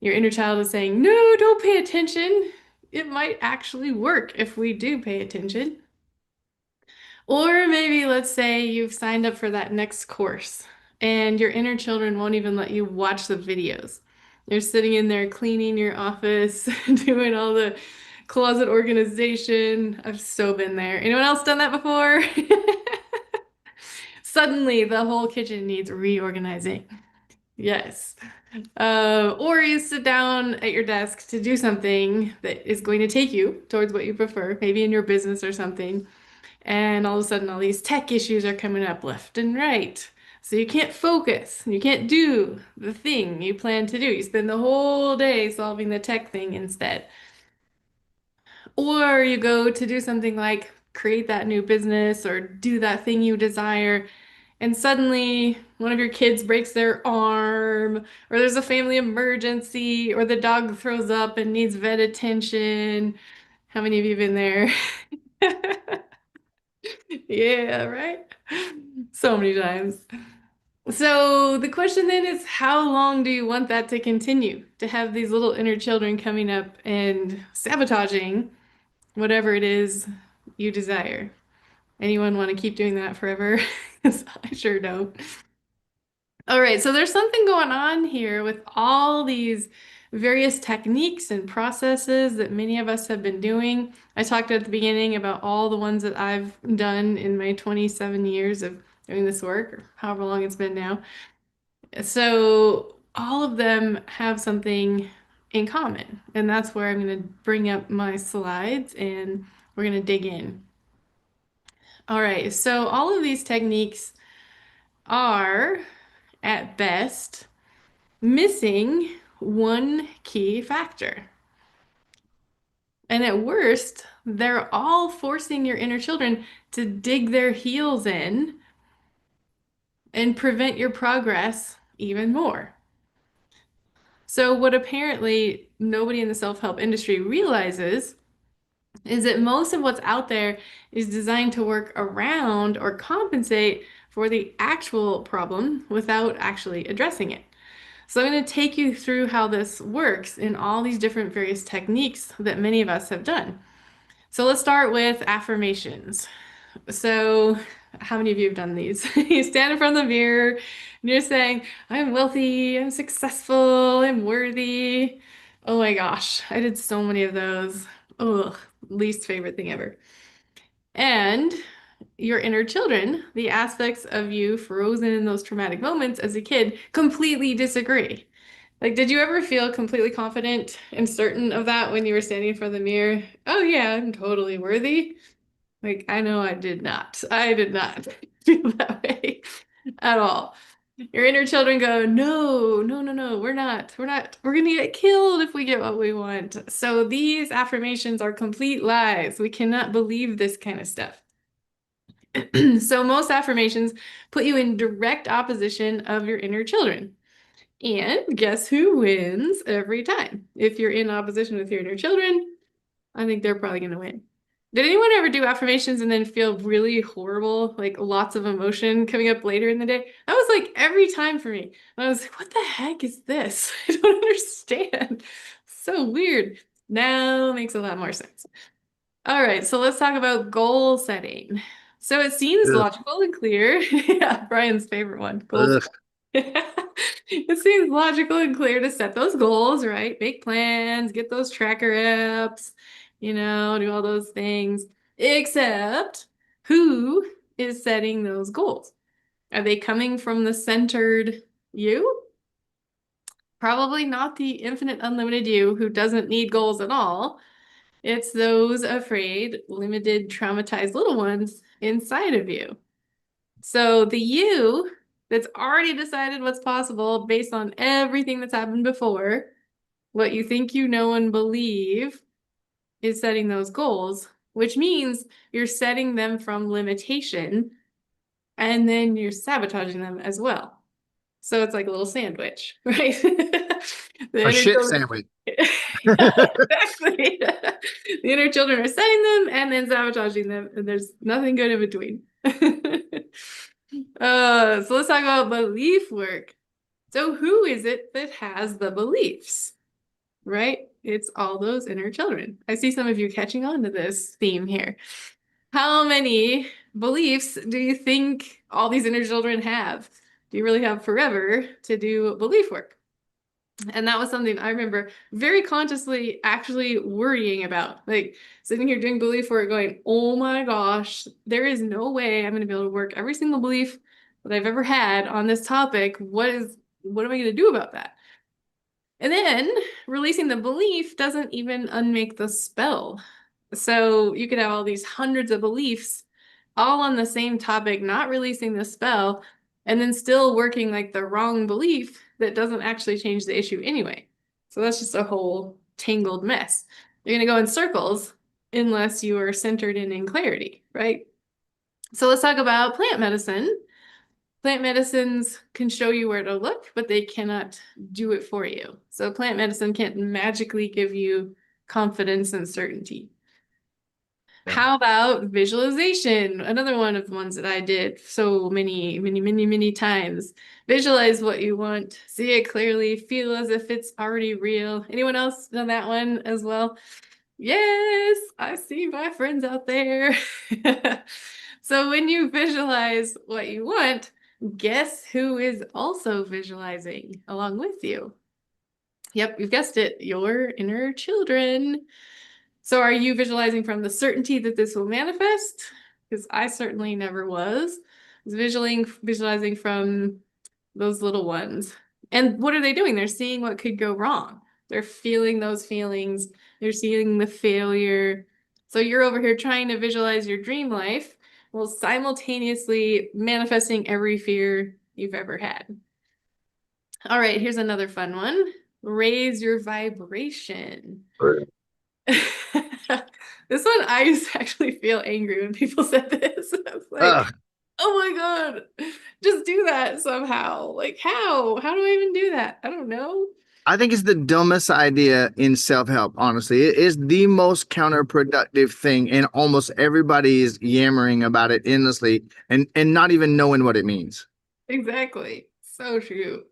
Your inner child is saying, no, don't pay attention. It might actually work if we do pay attention. Or maybe let's say you've signed up for that next course and your inner children won't even let you watch the videos. You're sitting in there cleaning your office, doing all the closet organization. I've so been there. Anyone else done that before? Suddenly the whole kitchen needs reorganizing. Yes. Or you sit down at your desk to do something that is going to take you towards what you prefer, maybe in your business or something. And all of a sudden, all these tech issues are coming up left and right. So you can't focus. You can't do the thing you plan to do. You spend the whole day solving the tech thing instead. Or you go to do something like create that new business or do that thing you desire, and suddenly one of your kids breaks their arm, or there's a family emergency, or the dog throws up and needs vet attention. How many of you have been there? Yeah, right? So many times. So the question then is, how long do you want that to continue? To have these little inner children coming up and sabotaging whatever it is you desire. Anyone want to keep doing that forever? 'Cause I sure don't. All right, so there's something going on here with all these various techniques and processes that many of us have been doing. I talked at the beginning about all the ones that I've done in my 27 years of doing this work, or however long it's been now. So all of them have something in common, and that's where I'm going to bring up my slides and we're going to dig in. All right, so all of these techniques are, at best, missing one key factor. And at worst, they're all forcing your inner children to dig their heels in and prevent your progress even more. So, what apparently nobody in the self-help industry realizes is that most of what's out there is designed to work around or compensate for the actual problem without actually addressing it. So I'm going to take you through how this works in all these different various techniques that many of us have done. So let's start with affirmations. So how many of you have done these? You stand in front of the mirror and you're saying, I'm wealthy, I'm successful, I'm worthy. Oh my gosh, I did so many of those. Ugh, least favorite thing ever. And your inner children, the aspects of you frozen in those traumatic moments as a kid, completely disagree. Like, did you ever feel completely confident and certain of that when you were standing in front of the mirror? Oh, yeah, I'm totally worthy. Like, I know I did not. I did not feel that way at all. Your inner children go, no, no, no, no, we're not. We're gonna get killed if we get what we want. So these affirmations are complete lies. We cannot believe this kind of stuff. So most affirmations put you in direct opposition of your inner children. And guess who wins every time? If you're in opposition with your inner children, I think they're probably going to win. Did anyone ever do affirmations and then feel really horrible, like lots of emotion coming up later in the day? That was like every time for me. And I was like, what the heck is this? I don't understand. So weird. Now it makes a lot more sense. All right, so let's talk about goal setting. So it seems Ugh. logical and clear. Yeah, Brian's favorite one, goals. Ugh. It seems logical and clear to set those goals, right? Make plans, get those tracker apps, do all those things. Except who is setting those goals? Are they coming from the centered you? Probably not the infinite unlimited you who doesn't need goals at all. It's those afraid, limited, traumatized little ones inside of you. So the you that's already decided what's possible based on everything that's happened before, what you think you know and believe, is setting those goals, which means you're setting them from limitation and then you're sabotaging them as well. So it's like a little sandwich, right? The A inner shit children- sandwich. Yeah, exactly. The inner children are setting them and then sabotaging them, and there's nothing good in between. So let's talk about belief work. So who is it that has the beliefs, right? It's all those inner children. I see some of you catching on to this theme here. How many beliefs do you think all these inner children have? Do you really have forever to do belief work? And that was something I remember very consciously actually worrying about, like sitting here doing belief work going, oh my gosh, there is no way I'm going to be able to work every single belief that I've ever had on this topic. What is what am I going to do about that? And then releasing the belief doesn't even unmake the spell. So you could have all these hundreds of beliefs all on the same topic, not releasing the spell, and then still working like the wrong belief that doesn't actually change the issue anyway. So that's just a whole tangled mess. You're going to go in circles unless you are centered and in clarity, right? So let's talk about plant medicine. Plant medicines can show you where to look, but they cannot do it for you. So plant medicine can't magically give you confidence and certainty. Yeah. How about visualization? Another one of the ones that I did so many times. Visualize what you want, see it clearly, feel as if it's already real. Anyone else done that one as well? Yes, I see my friends out there. So when you visualize what you want, guess who is also visualizing along with you? Yep, you've guessed it, your inner children. So are you visualizing from the certainty that this will manifest? Because I certainly never was. I was visualizing from those little ones. And what are they doing? They're seeing what could go wrong. They're feeling those feelings. They're seeing the failure. So you're over here trying to visualize your dream life while simultaneously manifesting every fear you've ever had. All right, here's another fun one. Raise your vibration. This one, I used to actually feel angry when people said this. I was like, Ugh. oh my God, just do that somehow. Like, how? How do I even do that? I don't know. I think it's the dumbest idea in self-help, honestly. It is the most counterproductive thing, and almost everybody is yammering about it endlessly and not even knowing what it means. Exactly. So true.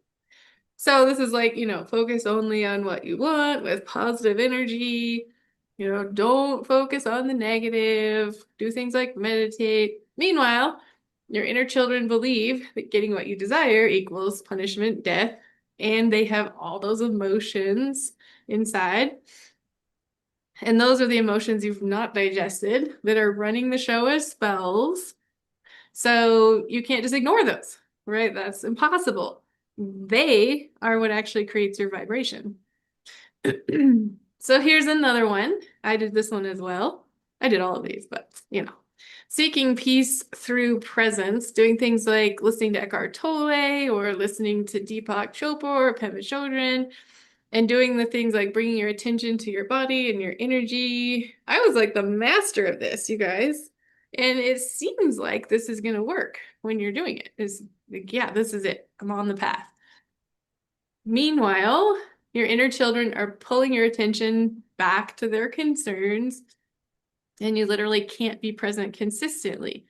So this is like, focus only on what you want with positive energy. Don't focus on the negative. Do things like meditate. Meanwhile, your inner children believe that getting what you desire equals punishment, death, and they have all those emotions inside. And those are the emotions you've not digested that are running the show as spells. So you can't just ignore those, right? That's impossible. They are what actually creates your vibration. So here's another one. I did this one as well. I did all of these, but seeking peace through presence, doing things like listening to Eckhart Tolle or listening to Deepak Chopra or Pema Chodron, and doing the things like bringing your attention to your body and your energy. I was like the master of this, you guys. And it seems like this is going to work when you're doing it. It's like, yeah, this is it. I'm on the path. Meanwhile, your inner children are pulling your attention back to their concerns, and you literally can't be present consistently.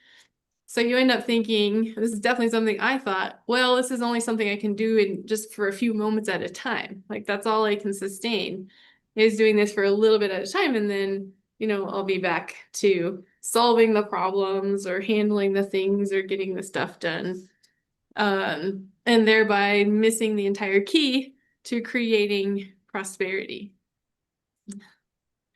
So you end up thinking, this is definitely something I thought, well, this is only something I can do in just for a few moments at a time. Like that's all I can sustain is doing this for a little bit at a time. And then, I'll be back to solving the problems or handling the things or getting the stuff done. And thereby missing the entire key to creating prosperity.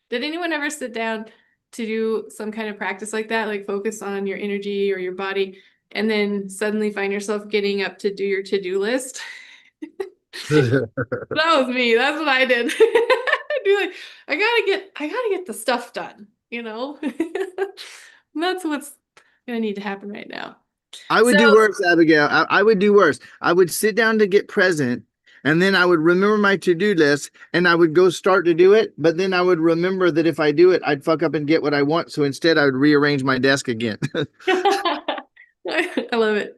Did anyone ever sit down to do some kind of practice like that, like focus on your energy or your body, and then suddenly find yourself getting up to do your to-do list? That was me. That's what I did. I'd be like, I gotta get the stuff done, That's what's gonna need to happen right now. I would do worse, Abigail. I would do worse. I would sit down to get present, and then I would remember my to-do list, and I would go start to do it. But then I would remember that if I do it, I'd fuck up and get what I want. So instead, I would rearrange my desk again. I love it.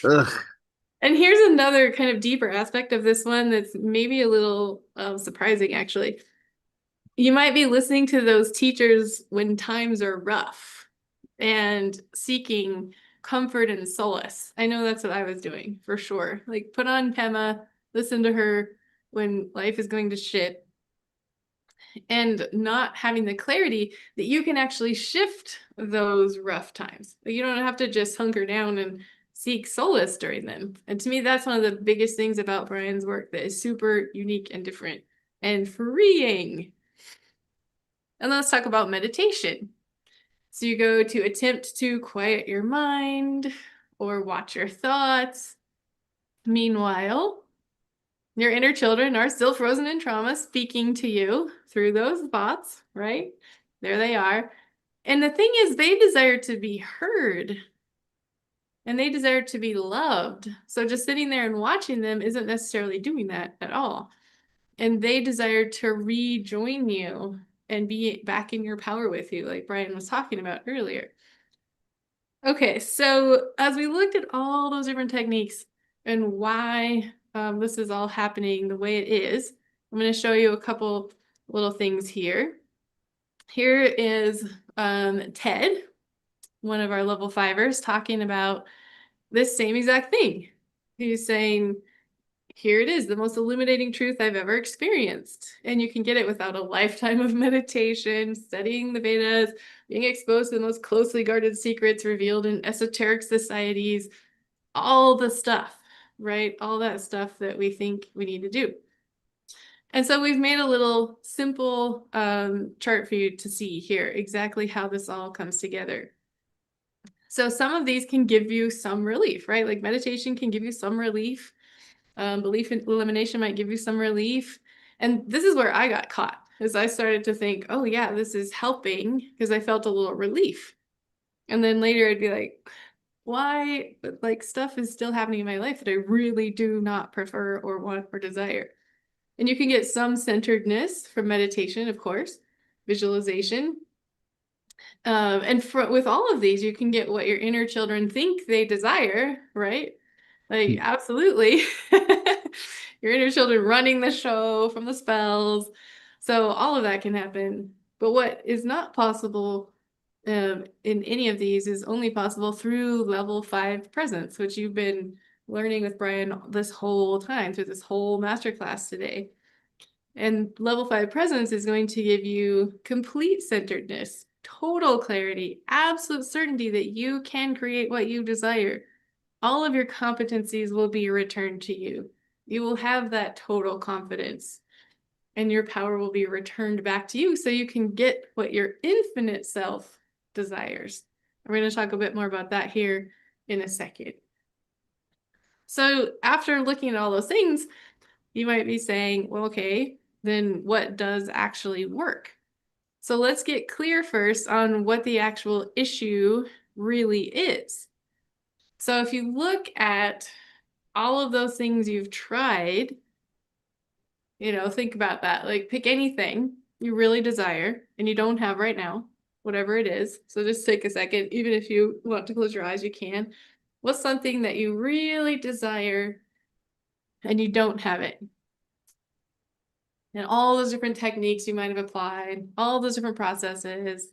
Ugh. And here's another kind of deeper aspect of this one that's maybe a little surprising, actually. You might be listening to those teachers when times are rough and seeking comfort and solace. I know that's what I was doing for sure. Like put on Pema, listen to her when life is going to shit, and not having the clarity that you can actually shift those rough times. You don't have to just hunker down and seek solace during them. And to me, that's one of the biggest things about Brian's work that is super unique and different and freeing. And let's talk about meditation. So you go to attempt to quiet your mind or watch your thoughts. Meanwhile, your inner children are still frozen in trauma, speaking to you through those thoughts, right? There they are. And the thing is, they desire to be heard and they desire to be loved. So just sitting there and watching them isn't necessarily doing that at all. And they desire to rejoin you and be back in your power with you, like Brian was talking about earlier. Okay, so as we looked at all those different techniques and why this is all happening the way it is, I'm going to show you a couple little things here. Here is Ted, one of our level 5ers, talking about this same exact thing. He's saying, here it is, the most illuminating truth I've ever experienced. And you can get it without a lifetime of meditation, studying the Vedas, being exposed to the most closely guarded secrets revealed in esoteric societies, all the stuff, right? All that stuff that we think we need to do. And so we've made a little simple chart for you to see here exactly how this all comes together. So some of these can give you some relief, right? Like meditation can give you some relief. Belief in elimination might give you some relief. And this is where I got caught, as I started to think, oh yeah, this is helping, because I felt a little relief. And then later I'd be like, why? But like stuff is still happening in my life that I really do not prefer or want or desire. And you can get some centeredness from meditation, of course, visualization. And with all of these, you can get what your inner children think they desire, right? Like, absolutely. Your inner children running the show from the spells. So all of that can happen. But what is not possible in any of these is only possible through level 5 presence, which you've been learning with Brian this whole time through this whole masterclass today. And level 5 presence is going to give you complete centeredness, total clarity, absolute certainty that you can create what you desire. All of your competencies will be returned to you. You will have that total confidence, and your power will be returned back to you so you can get what your infinite self desires. We're going to talk a bit more about that here in a second. So after looking at all those things, you might be saying, well, okay, then what does actually work? So let's get clear first on what the actual issue really is. So if you look at all of those things you've tried, think about that. Like pick anything you really desire and you don't have right now, whatever it is. So just take a second. Even if you want to close your eyes, you can. What's something that you really desire and you don't have it? And all those different techniques you might have applied, all those different processes.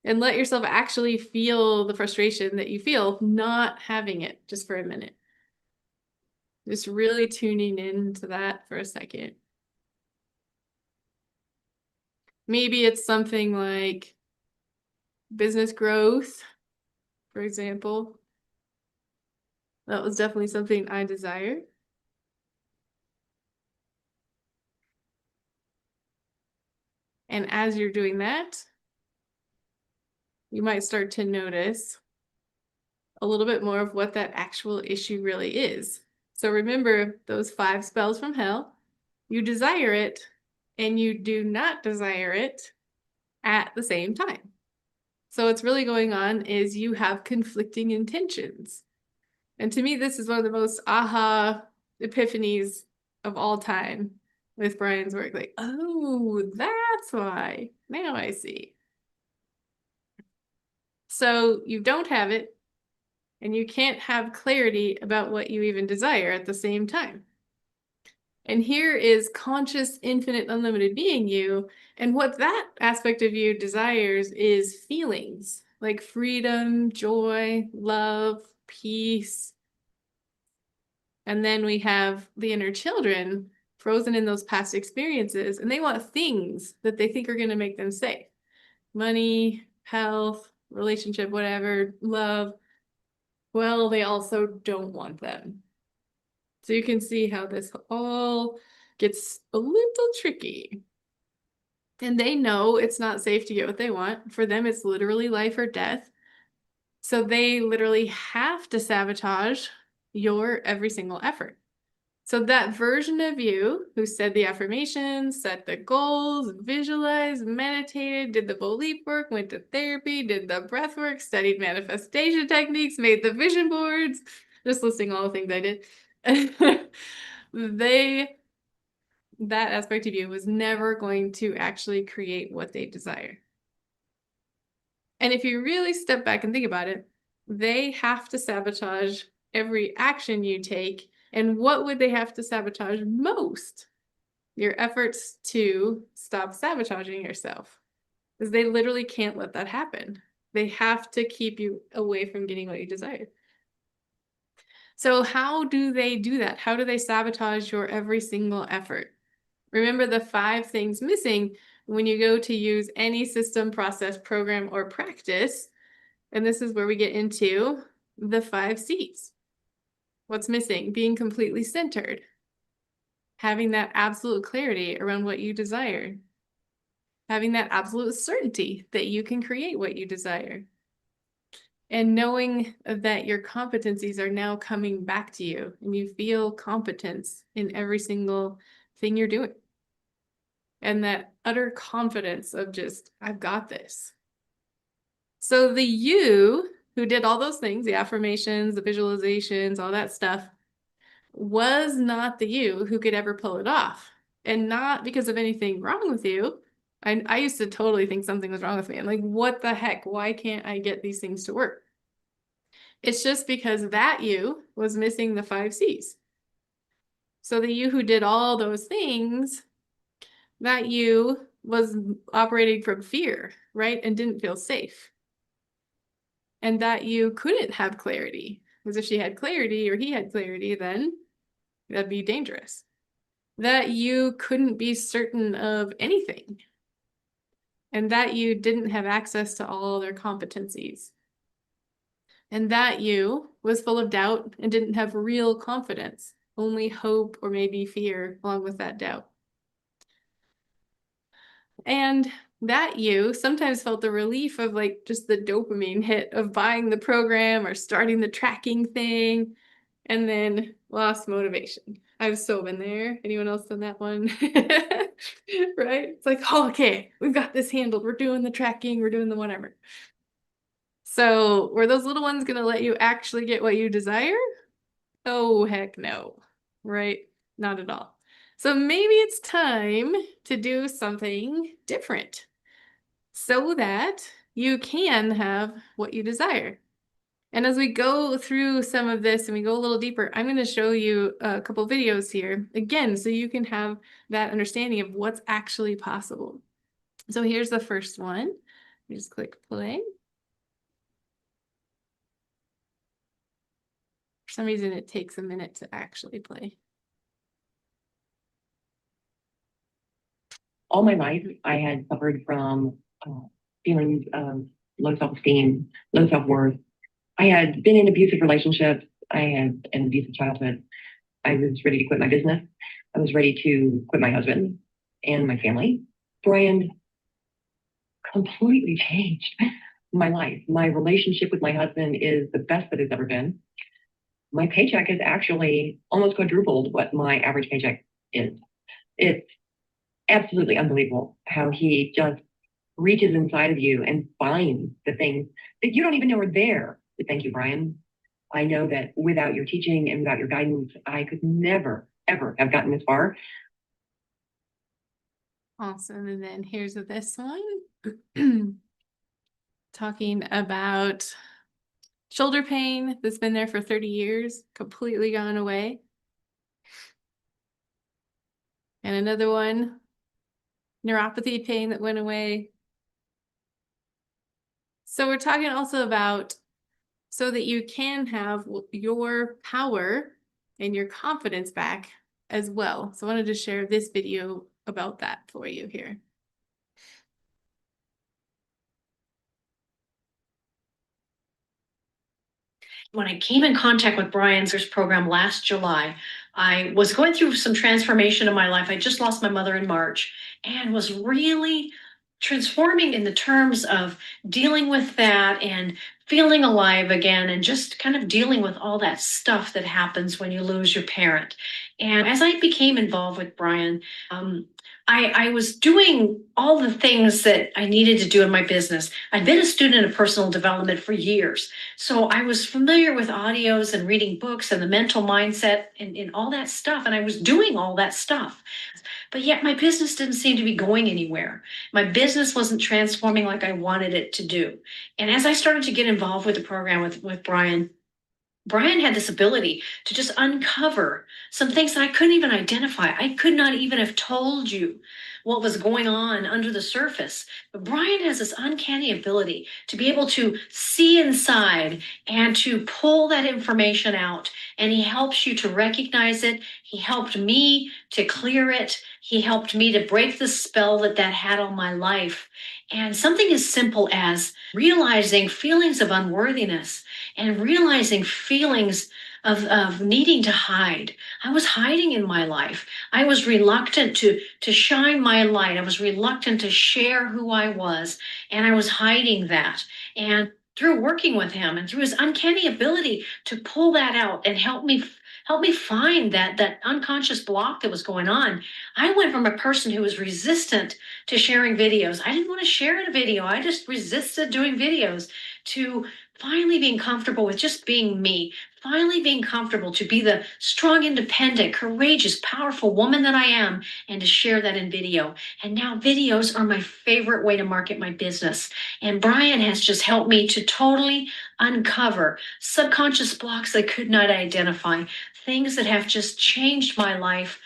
And let yourself actually feel the frustration that you feel not having it just for a minute. Just really tuning into that for a second. Maybe it's something like business growth, for example. That was definitely something I desired. And as you're doing that, you might start to notice a little bit more of what that actual issue really is. So remember those 5 spells from hell. You desire it and you do not desire it at the same time. So what's really going on is you have conflicting intentions. And to me, this is one of the most aha epiphanies of all time with Brian's work. Like, oh, that's why. Now I see. So you don't have it, and you can't have clarity about what you even desire at the same time. And here is conscious, infinite, unlimited being you. And what that aspect of you desires is feelings like freedom, joy, love, peace. And then we have the inner children frozen in those past experiences, and they want things that they think are going to make them safe. Money, health, relationship, whatever, love. Well, they also don't want them. So you can see how this all gets a little tricky. And they know it's not safe to get what they want. For them, it's literally life or death. So they literally have to sabotage your every single effort. So that version of you who said the affirmations, set the goals, visualized, meditated, did the belief work, went to therapy, did the breath work, studied manifestation techniques, made the vision boards, just listing all the things I did. That aspect of you was never going to actually create what they desire. And if you really step back and think about it, they have to sabotage every action you take. And what would they have to sabotage most? Your efforts to stop sabotaging yourself. Because they literally can't let that happen. They have to keep you away from getting what you desire. So how do they do that? How do they sabotage your every single effort? Remember the 5 things missing when you go to use any system, process, program, or practice. And this is where we get into the 5 C's. What's missing? Being completely centered. Having that absolute clarity around what you desire. Having that absolute certainty that you can create what you desire. And knowing that your competencies are now coming back to you and you feel competence in every single thing you're doing. And that utter confidence of just, I've got this. So the you who did all those things, the affirmations, the visualizations, all that stuff, was not the you who could ever pull it off. And not because of anything wrong with you. I used to totally think something was wrong with me. I'm like, what the heck? Why can't I get these things to work? It's just because that you was missing the 5 C's. So the you who did all those things, that you was operating from fear, right? And didn't feel safe. And that you couldn't have clarity. Because if she had clarity or he had clarity, then that'd be dangerous. That you couldn't be certain of anything. And that you didn't have access to all their competencies. And that you was full of doubt and didn't have real confidence, only hope or maybe fear along with that doubt. And that you sometimes felt the relief of like just the dopamine hit of buying the program or starting the tracking thing and then lost motivation. I've so been there. Anyone else done that one? Right? It's like, oh, okay, we've got this handled. We're doing the tracking. We're doing the whatever. So were those little ones going to let you actually get what you desire? Oh, heck no. Right? Not at all. So maybe it's time to do something different so that you can have what you desire. And as we go through some of this and we go a little deeper, I'm going to show you a couple videos here again, so you can have that understanding of what's actually possible. So here's the first one. You just click play. For some reason, it takes a minute to actually play. All my life, I had suffered from feelings of low self-esteem, low self-worth. I had been in abusive relationships. I had an abusive childhood. I was ready to quit my business. I was ready to quit my husband and my family. Brian completely changed my life. My relationship with my husband is the best that it's ever been. My paycheck is actually almost quadrupled what my average paycheck is. It's absolutely unbelievable how he just reaches inside of you and finds the things that you don't even know are there. But thank you, Brian. I know that without your teaching and without your guidance, I could never, ever have gotten this far. Awesome. And then here's this one. Talking about shoulder pain that's been there for 30 years, completely gone away. And another one, neuropathy pain that went away. So we're talking also about so that you can have your power and your confidence back as well. So I wanted to share this video about that for you here. When I came in contact with Brian's program last July, I was going through some transformation in my life. I just lost my mother in March and was really transforming in the terms of dealing with that and feeling alive again and just kind of dealing with all that stuff that happens when you lose your parent. And as I became involved with Brian, I was doing all the things that I needed to do in my business. I'd been a student of personal development for years. So I was familiar with audios and reading books and the mental mindset and all that stuff. And I was doing all that stuff. But yet my business didn't seem to be going anywhere. My business wasn't transforming like I wanted it to do. And as I started to get involved with the program with Brian, Brian had this ability to just uncover some things that I couldn't even identify. I could not even have told you what was going on under the surface. But Brian has this uncanny ability to be able to see inside and to pull that information out. And he helps you to recognize it. He helped me to clear it. He helped me to break the spell that had on my life. And something as simple as realizing feelings of unworthiness and realizing feelings of needing to hide. I was hiding in my life. I was reluctant to shine my light. I was reluctant to share who I was, and I was hiding that. And through working with him and through his uncanny ability to pull that out and help me find that unconscious block that was going on, I went from a person who was resistant to sharing videos. I didn't want to share a video. I just resisted doing videos, to finally being comfortable with just being me, finally being comfortable to be the strong, independent, courageous, powerful woman that I am, and to share that in video. And now videos are my favorite way to market my business. And Brian has just helped me to totally uncover subconscious blocks I could not identify, things that have just changed my life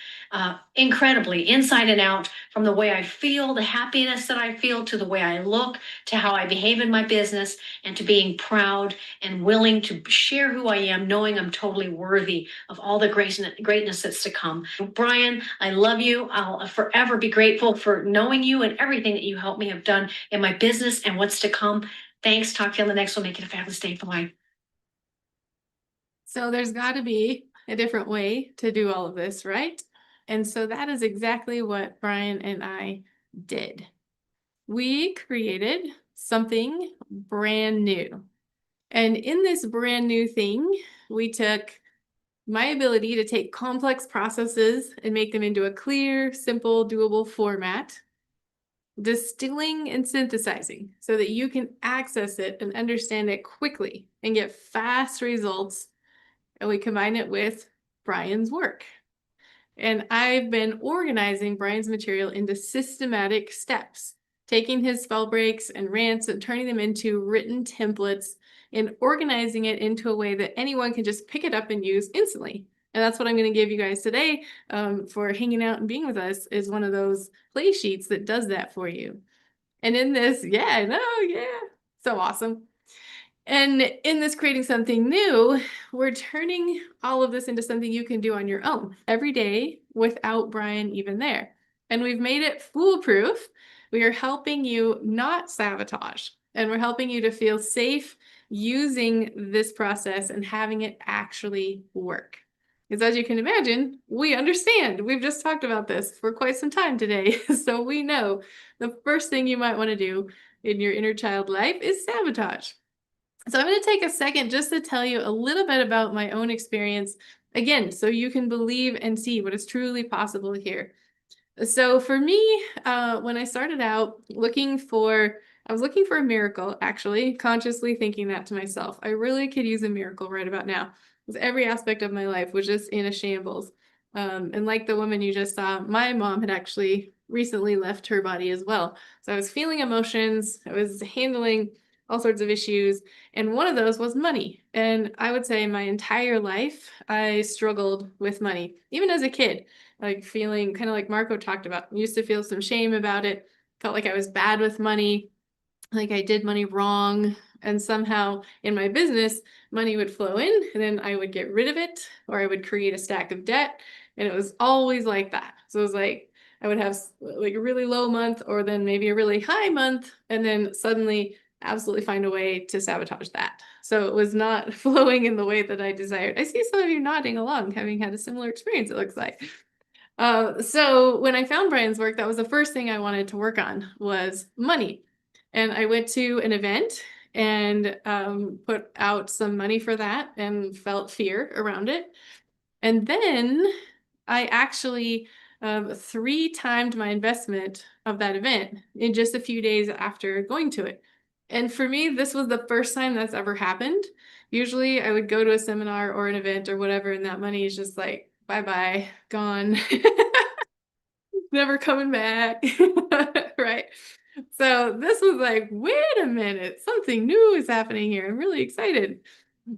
incredibly, inside and out, from the way I feel, the happiness that I feel, to the way I look, to how I behave in my business, and to being proud and willing to share who I am, knowing I'm totally worthy of all the greatness that's to come. Brian, I love you. I'll forever be grateful for knowing you and everything that you helped me have done in my business and what's to come. Thanks. Talk to you on the next one. Make it a fabulous day. Bye. So there's got to be a different way to do all of this, right? And so that is exactly what Brian and I did. We created something brand new. And in this brand new thing, we took my ability to take complex processes and make them into a clear, simple, doable format, distilling and synthesizing so that you can access it and understand it quickly and get fast results. And we combine it with Brian's work. And I've been organizing Brian's material into systematic steps, taking his spell breaks and rants and turning them into written templates and organizing it into a way that anyone can just pick it up and use instantly. And that's what I'm going to give you guys today for hanging out and being with us, is one of those play sheets that does that for you. And in this, so awesome. And in this creating something new, we're turning all of this into something you can do on your own every day without Brian even there. And we've made it foolproof. We are helping you not sabotage, and we're helping you to feel safe using this process and having it actually work. Because as you can imagine, we understand. We've just talked about this for quite some time today. So we know the first thing you might want to do in your inner child life is sabotage. So I'm going to take a second just to tell you a little bit about my own experience, again, so you can believe and see what is truly possible here. So for me, when I started out I was looking for a miracle, actually, consciously thinking that to myself. I really could use a miracle right about now, because every aspect of my life was just in a shambles. And like the woman you just saw, my mom had actually recently left her body as well. So I was feeling emotions, I was handling all sorts of issues. And one of those was money. And I would say my entire life, I struggled with money, even as a kid, like feeling kind of like Marco talked about, used to feel some shame about it, felt like I was bad with money, like I did money wrong. And somehow in my business, money would flow in and then I would get rid of it, or I would create a stack of debt. And it was always like that. So it was like, I would have like a really low month, or then maybe a really high month, and then suddenly absolutely find a way to sabotage that. So it was not flowing in the way that I desired. I see some of you nodding along, having had a similar experience, it looks like. So when I found Brian's work, that was the first thing I wanted to work on was money. And I went to an event and put out some money for that and felt fear around it. And then I actually 3 timed my investment of that event in just a few days after going to it. And for me, this was the first time that's ever happened. Usually I would go to a seminar or an event or whatever, and that money is just like, bye-bye, gone. Never coming back. Right. So this was like, wait a minute, something new is happening here. I'm really excited.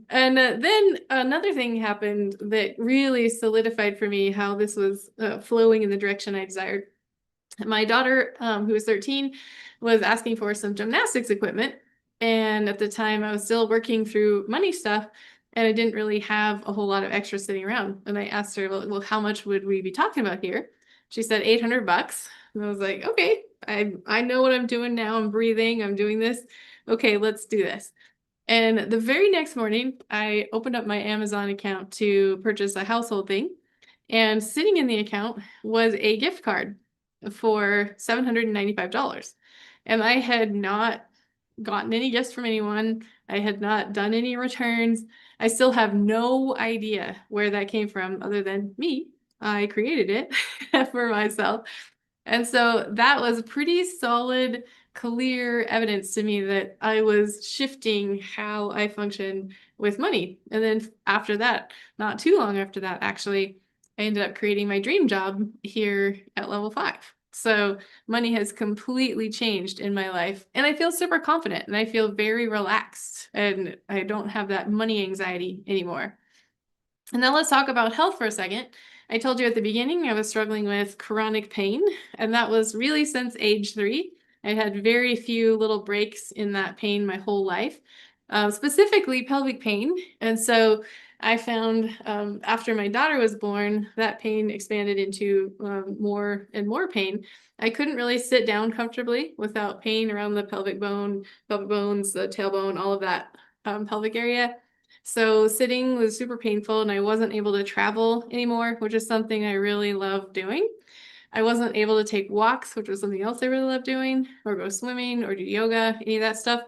And then another thing happened that really solidified for me how this was flowing in the direction I desired. My daughter, who was 13, was asking for some gymnastics equipment. And at the time, I was still working through money stuff, and I didn't really have a whole lot of extra sitting around. And I asked her, well, how much would we be talking about here? She said $800. And I was like, okay, I know what I'm doing now. I'm breathing. I'm doing this. Okay, let's do this. And the very next morning, I opened up my Amazon account to purchase a household thing. And sitting in the account was a gift card for $795. And I had not gotten any gifts from anyone. I had not done any returns. I still have no idea where that came from other than me. I created it for myself. And so that was pretty solid, clear evidence to me that I was shifting how I function with money. And then after that, not too long after that, actually, I ended up creating my dream job here at level 5. So money has completely changed in my life, and I feel super confident and I feel very relaxed, and I don't have that money anxiety anymore. And now let's talk about health for a second. I told you at the beginning I was struggling with chronic pain, and that was really since age 3. I had very few little breaks in that pain my whole life, specifically pelvic pain. And so I found after my daughter was born, that pain expanded into more and more pain. I couldn't really sit down comfortably without pain around the pelvic bone, pelvic bones, the tailbone, all of that pelvic area. So sitting was super painful, and I wasn't able to travel anymore, which is something I really love doing. I wasn't able to take walks, which was something else I really loved doing, or go swimming or do yoga, any of that stuff.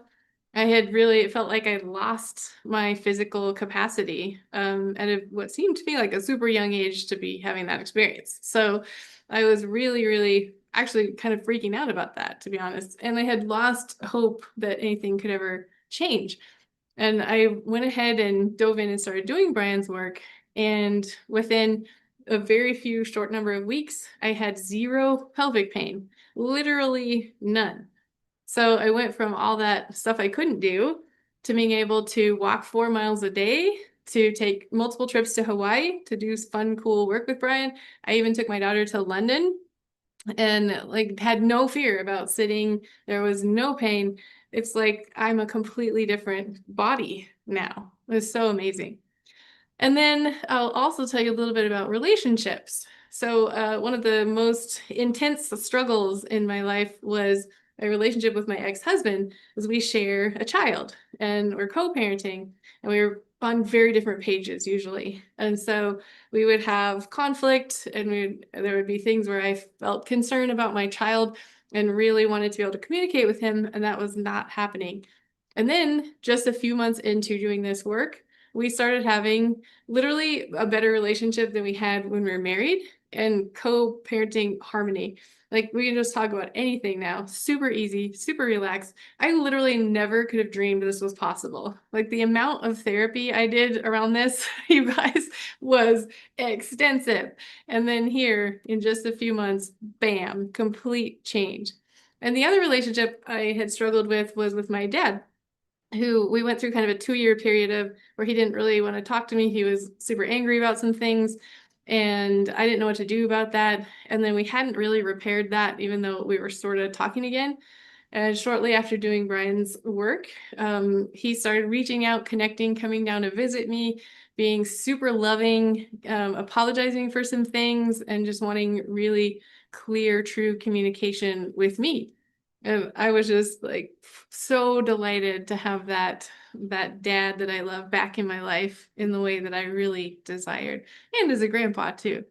It felt like I lost my physical capacity at what seemed to me like a super young age to be having that experience. So I was really, really actually kind of freaking out about that, to be honest. And I had lost hope that anything could ever change. And I went ahead and dove in and started doing Brian's work. And within a very few short number of weeks, I had 0 pelvic pain, literally none. So I went from all that stuff I couldn't do to being able to walk 4 miles a day, to take multiple trips to Hawaii to do fun, cool work with Brian. I even took my daughter to London and like had no fear about sitting. There was no pain. It's like I'm a completely different body now. It was so amazing. And then I'll also tell you a little bit about relationships. So one of the most intense struggles in my life was a relationship with my ex-husband, as we share a child and we're co-parenting, and we were on very different pages usually. And so we would have conflict, and there would be things where I felt concerned about my child and really wanted to be able to communicate with him, and that was not happening. And then just a few months into doing this work, we started having literally a better relationship than we had when we were married, and co-parenting harmony. Like we can just talk about anything now. Super easy, super relaxed. I literally never could have dreamed this was possible. Like the amount of therapy I did around this, you guys, was extensive. And then here in just a few months, bam, complete change. And the other relationship I had struggled with was with my dad, who we went through kind of a 2-year period of where he didn't really want to talk to me. He was super angry about some things, and I didn't know what to do about that. And then we hadn't really repaired that, even though we were sort of talking again. And shortly after doing Brian's work, he started reaching out, connecting, coming down to visit me, being super loving, apologizing for some things, and just wanting really clear, true communication with me. And I was just like so delighted to have that dad that I love back in my life in the way that I really desired, and as a grandpa too.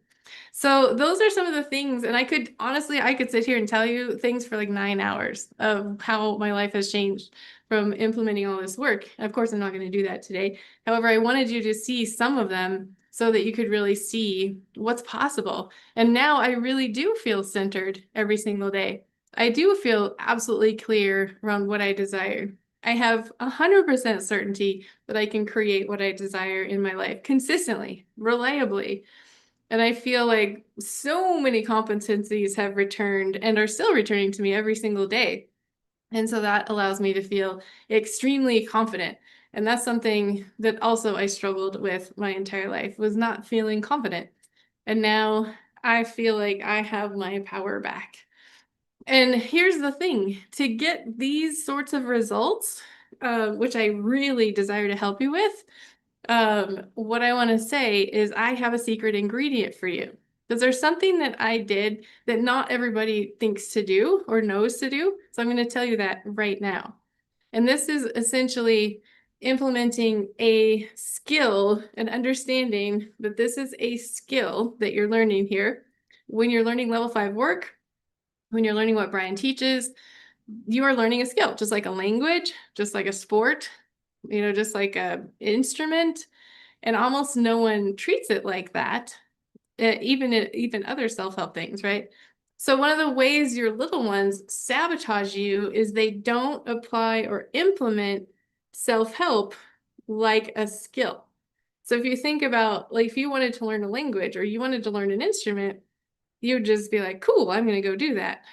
So those are some of the things, and I could honestly, I could sit here and tell you things for like 9 hours of how my life has changed from implementing all this work. Of course, I'm not going to do that today. However, I wanted you to see some of them so that you could really see what's possible. And now I really do feel centered every single day. I do feel absolutely clear around what I desire. I have 100% certainty that I can create what I desire in my life consistently, reliably. And I feel like so many competencies have returned and are still returning to me every single day. And so that allows me to feel extremely confident. And that's something that also I struggled with my entire life, was not feeling confident. And now I feel like I have my power back. And here's the thing, to get these sorts of results, which I really desire to help you with, what I want to say is I have a secret ingredient for you. Because there's something that I did that not everybody thinks to do or knows to do. So I'm going to tell you that right now. And this is essentially implementing a skill and understanding that this is a skill that you're learning here. When you're learning level 5 work, when you're learning what Brian teaches, you are learning a skill, just like a language, just like a sport, just like an instrument. And almost no one treats it like that, even other self-help things, right? So one of the ways your little ones sabotage you is they don't apply or implement self-help like a skill. So if you think about, like, if you wanted to learn a language or you wanted to learn an instrument, you would just be like, cool, I'm going to go do that.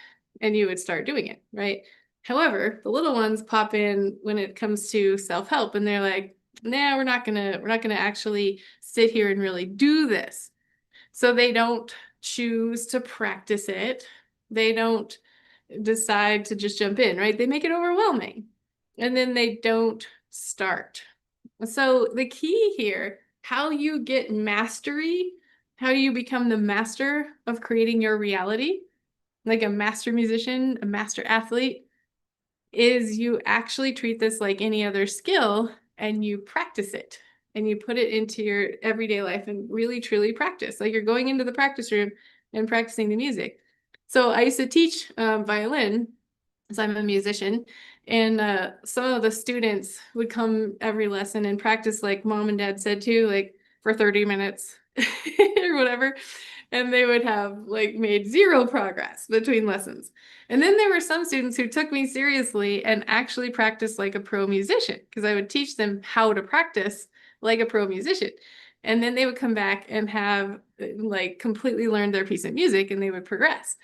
And you would start doing it, right? However, the little ones pop in when it comes to self-help and they're like, nah, we're not gonna actually sit here and really do this. So they don't choose to practice it. They don't decide to just jump in, right? They make it overwhelming. And then they don't start. So the key here, how you get mastery, how you become the master of creating your reality, like a master musician, a master athlete, is you actually treat this like any other skill and you practice it and you put it into your everyday life and really truly practice. Like you're going into the practice room and practicing the music. So I used to teach violin, so I'm a musician, and some of the students would come every lesson and practice like mom and dad said to, like for 30 minutes or whatever. And they would have like made zero progress between lessons. And then there were some students who took me seriously and actually practiced like a pro musician, because I would teach them how to practice like a pro musician. And then they would come back and have like completely learned their piece of music and they would progress.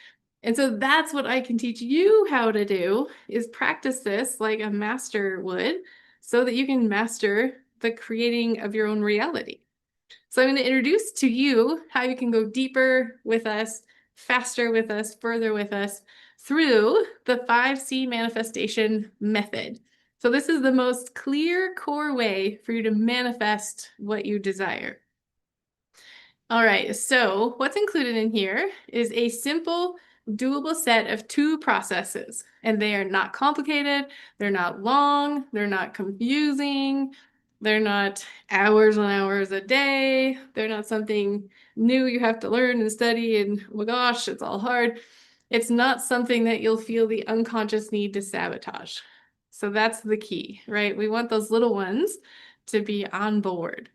And so that's what I can teach you how to do, is practice this like a master would, so that you can master the creating of your own reality. So I'm going to introduce to you how you can go deeper with us, faster with us, further with us through the 5C manifestation method. So this is the most clear core way for you to manifest what you desire. All right, so what's included in here is a simple, doable set of 2 processes, and they are not complicated, they're not long, they're not confusing, they're not hours and hours a day, they're not something new you have to learn and study and oh my gosh, it's all hard. It's not something that you'll feel the unconscious need to sabotage. So that's the key, right? We want those little ones to be on board.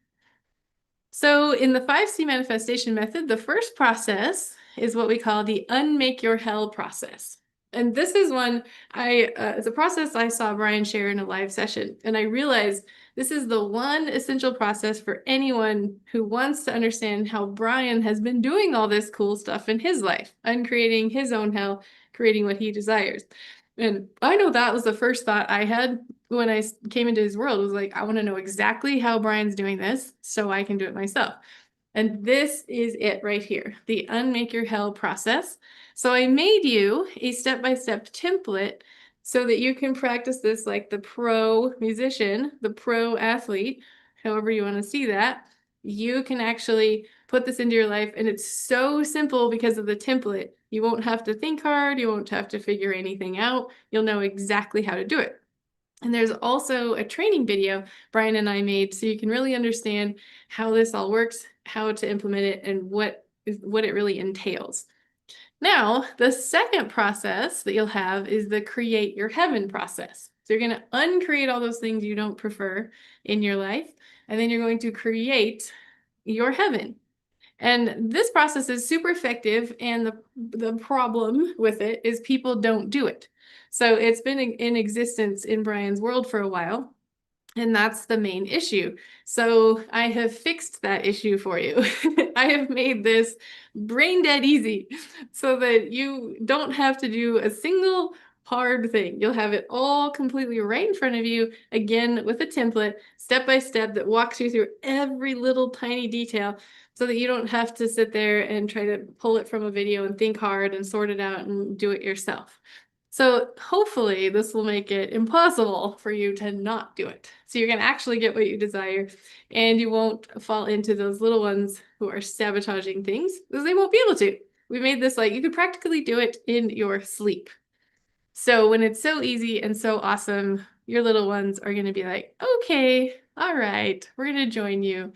So in the 5C manifestation method, the first process is what we call the unmake your hell process. And this is one it's a process I saw Brian share in a live session. And I realized this is the one essential process for anyone who wants to understand how Brian has been doing all this cool stuff in his life, uncreating his own hell, creating what he desires. And I know that was the first thought I had when I came into his world. It was like, I want to know exactly how Brian's doing this so I can do it myself. And this is it right here, the unmake your hell process. So I made you a step-by-step template so that you can practice this like the pro musician, the pro athlete, however you want to see that. You can actually put this into your life, and it's so simple because of the template. You won't have to think hard. You won't have to figure anything out. You'll know exactly how to do it. And there's also a training video Brian and I made so you can really understand how this all works, how to implement it, and what is what it really entails. Now, the second process that you'll have is the create your heaven process. So you're going to uncreate all those things you don't prefer in your life, and then you're going to create your heaven. And this process is super effective, and the problem with it is people don't do it. So it's been in existence in Brian's world for a while, and that's the main issue. So I have fixed that issue for you. I have made this brain dead easy so that you don't have to do a single hard thing. You'll have it all completely right in front of you, again, with a template, step by step, that walks you through every little tiny detail so that you don't have to sit there and try to pull it from a video and think hard and sort it out and do it yourself. So hopefully this will make it impossible for you to not do it. So you're going to actually get what you desire, and you won't fall into those little ones who are sabotaging things, because they won't be able to. We made this like you could practically do it in your sleep. So when it's so easy and so awesome, your little ones are going to be like, okay, all right, we're going to join you.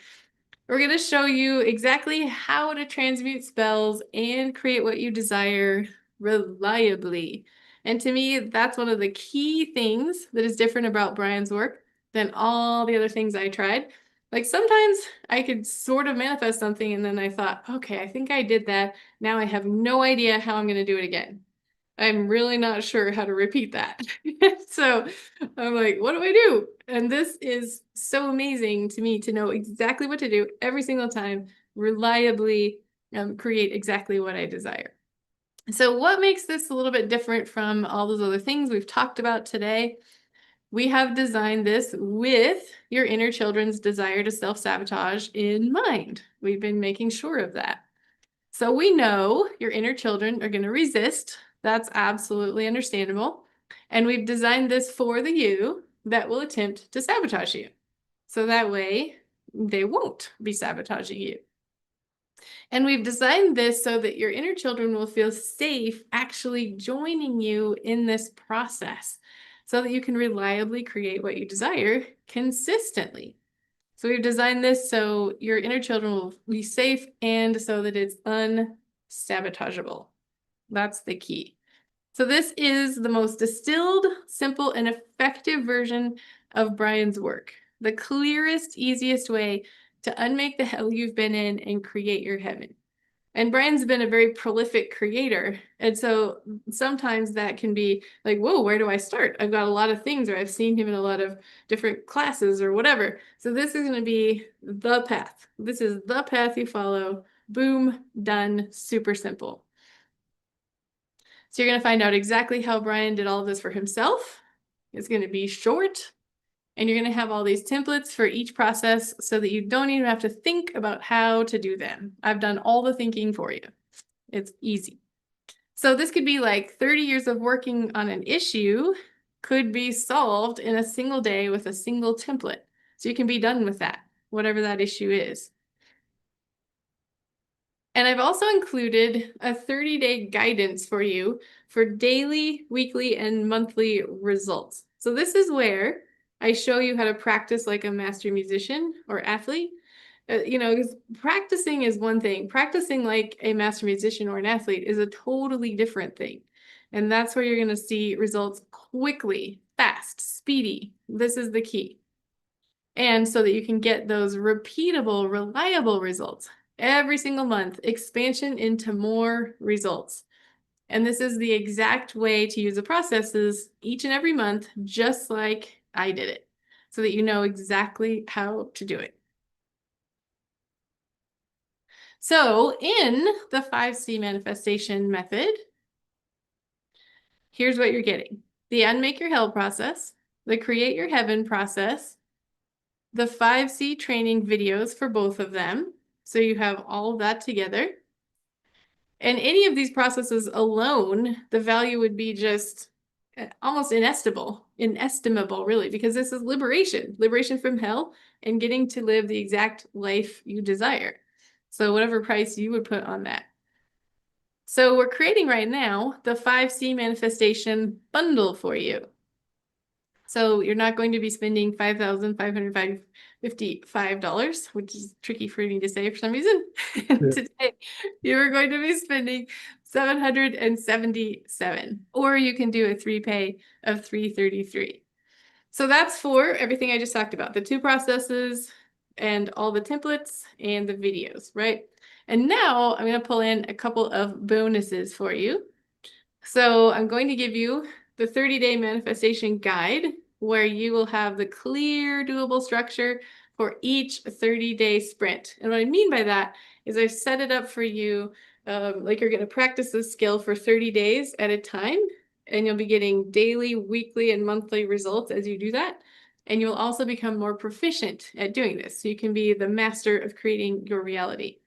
We're going to show you exactly how to transmute spells and create what you desire reliably. And to me, that's one of the key things that is different about Brian's work than all the other things I tried. Like sometimes I could sort of manifest something and then I thought, okay, I think I did that. Now I have no idea how I'm going to do it again. I'm really not sure how to repeat that. So I'm like, what do I do? And this is so amazing to me to know exactly what to do every single time, reliably create exactly what I desire. So what makes this a little bit different from all those other things we've talked about today? We have designed this with your inner children's desire to self-sabotage in mind. We've been making sure of that. So we know your inner children are going to resist. That's absolutely understandable. And we've designed this for the you that will attempt to sabotage you. So that way they won't be sabotaging you. And we've designed this so that your inner children will feel safe actually joining you in this process so that you can reliably create what you desire consistently. So we've designed this so your inner children will be safe and so that it's unsabotageable. That's the key. So this is the most distilled, simple, and effective version of Brian's work. The clearest, easiest way to unmake the hell you've been in and create your heaven. And Brian's been a very prolific creator. And so sometimes that can be like, whoa, where do I start? I've got a lot of things, or I've seen him in a lot of different classes or whatever. So this is going to be the path. This is the path you follow. Boom, done, super simple. So you're going to find out exactly how Brian did all of this for himself. It's going to be short. And you're going to have all these templates for each process so that you don't even have to think about how to do them. I've done all the thinking for you. It's easy. So this could be like 30 years of working on an issue could be solved in a single day with a single template. So you can be done with that, whatever that issue is. And I've also included a 30-day guidance for you for daily, weekly, and monthly results. So this is where I show you how to practice like a master musician or athlete. Because practicing is one thing. Practicing like a master musician or an athlete is a totally different thing. And that's where you're going to see results quickly, fast, speedy. This is the key. And so that you can get those repeatable, reliable results every single month, expansion into more results. And this is the exact way to use the processes each and every month, just like I did it, so that you know exactly how to do it. So in the 5C manifestation method, here's what you're getting. The unmake your hell process, the create your heaven process, the 5C training videos for both of them. So you have all of that together. And any of these processes alone, the value would be just almost inestimable really, because this is liberation from hell and getting to live the exact life you desire. So whatever price you would put on that. So we're creating right now the 5C manifestation bundle for you. So you're not going to be spending $5,505 $55, which is tricky for me to say for some reason. And today you are going to be spending $777, or you can do a 3-pay of $333. So that's for everything I just talked about, the 2 processes and all the templates and the videos, right? And now I'm going to pull in a couple of bonuses for you. So I'm going to give you the 30-day manifestation guide, where you will have the clear, doable structure for each 30-day sprint. And what I mean by that is I've set it up for you like you're going to practice this skill for 30 days at a time, and you'll be getting daily, weekly, and monthly results as you do that. And you'll also become more proficient at doing this, so you can be the master of creating your reality.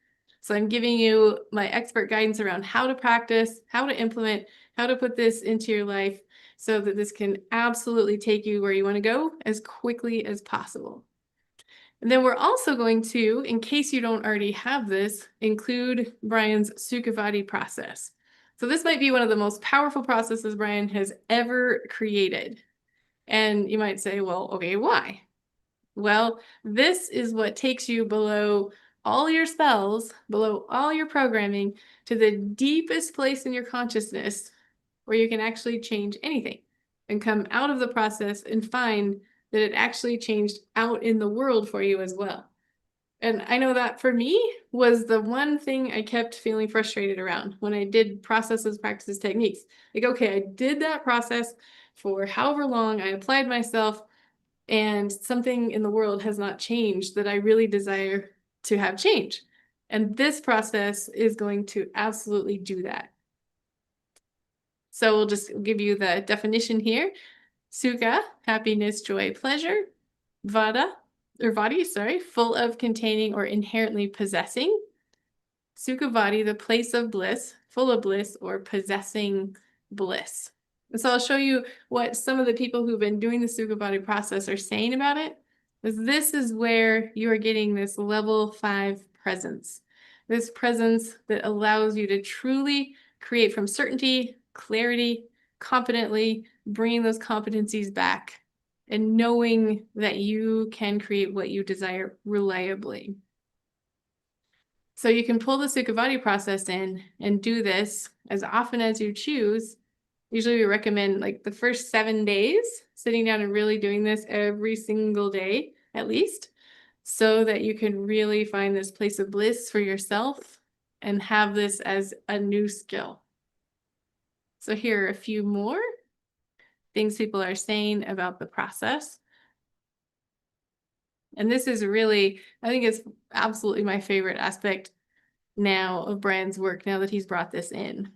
So I'm giving you my expert guidance around how to practice, how to implement, how to put this into your life so that this can absolutely take you where you want to go as quickly as possible. And then we're also going to, in case you don't already have this, include Brian's Sukhavati process. So this might be one of the most powerful processes Brian has ever created. And you might say, well, okay, why? Well, this is what takes you below all your spells, below all your programming, to the deepest place in your consciousness where you can actually change anything and come out of the process and find that it actually changed out in the world for you as well. And I know that for me was the one thing I kept feeling frustrated around when I did processes, practices, techniques. Like, okay, I did that process for however long, I applied myself, and something in the world has not changed that I really desire to have change. And this process is going to absolutely do that. So we'll just give you the definition here. Sukha, happiness, joy, pleasure. Vadi, sorry, full of, containing, or inherently possessing. Sukhavati, the place of bliss, full of bliss, or possessing bliss. And so I'll show you what some of the people who've been doing the Sukhavati process are saying about it. This is where you are getting this level 5 presence. This presence that allows you to truly create from certainty, clarity, confidently, bringing those competencies back, and knowing that you can create what you desire reliably. So you can pull the Sukhavati process in and do this as often as you choose. Usually we recommend like the first 7 days, sitting down and really doing this every single day, at least, so that you can really find this place of bliss for yourself and have this as a new skill. So here are a few more things people are saying about the process. And this is really, I think it's absolutely my favorite aspect now of Brian's work, now that he's brought this in.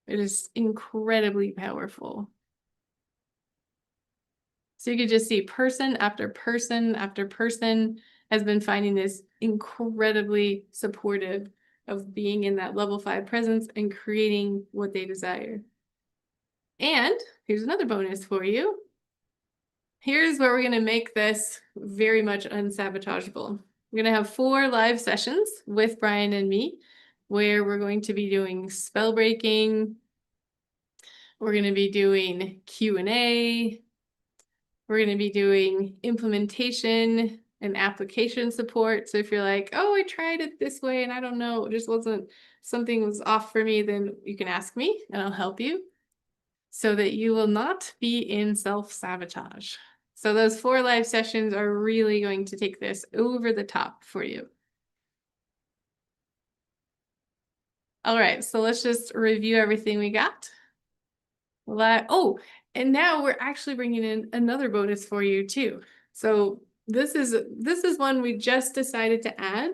It is incredibly powerful. So you can just see person after person after person has been finding this incredibly supportive of being in that level 5 presence and creating what they desire. And here's another bonus for you. Here's where we're going to make this very much unsabotageable. We're going to have 4 live sessions with Brian and me, where we're going to be doing spellbreaking. We're going to be doing Q&A. We're going to be doing implementation and application support. So if you're like, oh, I tried it this way and I don't know, it just wasn't, something was off for me, then you can ask me and I'll help you so that you will not be in self-sabotage. So those 4 live sessions are really going to take this over the top for you. All right, so let's just review everything we got. Oh, and now we're actually bringing in another bonus for you too. So this is one we just decided to add,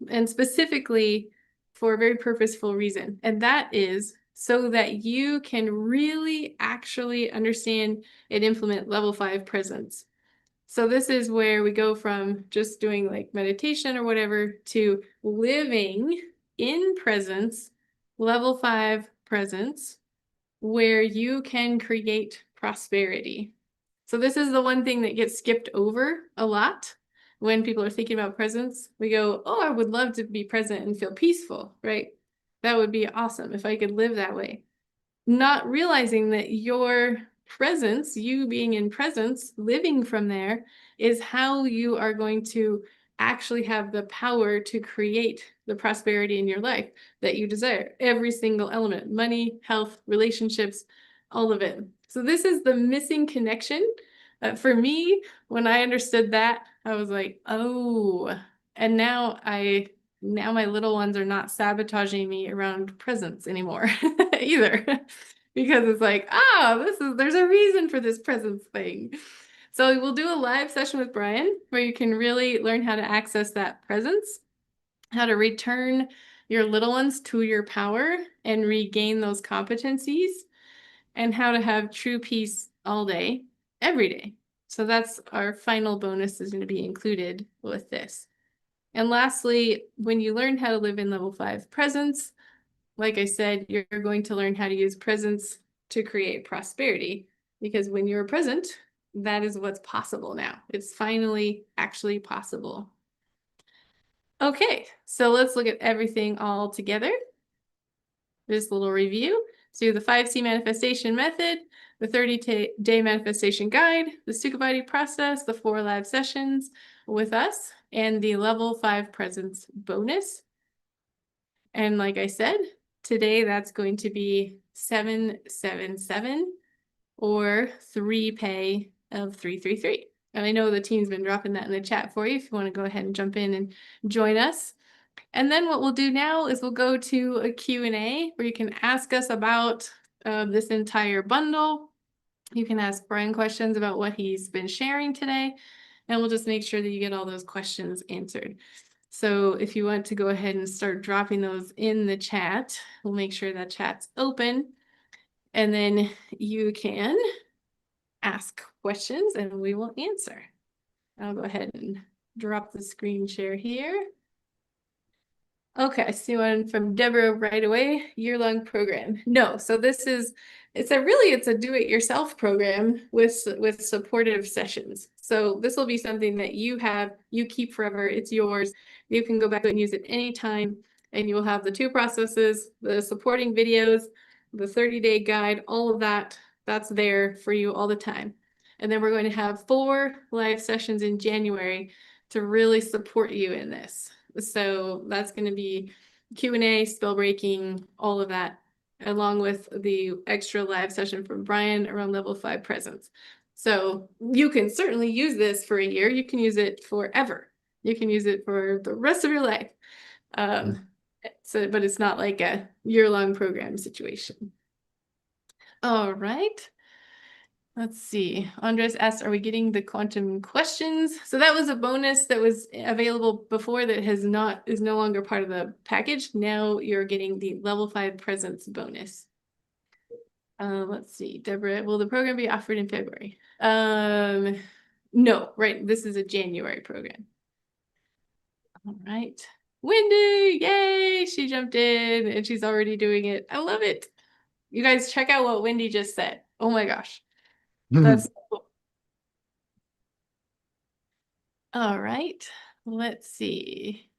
and specifically for a very purposeful reason. And that is so that you can really actually understand and implement level 5 presence. So this is where we go from just doing like meditation or whatever to living in presence, level 5 presence, where you can create prosperity. So this is the one thing that gets skipped over a lot when people are thinking about presence. We go, oh, I would love to be present and feel peaceful, right? That would be awesome if I could live that way. Not realizing that your presence, you being in presence, living from there, is how you are going to actually have the power to create the prosperity in your life that you desire. Every single element, money, health, relationships, all of it. So this is the missing connection. For me, when I understood that, I was like, oh, and now my little ones are not sabotaging me around presents anymore either. Because it's like, there's a reason for this presents thing. So we'll do a live session with Brian where you can really learn how to access that presence, how to return your little ones to your power and regain those competencies, and how to have true peace all day, every day. So that's our final bonus is going to be included with this. And lastly, when you learn how to live in level 5 presence, like I said, you're going to learn how to use presence to create prosperity, because when you're present, that is what's possible now. It's finally actually possible. Okay, so let's look at everything all together. This little review. So the 5C manifestation method, the 30-day manifestation guide, the Sukhavati process, the 4 live sessions with us, and the level 5 presence bonus. And like I said, today that's going to be 777 or 3 pay of 333. And I know the team's been dropping that in the chat for you if you want to go ahead and jump in and join us. And then what we'll do now is we'll go to a Q&A where you can ask us about this entire bundle. You can ask Brian questions about what he's been sharing today, and we'll just make sure that you get all those questions answered. So if you want to go ahead and start dropping those in the chat, we'll make sure that chat's open, and then you can ask questions and we will answer. I'll go ahead and drop the screen share here. Okay, I see one from Deborah right away. Year-long program. No, so this is it's a do-it-yourself program with supportive sessions. So this will be something that you keep forever. It's yours. You can go back and use it anytime, and you will have the 2 processes, the supporting videos, the 30-day guide, all of that. That's there for you all the time. And then we're going to have 4 live sessions in January to really support you in this. So that's going to be Q&A, Spellbreaking, all of that, along with the extra live session from Brian around level 5 presence. So you can certainly use this for a year. You can use it forever. You can use it for the rest of your life. But it's not like a year-long program situation. All right. Let's see. Andres asked, are we getting the quantum questions? So that was a bonus that was available before that is no longer part of the package. Now you're getting the level 5 presence bonus. Let's see, Deborah, will the program be offered in February? No, right. This is a January program. All right. Wendy, yay! She jumped in and she's already doing it. I love it. You guys check out what Wendy just said. Oh my gosh. That's cool. All right, let's see.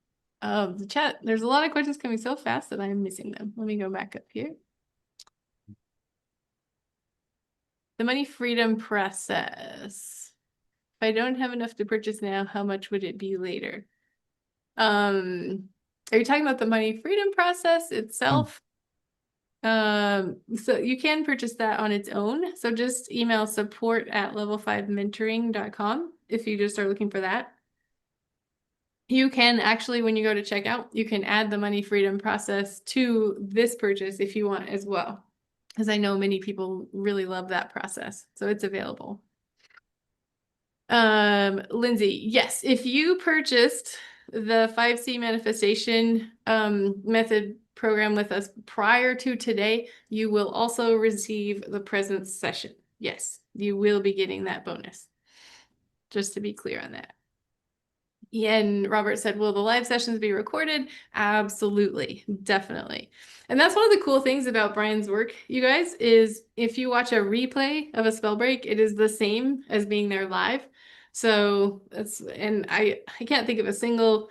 The chat, there's a lot of questions coming so fast that I'm missing them. Let me go back up here. The money freedom process. If I don't have enough to purchase now, how much would it be later? Are you talking about the money freedom process itself? So you can purchase that on its own. So just email support@level5mentoring.com if you just are looking for that. You can actually, when you go to checkout, you can add the money freedom process to this purchase if you want as well, because I know many people really love that process. So it's available. Lindsay, yes, if you purchased the 5C manifestation method program with us prior to today, you will also receive the presence session. Yes, you will be getting that bonus. Just to be clear on that. And Robert said, will the live sessions be recorded? Absolutely, definitely. And that's one of the cool things about Brian's work, you guys, is if you watch a replay of a spell break, it is the same as being there live. So I can't think of a single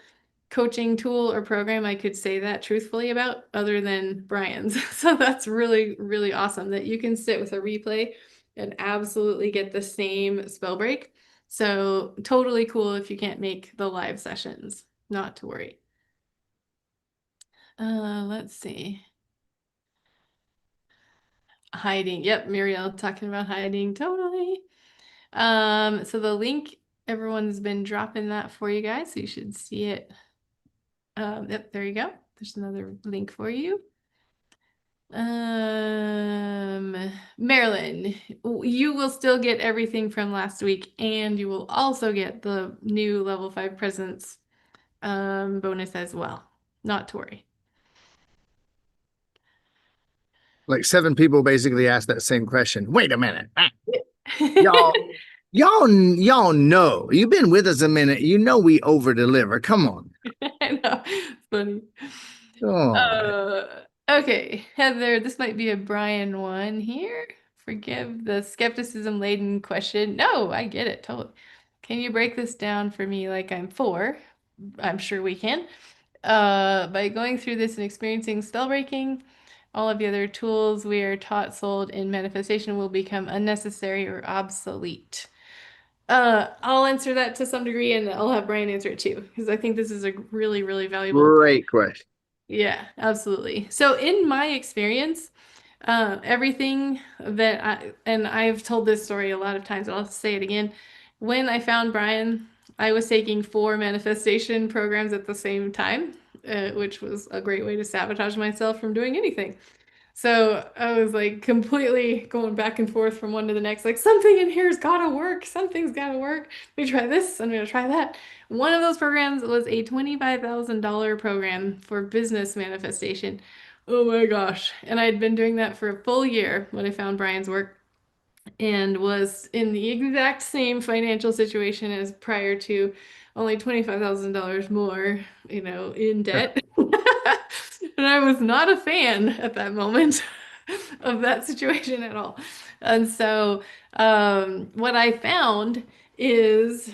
coaching tool or program I could say that truthfully about other than Brian's. So that's really, really awesome that you can sit with a replay and absolutely get the same spell break. So totally cool if you can't make the live sessions, not to worry. Let's see. Hiding. Yep, Muriel talking about hiding. Totally. So the link, everyone's been dropping that for you guys, so you should see it. Yep, there you go. There's another link for you. Marilyn, you will still get everything from last week, and you will also get the new level 5 presence bonus as well. Not to worry. Like 7 people basically asked that same question. Wait a minute. Y'all know. You've been with us a minute. You know we over deliver. Come on. I know. It's funny. Oh. Okay, Heather, this might be a Brian one here. Forgive the skepticism laden question. No, I get it totally. Can you break this down for me like I'm 4? I'm sure we can. By going through this and experiencing spellbreaking, all of the other tools we are taught, sold in manifestation will become unnecessary or obsolete. I'll answer that to some degree, and I'll have Brian answer it too, because I think this is a really, really valuable. Great question. Yeah, absolutely. So in my experience, everything that I've told this story a lot of times, I'll say it again. When I found Brian, I was taking 4 manifestation programs at the same time, which was a great way to sabotage myself from doing anything. So I was like completely going back and forth from one to the next, like something in here's gotta work, something's gotta work. Let me try this, I'm gonna try that. One of those programs was a $25,000 program for business manifestation. Oh my gosh. And I'd been doing that for a full year when I found Brian's work and was in the exact same financial situation as prior to, only $25,000 more, in debt. And I was not a fan at that moment of that situation at all. And so what I found is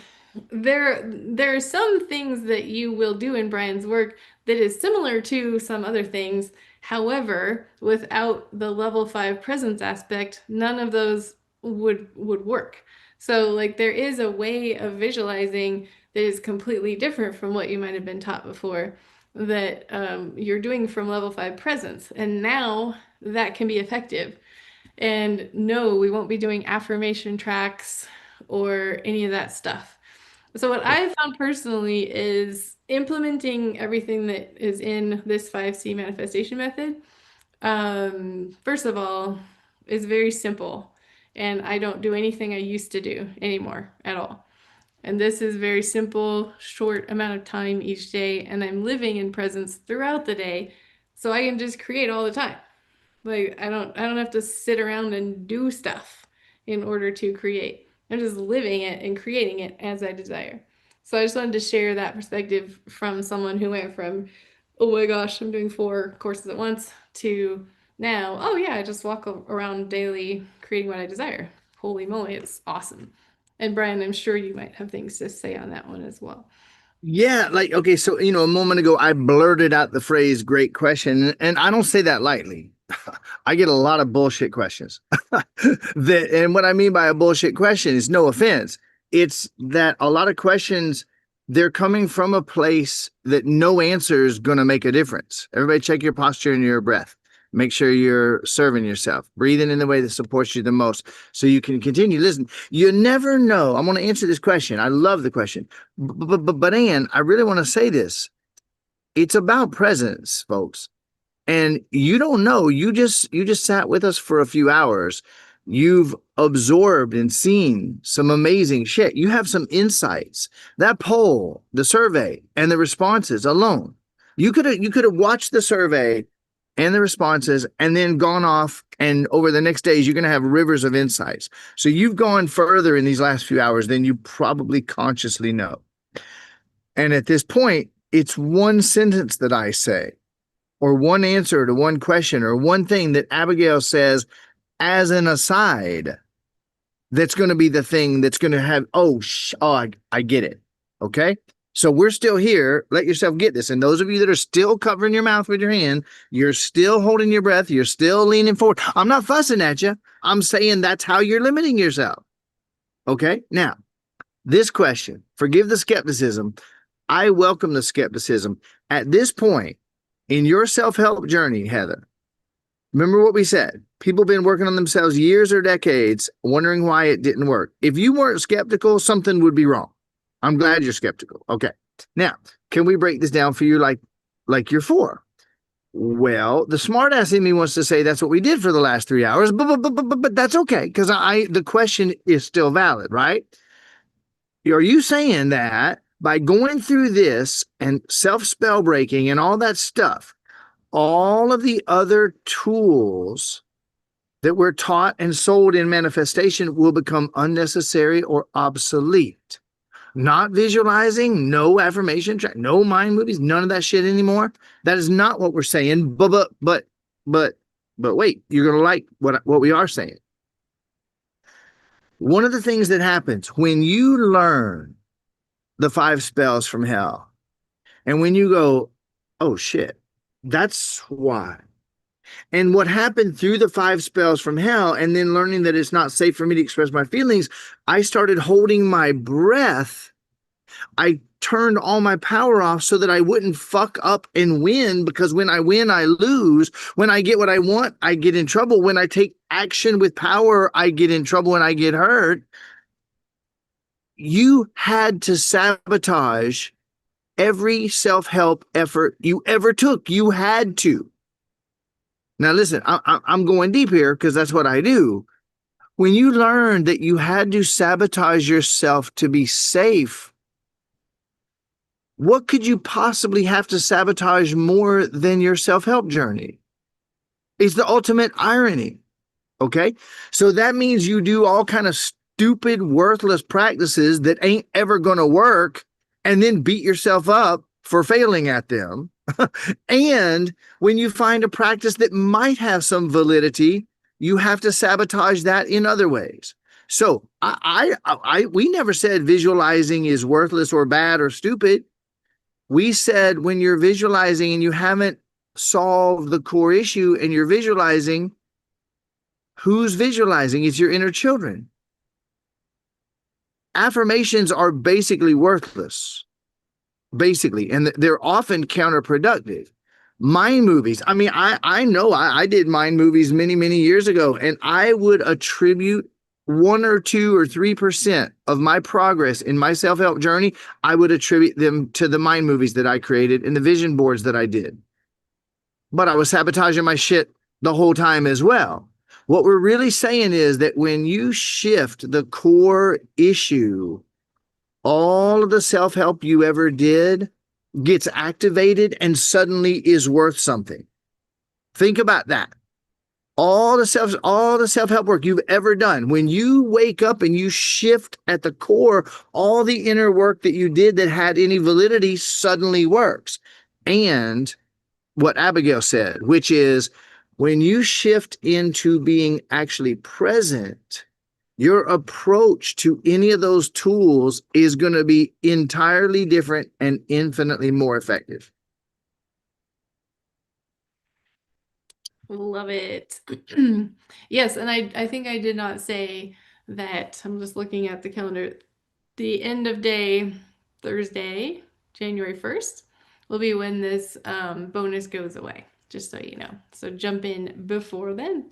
there are some things that you will do in Brian's work that is similar to some other things. However, without the level 5 presence aspect, none of those would work. So like there is a way of visualizing that is completely different from what you might have been taught before, that you're doing from level 5 presence, and now that can be effective. And no, we won't be doing affirmation tracks or any of that stuff. So what I've found personally is implementing everything that is in this 5C manifestation method. First of all, is very simple, and I don't do anything I used to do anymore at all. And this is very simple, short amount of time each day, and I'm living in presence throughout the day, so I can just create all the time. Like I don't have to sit around and do stuff in order to create. I'm just living it and creating it as I desire. So I just wanted to share that perspective from someone who went from, oh my gosh, I'm doing 4 courses at once, to now, oh yeah, I just walk around daily creating what I desire. Holy moly, it's awesome. And Brian, I'm sure you might have things to say on that one as well. Yeah, like, okay, so, a moment ago, I blurted out the phrase great question, and I don't say that lightly. I get a lot of bullshit questions. And what I mean by a bullshit question is, no offense, it's that a lot of questions, they're coming from a place that no answer is going to make a difference. Everybody check your posture and your breath. Make sure you're serving yourself, breathing in the way that supports you the most so you can continue. Listen, you never know. I'm going to answer this question. I love the question. But Ann, I really want to say this. It's about presence, folks. And you don't know. You just sat with us for a few hours. You've absorbed and seen some amazing shit. You have some insights. That poll, the survey, and the responses alone. You could have watched the survey and the responses, and then gone off, and over the next days, you're going to have rivers of insights. So you've gone further in these last few hours than you probably consciously know. And at this point, it's one sentence that I say, or one answer to one question, or one thing that Abigail says as an aside, that's going to be the thing that's going to have, I get it. Okay? So we're still here. Let yourself get this. And those of you that are still covering your mouth with your hand, you're still holding your breath, you're still leaning forward. I'm not fussing at you. I'm saying that's how you're limiting yourself. Okay? Now, this question, forgive the skepticism. I welcome the skepticism. At this point in your self-help journey, Heather, remember what we said. People have been working on themselves years or decades, wondering why it didn't work. If you weren't skeptical, something would be wrong. I'm glad you're skeptical. Okay. Now, can we break this down for you like you're 4? Well, the smartass in me wants to say that's what we did for the last 3 hours, but that's okay, because the question is still valid, right? Are you saying that by going through this and self-spell breaking and all that stuff, all of the other tools that we're taught and sold in manifestation will become unnecessary or obsolete? Not visualizing, no affirmation track, no mind movies, none of that shit anymore. That is not what we're saying. But wait, you're gonna like what we are saying. One of the things that happens when you learn the 5 spells from hell, and when you go, oh shit, that's why. And what happened through the 5 spells from hell, and then learning that it's not safe for me to express my feelings, I started holding my breath. I turned all my power off so that I wouldn't fuck up and win, because when I win, I lose. When I get what I want, I get in trouble. When I take action with power, I get in trouble and I get hurt. You had to sabotage every self-help effort you ever took. You had to. Now, listen, I'm going deep here because that's what I do. When you learned that you had to sabotage yourself to be safe, what could you possibly have to sabotage more than your self-help journey? It's the ultimate irony. Okay? So that means you do all kind of stupid, worthless practices that ain't ever going to work, and then beat yourself up for failing at them. And when you find a practice that might have some validity, you have to sabotage that in other ways. So we never said visualizing is worthless or bad or stupid. We said when you're visualizing and you haven't solved the core issue and you're visualizing, who's visualizing? It's your inner children. Affirmations are basically worthless. Basically, and they're often counterproductive. Mind movies. I mean, I know I did mind movies many, many years ago, and I would attribute 1 or 2 or 3% of my progress in my self-help journey. I would attribute them to the mind movies that I created and the vision boards that I did. But I was sabotaging my shit the whole time as well. What we're really saying is that when you shift the core issue, all of the self-help you ever did gets activated and suddenly is worth something. Think about that. All the self-help work you've ever done, when you wake up and you shift at the core, all the inner work that you did that had any validity suddenly works. And what Abigail said, which is when you shift into being actually present, your approach to any of those tools is going to be entirely different and infinitely more effective. Love it. Yes, and I think I did not say that. I'm just looking at the calendar. The end of day Thursday, January 1st, will be when this bonus goes away, just so you know. So jump in before then.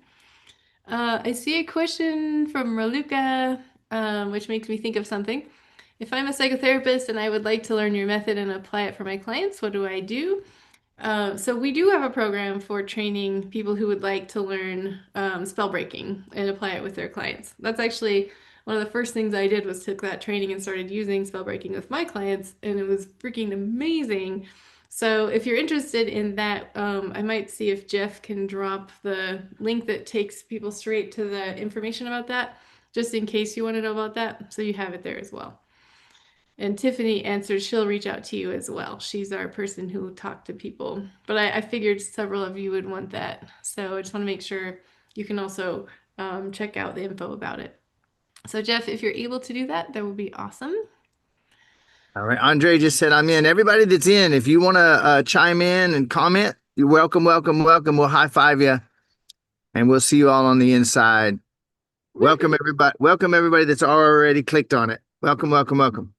I see a question from Raluca, which makes me think of something. If I'm a psychotherapist and I would like to learn your method and apply it for my clients, what do I do? So we do have a program for training people who would like to learn spell breaking and apply it with their clients. That's actually one of the first things I did, was took that training and started using spell breaking with my clients, and it was freaking amazing. So if you're interested in that, I might see if Jeff can drop the link that takes people straight to the information about that, just in case you want to know about that, so you have it there as well. And Tiffany answered she'll reach out to you as well. She's our person who talked to people. But I figured several of you would want that. So I just want to make sure you can also check out the info about it. So Jeff, if you're able to do that, that would be awesome. All right. Andre just said, I'm in. Everybody that's in, if you want to chime in and comment, you're welcome, welcome, welcome. We'll high five you, and we'll see you all on the inside. Welcome everybody. Welcome everybody that's already clicked on it. Welcome, welcome, welcome.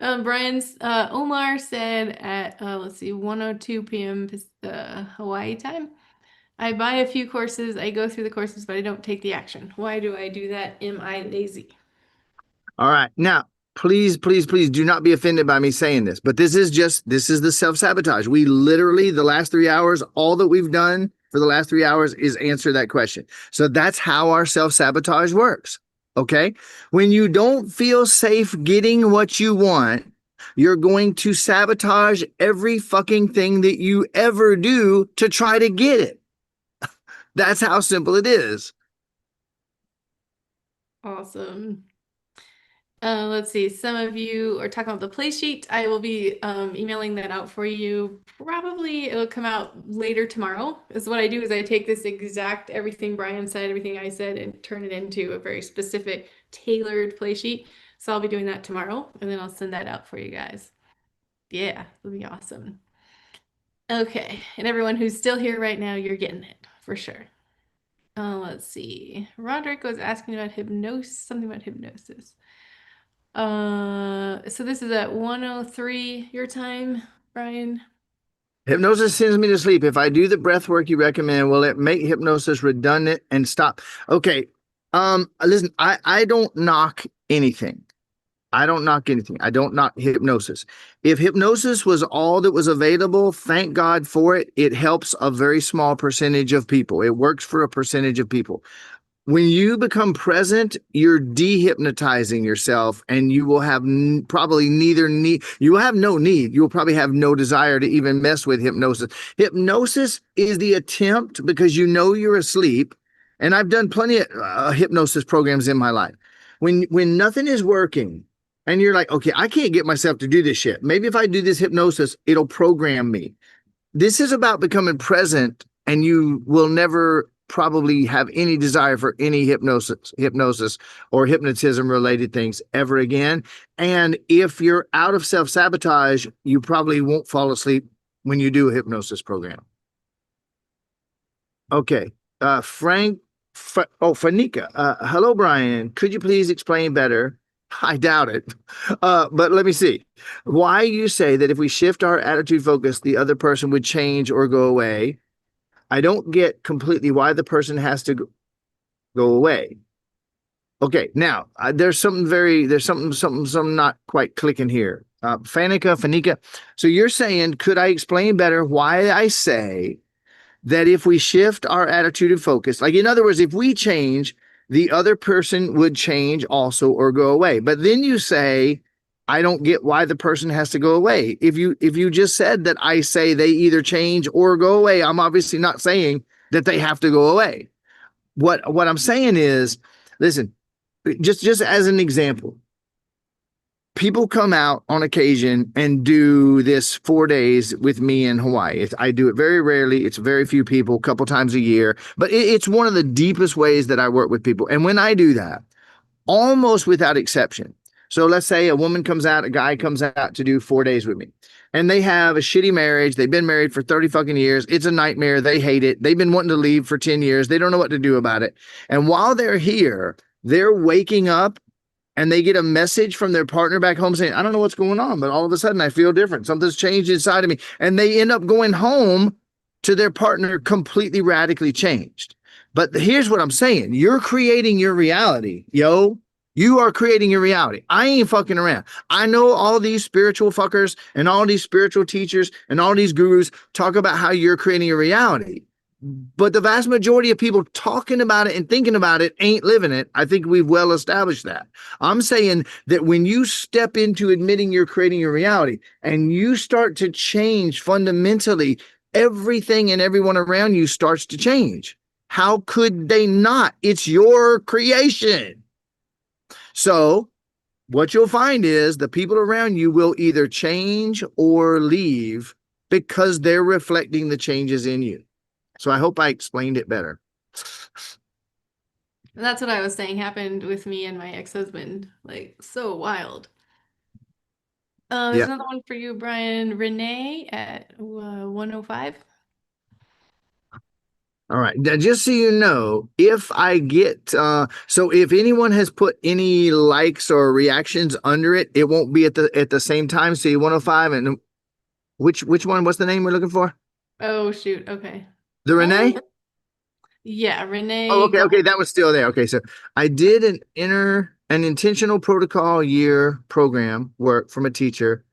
Brian's Omar said at let's see, 1:02 p.m. Hawaii time. I buy a few courses, I go through the courses, but I don't take the action. Why do I do that? Am I lazy? All right. Now, please, please, please do not be offended by me saying this, but this is the self-sabotage. We literally, the last 3 hours, all that we've done for the last 3 hours is answer that question. So that's how our self-sabotage works. Okay. When you don't feel safe getting what you want, you're going to sabotage every fucking thing that you ever do to try to get it. That's how simple it is. Awesome. Let's see. Some of you are talking about the play sheet. I will be emailing that out for you. Probably it'll come out later tomorrow. Is what I do is I take this exact everything Brian said, everything I said, and turn it into a very specific, tailored play sheet. So I'll be doing that tomorrow, and then I'll send that out for you guys. Yeah, it'll be awesome. Okay, and everyone who's still here right now, you're getting it for sure. Let's see. Roderick was asking about hypnosis, something about hypnosis. So this is at 1:03 your time, Brian. Hypnosis sends me to sleep. If I do the breath work you recommend, will it make hypnosis redundant and stop? Okay. Listen, I don't knock anything. I don't knock anything. I don't knock hypnosis. If hypnosis was all that was available, thank God for it. It helps a very small percentage of people. It works for a percentage of people. When you become present, you're dehypnotizing yourself, and you will have probably neither need. You will have no need. You will probably have no desire to even mess with hypnosis. Hypnosis is the attempt because you know you're asleep, and I've done plenty of hypnosis programs in my life. When nothing is working, and you're like, okay, I can't get myself to do this shit. Maybe if I do this hypnosis, it'll program me. This is about becoming present, and you will never probably have any desire for any hypnosis or hypnotism related things ever again. And if you're out of self-sabotage, you probably won't fall asleep when you do a hypnosis program. Okay. Fanika. Hello, Brian. Could you please explain better? I doubt it. But let me see. Why you say that if we shift our attitude focus, the other person would change or go away. I don't get completely why the person has to go away. Okay, now there's something not quite clicking here. Fanika. So you're saying, could I explain better why I say that if we shift our attitude and focus, like in other words, if we change, the other person would change also or go away. But then you say, I don't get why the person has to go away. If you just said that I say they either change or go away, I'm obviously not saying that they have to go away. What I'm saying is, listen, just as an example, people come out on occasion and do this 4 days with me in Hawaii. I do it very rarely. It's very few people, a couple times a year, but it's one of the deepest ways that I work with people. And when I do that, almost without exception. So let's say a woman comes out, a guy comes out to do 4 days with me, and they have a shitty marriage. They've been married for 30 fucking years. It's a nightmare. They hate it. They've been wanting to leave for 10 years. They don't know what to do about it. And while they're here, they're waking up and they get a message from their partner back home saying, I don't know what's going on, but all of a sudden I feel different. Something's changed inside of me. And they end up going home to their partner completely radically changed. But here's what I'm saying. You're creating your reality, yo. You are creating your reality. I ain't fucking around. I know all these spiritual fuckers and all these spiritual teachers and all these gurus talk about how you're creating your reality. But the vast majority of people talking about it and thinking about it ain't living it. I think we've well established that. I'm saying that when you step into admitting you're creating your reality and you start to change fundamentally, everything and everyone around you starts to change. How could they not? It's your creation. So what you'll find is the people around you will either change or leave because they're reflecting the changes in you. So I hope I explained it better. That's what I was saying happened with me and my ex-husband. Like, so wild. There's another one for you, Brian. Renee at 105. All right. Now, just so you know, if I get so if anyone has put any likes or reactions under it, it won't be at the same time. So 105 and which one? What's the name we're looking for? Oh shoot. Okay. The Renee? Yeah, Oh, Renee. okay, that was still there. Okay, so I did an intentional protocol year program work from a teacher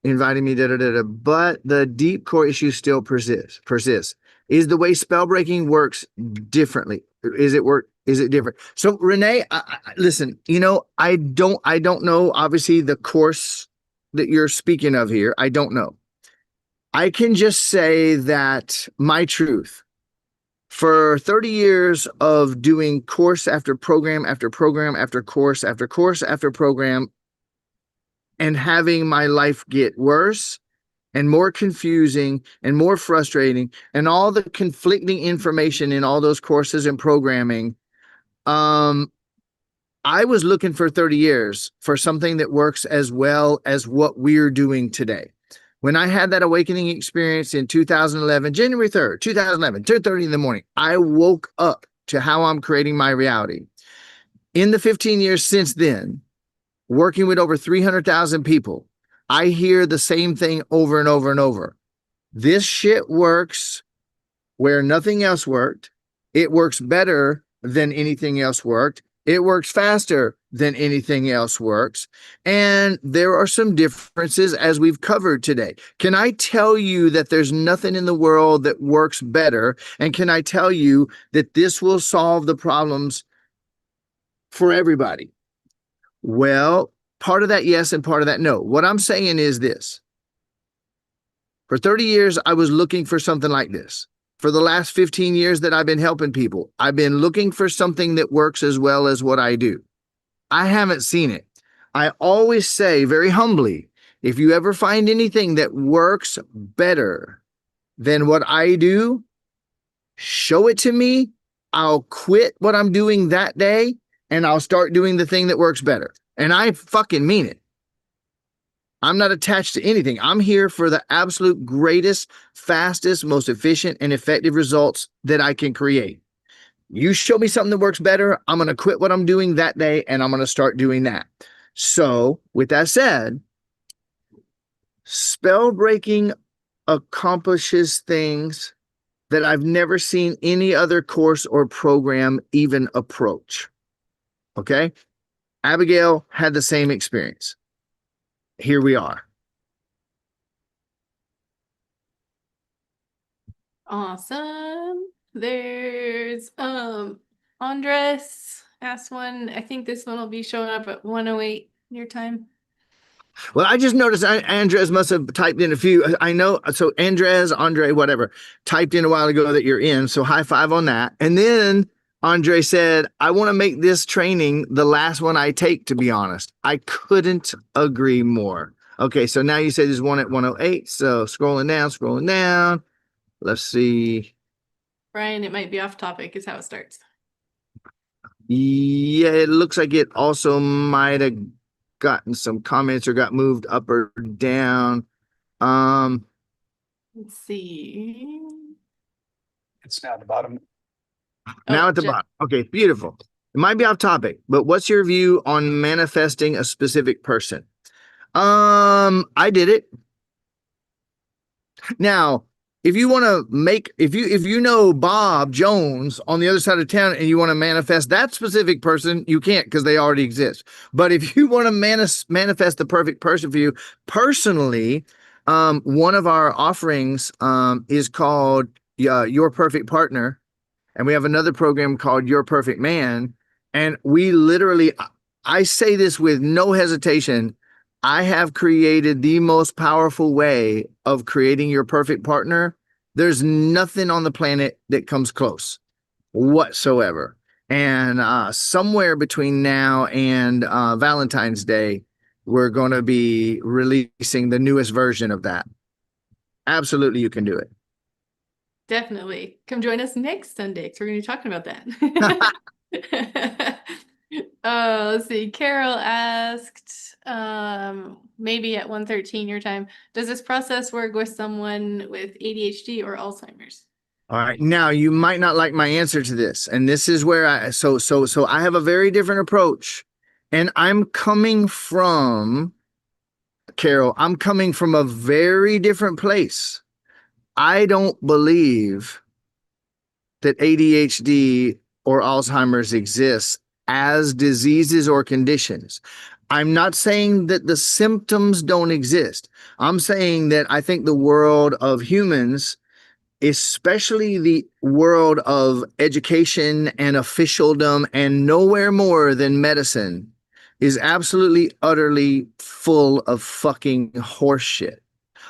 inviting me, but the deep core issue still persists. Is the way spell breaking works differently? Is it different? So Renee, listen, I don't know, obviously, the course that you're speaking of here. I don't know. I can just say that my truth for 30 years of doing course after program after program after course after course after program and having my life get worse and more confusing and more frustrating and all the conflicting information in all those courses and programming, I was looking for 30 years for something that works as well as what we're doing today. When I had that awakening experience in 2011, January 3rd, 2011, 2:30 in the morning, I woke up to how I'm creating my reality. In the 15 years since then, working with over 300,000 people, I hear the same thing over and over and over. This shit works where nothing else worked. It works better than anything else worked. It works faster than anything else works. And there are some differences as we've covered today. Can I tell you that there's nothing in the world that works better? And can I tell you that this will solve the problems for everybody? Well, part of that, yes, and part of that, no. What I'm saying is this. For 30 years, I was looking for something like this. For the last 15 years that I've been helping people, I've been looking for something that works as well as what I do. I haven't seen it. I always say very humbly, if you ever find anything that works better than what I do, show it to me. I'll quit what I'm doing that day and I'll start doing the thing that works better. And I fucking mean it. I'm not attached to anything. I'm here for the absolute greatest, fastest, most efficient, and effective results that I can create. You show me something that works better, I'm going to quit what I'm doing that day and I'm going to start doing that. So, with that said, spell breaking accomplishes things that I've never seen any other course or program even approach. Okay? Abigail had the same experience. Here we are. Awesome. There's Andres asked one. I think this one will be showing up at 108 your time. Well, I just noticed Andres must have typed in a few. I know. So Andre, whatever, typed in a while ago that you're in. So high five on that. And then Andre said, I want to make this training the last one I take, to be honest. I couldn't agree more. Okay, so now you say there's one at 108. So scrolling down. Let's see. Brian, it might be off topic is how it starts. Yeah, it looks like it also might have gotten some comments or got moved up or down. Let's see. It's now at the bottom. Now at the bottom. Okay, beautiful. It might be off topic, but what's your view on manifesting a specific person? I did it. Now, if you want to make, if you know Bob Jones on the other side of town and you want to manifest that specific person, you can't because they already exist. But if you want to manifest the perfect person for you personally, one of our offerings is called Your Perfect Partner. And we have another program called Your Perfect Man. And we literally, I say this with no hesitation, I have created the most powerful way of creating your perfect partner. There's nothing on the planet that comes close whatsoever. And somewhere between now and Valentine's Day, we're going to be releasing the newest version of that. Absolutely, you can do it. Definitely. Come join us next Sunday because we're going to be talking about that. Let's see. Carol asked, maybe at 1:13 your time, does this process work with someone with ADHD or Alzheimer's? All right. Now you might not like my answer to this. And this is where so I have a very different approach. And I'm coming from, Carol, I'm coming from a very different place. I don't believe that ADHD or Alzheimer's exists as diseases or conditions. I'm not saying that the symptoms don't exist. I'm saying that I think the world of humans, especially the world of education and officialdom and nowhere more than medicine, is absolutely utterly full of fucking horseshit,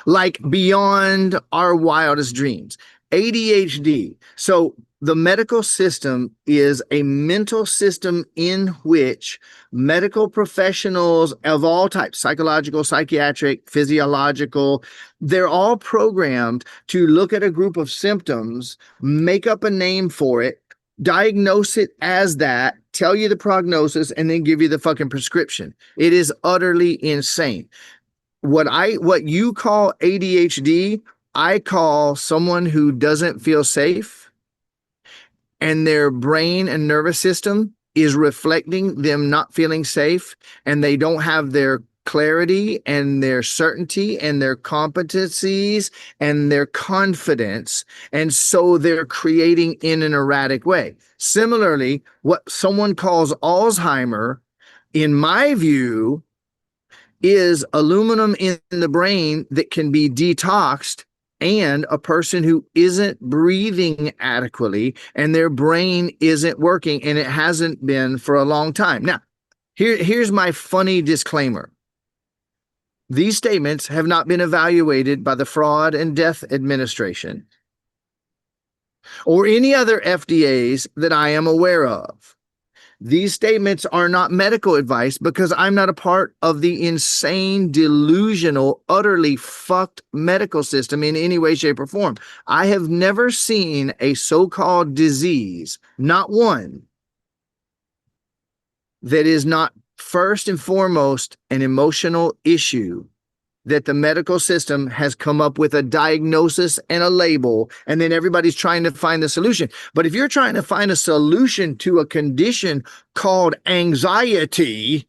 like beyond our wildest dreams. ADHD. So the medical system is a mental system in which medical professionals of all types, psychological, psychiatric, physiological, they're all programmed to look at a group of symptoms, make up a name for it, diagnose it as that, tell you the prognosis, and then give you the fucking prescription. It is utterly insane. What you call ADHD, I call someone who doesn't feel safe and their brain and nervous system is reflecting them not feeling safe, and they don't have their clarity and their certainty and their competencies and their confidence, and so they're creating in an erratic way. Similarly, what someone calls Alzheimer, in my view, is aluminum in the brain that can be detoxed, and a person who isn't breathing adequately and their brain isn't working, and it hasn't been for a long time. Now, here's my funny disclaimer. These statements have not been evaluated by the Fraud and Death Administration or any other FDAs that I am aware of. These statements are not medical advice because I'm not a part of the insane, delusional, utterly fucked medical system in any way, shape, or form. I have never seen a so-called disease, not one, that is not first and foremost an emotional issue that the medical system has come up with a diagnosis and a label, and then everybody's trying to find the solution. But if you're trying to find a solution to a condition called anxiety,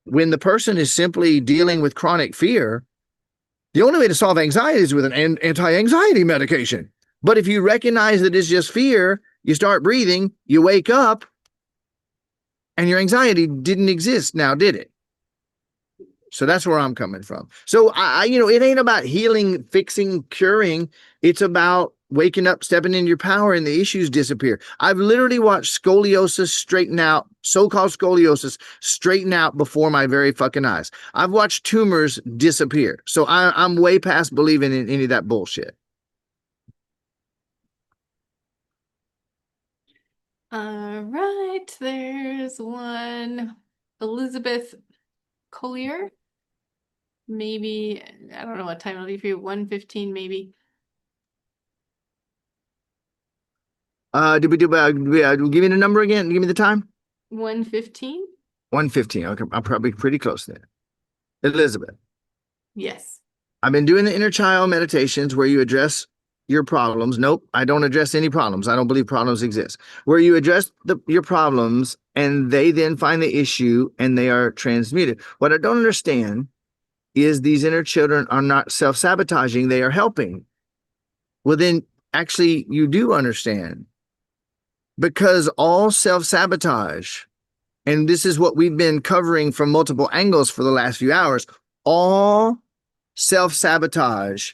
when the person is simply dealing with chronic fear, the only way to solve anxiety is with an anti-anxiety medication. But if you recognize that it's just fear, you start breathing, you wake up, and your anxiety didn't exist now, did it? So that's where I'm coming from. So it ain't about healing, fixing, curing. It's about waking up, stepping into your power, and the issues disappear. I've literally watched scoliosis straighten out, so-called scoliosis straighten out before my very fucking eyes. I've watched tumors disappear. So I'm way past believing in any of that bullshit. All right, there's one. Elizabeth Collier. Maybe, I don't know what time it'll be for you, 1:15 maybe. Give me the number again. Give me the time. 1:15? 1:15. Okay, I'm probably pretty close there. Elizabeth, Yes. I've been doing the inner child meditations where you address your problems. Nope, I don't address any problems. I don't believe problems exist. Where you address your problems and they then find the issue and they are transmuted. What I don't understand is these inner children are not self-sabotaging, they are helping. Well, then actually you do understand, because all self-sabotage, and this is what we've been covering from multiple angles for the last few hours, all self-sabotage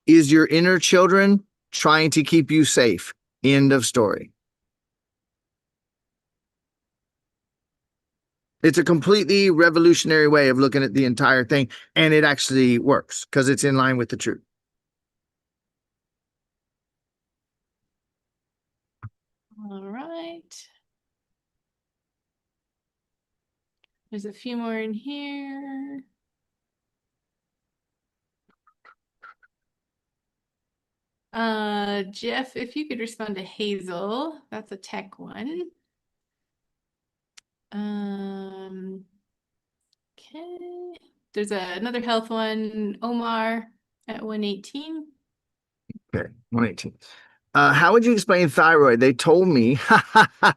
is your inner children trying to keep you safe. End of story. It's a completely revolutionary way of looking at the entire thing, and it actually works because it's in line with the truth. All right. There's a few more in here. Jeff, if you could respond to Hazel, that's a tech one. Okay. There's another health one, Omar at 1:18. Okay, 118. How would you explain thyroid? They told me.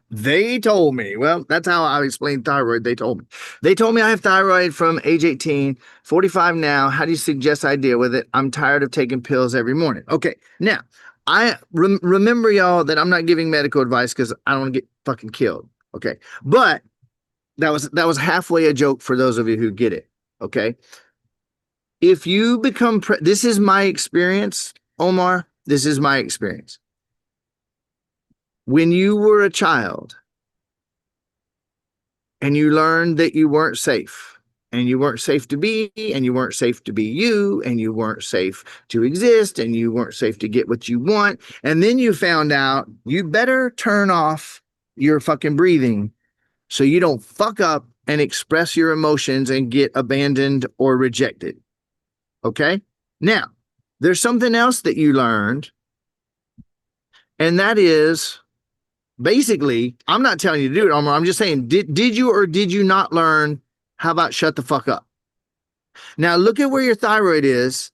They told me. Well, that's how I explain thyroid. They told me. They told me I have thyroid from age 18, 45 now. How do you suggest I deal with it? I'm tired of taking pills every morning. Okay, now I remember y'all that I'm not giving medical advice because I don't want to get fucking killed. Okay, but that was halfway a joke for those of you who get it. Okay, if you become this is my experience, Omar. This is my experience. When you were a child and you learned that you weren't safe, and you weren't safe to be, and you weren't safe to be you, and you weren't safe to exist, and you weren't safe to get what you want, and then you found out you better turn off your fucking breathing so you don't fuck up and express your emotions and get abandoned or rejected. Okay? Now, there's something else that you learned, and that is basically, I'm not telling you to do it, Omar. I'm just saying, did you or did you not learn how about shut the fuck up? Now look at where your thyroid is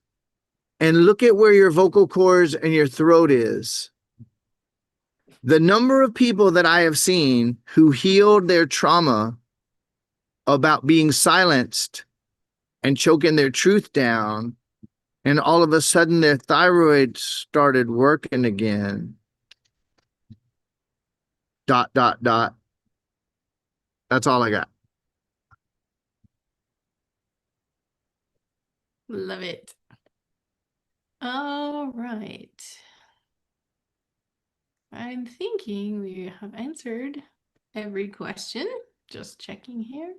and look at where your vocal cords and your throat is. The number of people that I have seen who healed their trauma about being silenced and choking their truth down, and all of a sudden their thyroid started working again. ... That's all I got. Love it. All right. I'm thinking we have answered every question. Just checking here.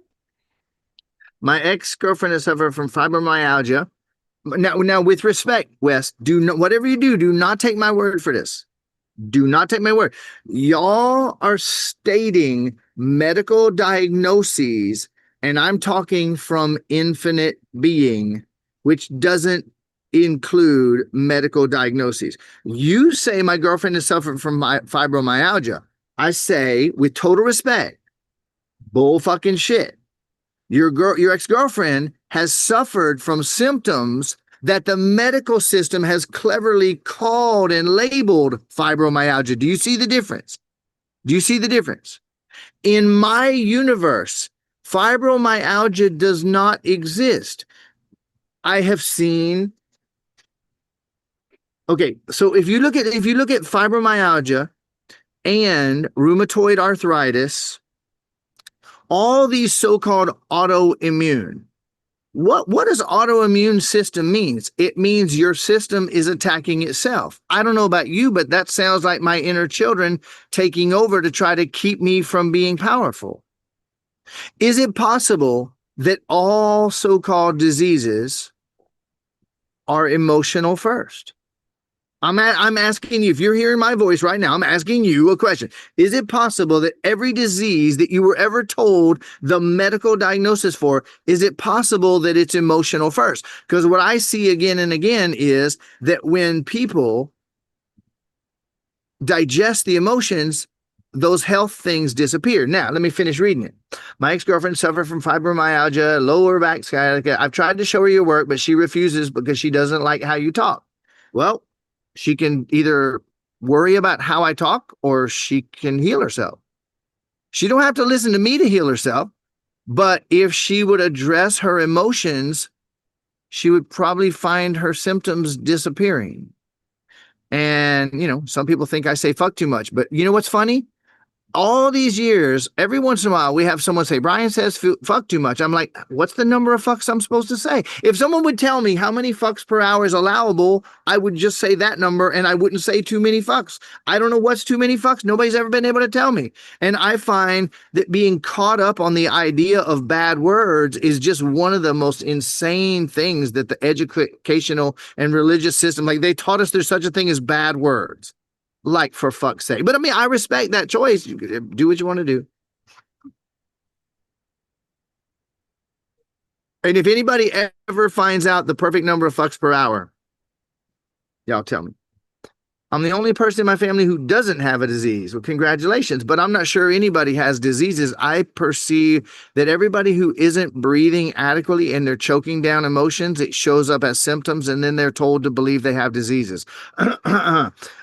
My ex-girlfriend has suffered from fibromyalgia. Now, with respect, Wes, whatever you do not take my word for this. Do not take my word. Y'all are stating medical diagnoses, and I'm talking from infinite being, which doesn't include medical diagnoses. You say my girlfriend has suffered from fibromyalgia. I say, with total respect, bull fucking shit. Your ex-girlfriend has suffered from symptoms that the medical system has cleverly called and labeled fibromyalgia. Do you see the difference? Do you see the difference? In my universe, fibromyalgia does not exist. I have seen. Okay, so if you look at fibromyalgia and rheumatoid arthritis, all these so-called autoimmune. What does autoimmune system means? It means your system is attacking itself. I don't know about you, but that sounds like my inner children taking over to try to keep me from being powerful. Is it possible that all so-called diseases are emotional first? I'm asking you, if you're hearing my voice right now, I'm asking you a question. Is it possible that every disease that you were ever told the medical diagnosis for, is it possible that it's emotional first? Because what I see again and again is that when people digest the emotions, those health things disappear. Now, let me finish reading it. My ex-girlfriend suffered from fibromyalgia, lower back sciatica. I've tried to show her your work, but she refuses because she doesn't like how you talk. Well, she can either worry about how I talk or she can heal herself. She don't have to listen to me to heal herself, but if she would address her emotions, she would probably find her symptoms disappearing. And, some people think I say fuck too much, but you know what's funny? All these years, every once in a while, we have someone say, Brian says fuck too much. I'm like, what's the number of fucks I'm supposed to say? If someone would tell me how many fucks per hour is allowable, I would just say that number and I wouldn't say too many fucks. I don't know what's too many fucks. Nobody's ever been able to tell me. And I find that being caught up on the idea of bad words is just one of the most insane things that the educational and religious system, like they taught us there's such a thing as bad words. Like, for fuck's sake. But I mean, I respect that choice. You do what you want to do. And if anybody ever finds out the perfect number of fucks per hour, y'all tell me. I'm the only person in my family who doesn't have a disease. Well, congratulations, but I'm not sure anybody has diseases. I perceive that everybody who isn't breathing adequately and they're choking down emotions, it shows up as symptoms, and then they're told to believe they have diseases.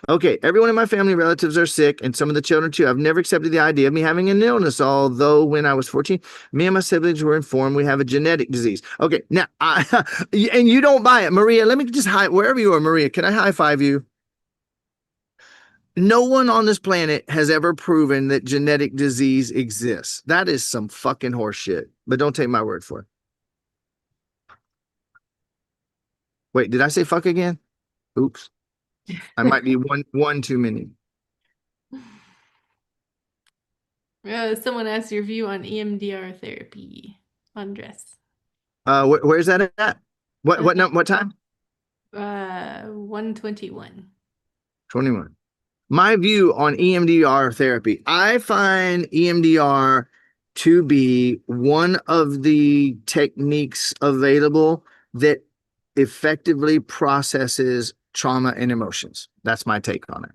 Okay, everyone in my family relatives are sick, and some of the children too. I've never accepted the idea of me having an illness, although when I was 14, me and my siblings were informed we have a genetic disease. Okay, now, and you don't buy it. Maria, let me just wherever you are, Maria, can I high five you? No one on this planet has ever proven that genetic disease exists. That is some fucking horseshit. But don't take my word for it. Wait, did I say fuck again? Oops. I might be one too many. Someone asked your view on EMDR therapy. Andres. Where's that at? What time? 121. 21. My view on EMDR therapy. I find EMDR to be one of the techniques available that effectively processes trauma and emotions. That's my take on it.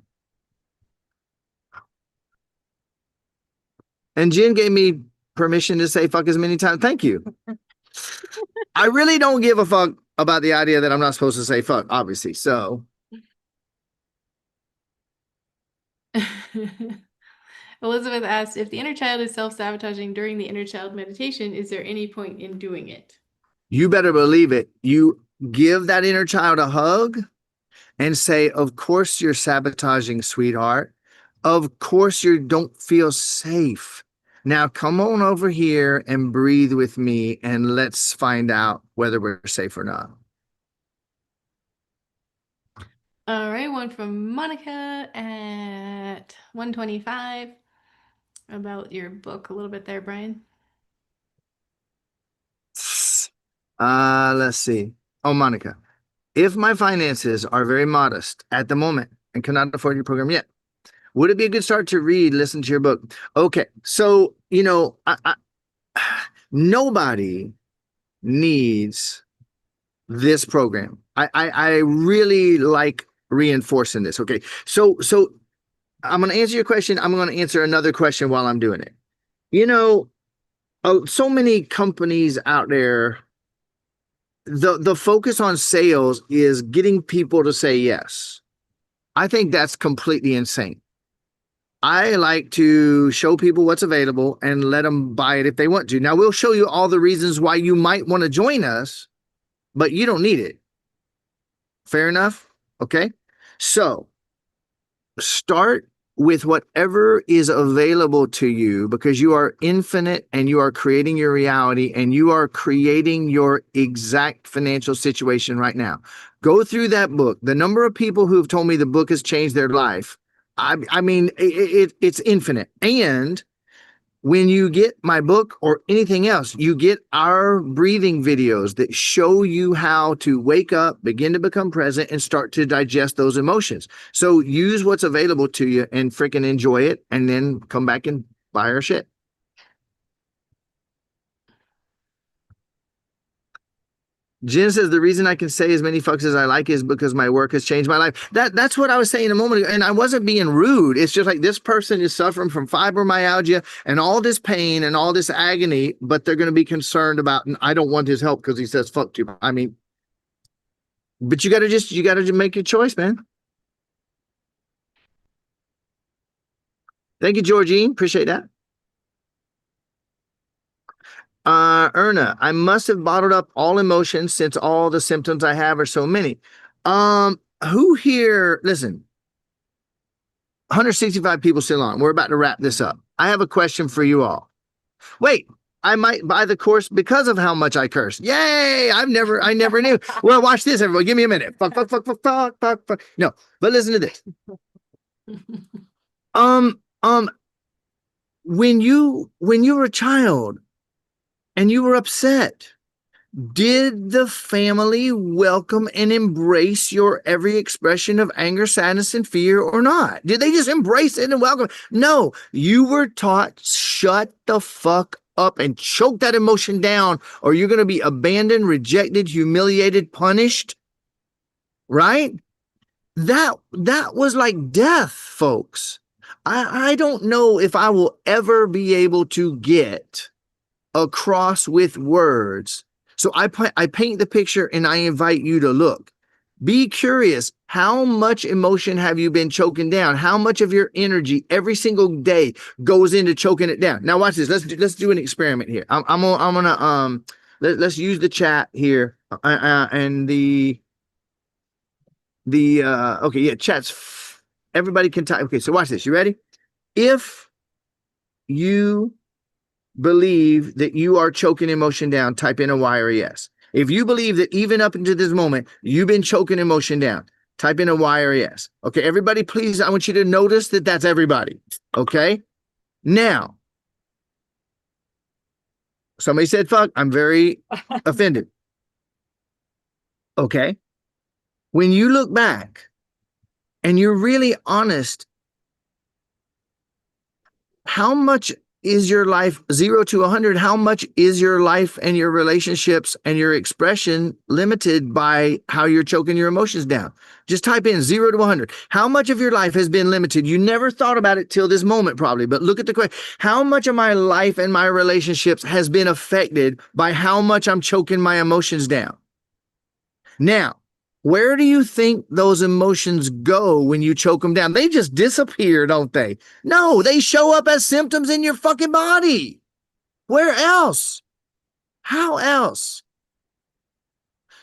And Jen gave me permission to say fuck as many times. Thank you. I really don't give a fuck about the idea that I'm not supposed to say fuck, obviously. So Elizabeth asked, if the inner child is self-sabotaging during the inner child meditation, is there any point in doing it? you better believe it. You give that inner child a hug and say, of course you're sabotaging, sweetheart. Of course you don't feel safe. Now come on over here and breathe with me and let's find out whether we're safe or not. All right, one from Monica at 125 about your book a little bit there, Brian. Let's see. Oh, Monica, if my finances are very modest at the moment and cannot afford your program yet, would it be a good start to listen to your book? Okay, so, nobody needs this program. I really like reinforcing this. Okay, so I'm going to answer your question. I'm going to answer another question while I'm doing it. So many companies out there, the focus on sales is getting people to say yes. I think that's completely insane. I like to show people what's available and let them buy it if they want to. Now, we'll show you all the reasons why you might want to join us, but you don't need it. Fair enough? Okay. So start with whatever is available to you, because you are infinite and you are creating your reality and you are creating your exact financial situation right now. Go through that book. The number of people who have told me the book has changed their life, I mean, it's infinite. And when you get my book or anything else, you get our breathing videos that show you how to wake up, begin to become present, and start to digest those emotions. So use what's available to you and freaking enjoy it, and then come back and buy our shit. Jen says the reason I can say as many fucks as I like is because my work has changed my life. That's what I was saying a moment ago, and I wasn't being rude. It's just like this person is suffering from fibromyalgia and all this pain and all this agony, but they're going to be concerned about, and I don't want his help because he says fuck too much. I mean, but you got to just make your choice, man. Thank you, Georgine. Appreciate that. Erna, I must have bottled up all emotions since all the symptoms I have are so many. Who here, listen, 165 people still on. We're about to wrap this up. I have a question for you all. Wait, I might buy the course because of how much I curse. Yay! I never knew. Well, watch this, everybody. Give me a minute. Fuck. No, but listen to this. When you were a child and you were upset, did the family welcome and embrace your every expression of anger, sadness, and fear or not? Did they just embrace it and welcome? No, you were taught, shut the fuck up and choke that emotion down, or you're going to be abandoned, rejected, humiliated, punished. Right? that was like death, folks. I don't know if I will ever be able to get across with words. So I paint the picture and I invite you to look. Be curious. How much emotion have you been choking down? How much of your energy every single day goes into choking it down? Now watch this. Let's do an experiment here. Let's use the chat here and the okay, yeah, everybody can type. Okay, so watch this. You ready? If you believe that you are choking emotion down, type in a Y or a yes. If you believe that even up until this moment, you've been choking emotion down, type in a Y or a yes. Okay, everybody, please, I want you to notice that that's everybody. Okay, now, somebody said fuck, I'm very offended. Okay, when you look back and you're really honest, how much is your life 0 to 100? How much is your life and your relationships and your expression limited by how you're choking your emotions down? Just type in 0 to 100. How much of your life has been limited? You never thought about it till this moment, probably, but look at the question. How much of my life and my relationships has been affected by how much I'm choking my emotions down? Now, where do you think those emotions go when you choke them down? They just disappear, don't they? No, they show up as symptoms in your fucking body. Where else? How else?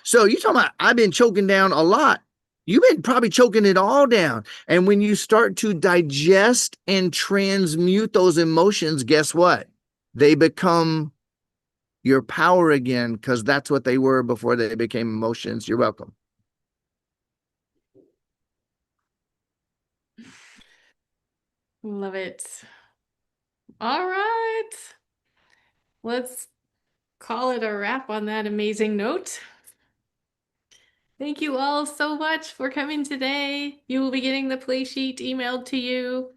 So you talking about I've been choking down a lot. You've been probably choking it all down. And when you start to digest and transmute those emotions, guess what? They become your power again, because that's what they were before they became emotions. You're welcome. Love it. All right. Let's call it a wrap on that amazing note. Thank you all so much for coming today. You will be getting the play sheet emailed to you.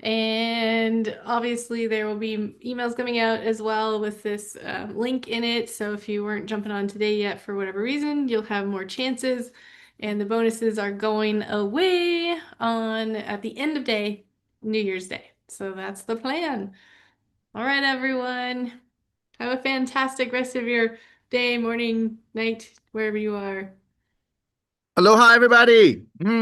And obviously there will be emails coming out as well with this link in it. So if you weren't jumping on today yet for whatever reason, you'll have more chances. And the bonuses are going away at the end of day, New Year's Day. So that's the plan. All right, everyone. Have a fantastic rest of your day, morning, night, wherever you are. Aloha, everybody.